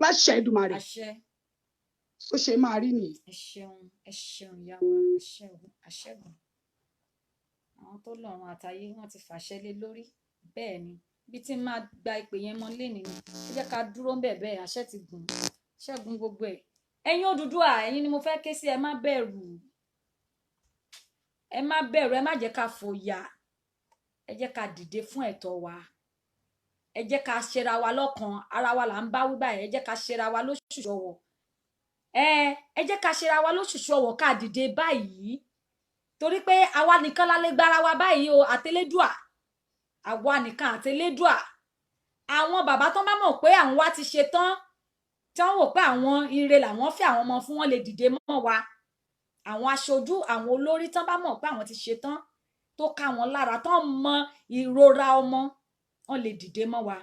láṣẹ Èdùmàrè bó ṣe máa rí nìyẹn. ẹ ṣeun ìyá wa àṣẹgun àwọn tó lọ́run àtayé wọ́n ti fàṣẹ lé lórí bẹ́ẹ̀ ni bí tí máa gba ìpè yẹn mọ́ lénìí ni ẹ jẹ́ ká dúró ń bẹ̀ bẹ́ẹ̀ àṣẹ ti gùn ṣẹ́gun gbogbo ẹ̀ ẹ̀yin Odùduwà ẹ̀yin ni mo fẹ́ ké sí ẹ má bẹ̀rù ẹ má jẹ́ ká fòyà ẹ jẹ́ ká dìde fún ẹ̀tọ́ wa ẹ jẹ́ ká ṣera wa lọ́kan ara wa là ń bá wí báyìí ẹ jẹ́ ká ṣera wa lóṣùṣù ọwọ̀ ẹ jẹ́ ká ṣera wa lóṣùṣù ọwọ̀ ká dìde báyìí torí pé àwa nìkan la lè gbára wa báyìí o àtẹlẹ́dùà àwa nìkan àtẹlẹ́dùà àwọn bàbá tán bá mọ̀ pé àwọn wa ti ṣe tán tí wọ́n wò pé àwọn ire làwọn fẹ́ àwọn ọmọ fún wọn lè dìde mọ́ wa àwọn aṣojú àwọn olórí tán bá mọ̀ pé àwọn ti ṣe tán tó ká wọn lára tán mọ ìrora ọmọ wọn lè dìde mọ́ wa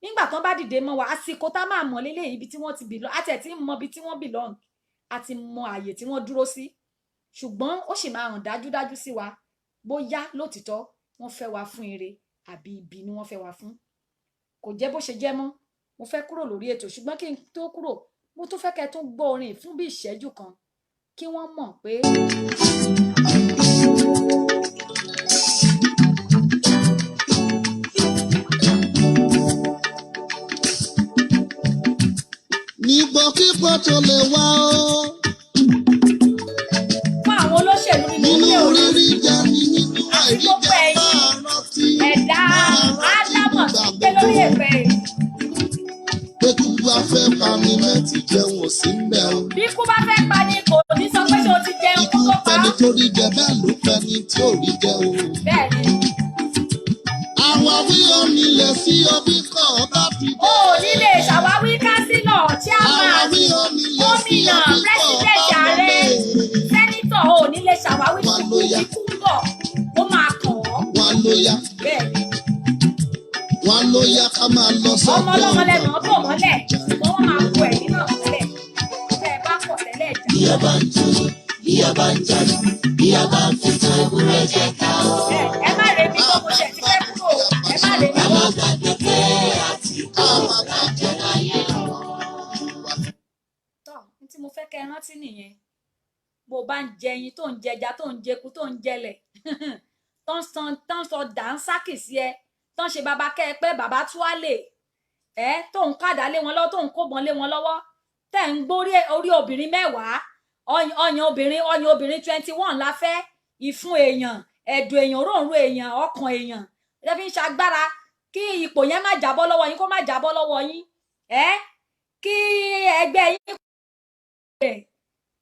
nígbà tán bá dìde mọ́ wa àsìkò tá máa mọ̀ lélẹ̀ ibi tí wọ́n ti belong àti ẹ̀ tí mọ ibi tí wọ́n belong àti mọ àyè tí wọ́n dúró sí ṣùgbọ́n ó sì máa hàn dájúdájú sí wa bóyá lótìtọ́ wọ́n fẹ́ wa fún ire àbí ibi ni wọ́n fẹ́ wa fún. Kò jẹ́ bó ṣe jẹ́ mọ́. Mo fẹ́ kúrò lórí ètò ṣùgbọ́n kí n tó kúrò mo tún fẹ́ kẹ́ tún gbọ́ orin fún bí ìṣẹ́jú kan kí wọ́n mọ̀ pé. Nígbòkígbò tó lè wá o. Fún àwọn olóṣèlú nínú oríire jẹ́ mi nínú àìrí jẹ́ máa rántí. Ẹ̀dá ádámọ̀ ti gbé lórí ẹ̀fẹ̀ yìí. Ètò bá fẹ́ pa mi mẹ́tì jẹun ò sí mbẹ́ o. Bí ikú bá fẹ́ pa ni kò ní sọ pé ṣé o ti jẹun kó tó pa. Ikú fẹ́ni tó rí jẹ bẹ́ẹ̀ ló fẹ́ni tí ò rí jẹ o. Bẹ́ẹ̀ni. Àwọn àwí onílẹ̀ sí omi kan bá ti dé. O nílé ṣàwáwí kánsílọ̀ chairman gómìnà pírẹsidẹ̀ntì ààrẹ sẹ́nítọ̀ o nílé ṣàwáwí ikú ń bọ̀ ó máa kàn ọ́. Wọ́n ló yá. Bẹ́ẹ̀ni. Wọ́n ló yá ká máa lọ sọ́dọ̀. Ọmọ ọlọ́mọ lẹ́nu ọ̀bọ̀ mọ́lẹ̀ ṣùgbọ́n wọ́n máa kó ẹ̀yìn náà mọ́lẹ̀ tẹ́ ẹ bá pọ̀ tẹ́lẹ̀ jà. Bí a bá ń jó, bí a bá ń jalè, bí a bá ń fi tó ewúrẹ́ jẹ ká o. Ẹ má rè mí tó mo ṣẹ̀ ti fẹ́ kúrò ẹ má rè mí. Àwọn gbàgbé àti àwọn àjẹ láyé o. Tọ́ ní tí mo fẹ́ kẹ́ ẹ rántí nìyẹn bó bá ń jẹ ẹyin tó ń jẹja tó ń jẹku tó ń jẹlẹ̀ tán sọ dànsákì sí ẹ tán ṣe bàbá kẹ́ ẹ pé bàbá túwálè ẹ tó ń kàdá lé wọn lọ́wọ́ tó ń kóbọn lé wọn lọ́wọ́ tẹ̀ ń gbórí orí obìnrin 10 ọyàn obìnrin 21 la fẹ́ ìfun èèyàn ẹ̀dùn èèyàn òróǹro èèyàn ọkàn èèyàn ẹ fi ń ṣagbára kí ipò yẹn má jábọ́ lọ́wọ́ yín kó má jábọ́ lọ́wọ́ yín kí ẹgbẹ́ yín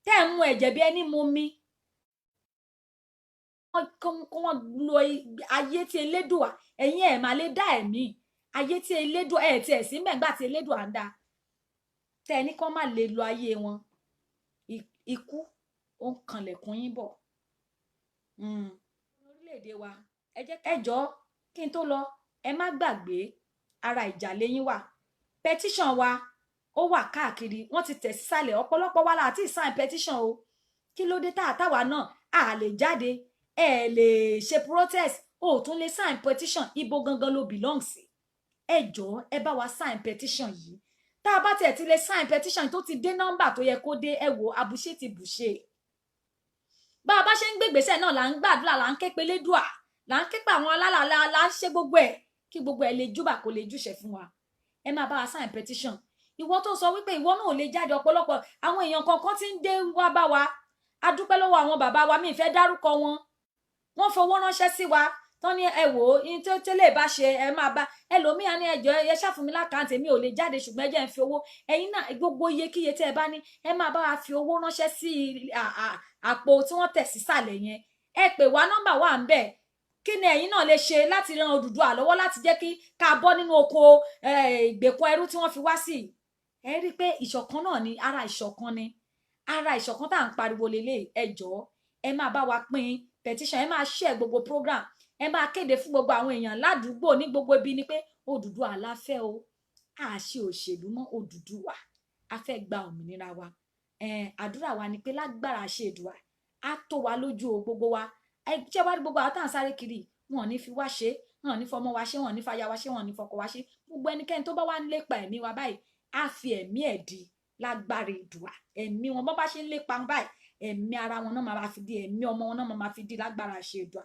tẹ́ ń mu ẹ̀jẹ̀ bí ẹni mu mi wọ́n lo ayé tí elédùà ẹ̀yin ẹ̀ máa lè dá ẹ̀mí ayé tí elédùà ẹ̀ tí ẹ̀ sí mẹ́gbà tí elédùà ń dá tẹ́ ẹ ní kán má lè lo ayé wọn ikú ó ń kanlẹ̀kùn yín bọ̀ orílẹ̀-èdè wa ẹ jọ̀ọ́ kí n tó lọ ẹ má gbàgbé ara ìjà lẹ́yìn wà petition wa ó wà káàkiri wọ́n ti tẹ̀ sísàlẹ̀ ọ̀pọ̀lọpọ̀ wa láti sign petition o kí ló dé táwa náà a lè jáde ẹ lè ṣe protest o tún lè sign petition ibo gangan ló belong sí ẹ jọ̀ọ́ ẹ bá wa sign petition yìí tá a bá tẹ̀ ti lè sign petition tó ti dé nọ́mbà tó yẹ kó dé ẹ wo àbùṣe ti bùṣe bá a bá ṣe ń gbégbèsè náà là ń gbàdúrà là ń ké pe lédùà là ń ké pe àwọn alálàlà là ń ṣe gbogbo ẹ kí gbogbo ẹ lè júbà kó lè júṣẹ fún wa ẹ máa bá wa sign petition ìwọ tó sọ wípé ìwọ náà ò lè jáde ọ̀pọ̀lọpọ̀ àwọn èèyàn kankan tí ń dé wá bá wa a dúpẹ́ lọ́wọ́ àwọn bàbá wa mi ìfẹ́ dárúkọ wọn wọ́n fowó ránṣẹ́ sí wa tán ní ẹ wò ó yín tó tẹ́lẹ̀ bá ṣe ẹ máa bá ẹlòmíà ní ẹjọ́ ẹ ṣàfùnmí lákàntì mi ò lè jáde ṣùgbọ́n ẹ jẹ́ ń fi owó ẹ̀yin náà gbogbo iyekíye tẹ́ ẹ bá ní ẹ máa bá wa fi owó ránṣẹ́ sí àpò tí wọ́n tẹ̀ sísàlẹ̀ yẹn ẹ pè wá nọ́mbà wà ń bẹ̀ kí ni ẹ̀yin náà lè ṣe láti ran Odùduwà lọ́wọ́ láti jẹ́ kí ká bọ́ nínú oko ìgbèkùn ẹrú tí wọ́n fi wá sí ẹ rí i pé ìṣọ̀kan náà ni ara ìṣọ̀kan tá à ń pariwo lélẹ̀ ẹ jọ̀ọ́ ẹ máa bá wa pín petition ẹ máa share gbogbo program ẹ máa kéde fún gbogbo àwọn èèyàn ládùúgbò ní gbogbo ibi ni pé Odùduwà la fẹ́ o a ṣe òṣèlú mọ́ Odùduwà a fẹ́ gba òmìnira wa àdúrà wa ni pé lágbára ṣe Èdùà á tó wa lójú o gbogbo wa ṣé wá rí gbogbo àwọn tá à ń sáré kiri wọn ò ní fi wá ṣe wọn ò ní fọmọ wa ṣe wọn ò ní fàyà wa ṣe wọn ò ní fọkọ wa ṣe gbogbo ẹnikẹ́ni tó bá wá ń lépa ẹ̀mí wa báyìí á fi ẹ̀mí ẹ̀ di lágbára Èdùà ẹ̀mí wọn bọ́ bá ṣe ń lépa báyìí ẹ̀mí ara wọn náà máa fi di ẹ̀mí ọmọ wọn náà máa fi di lágbára ṣe Èdùà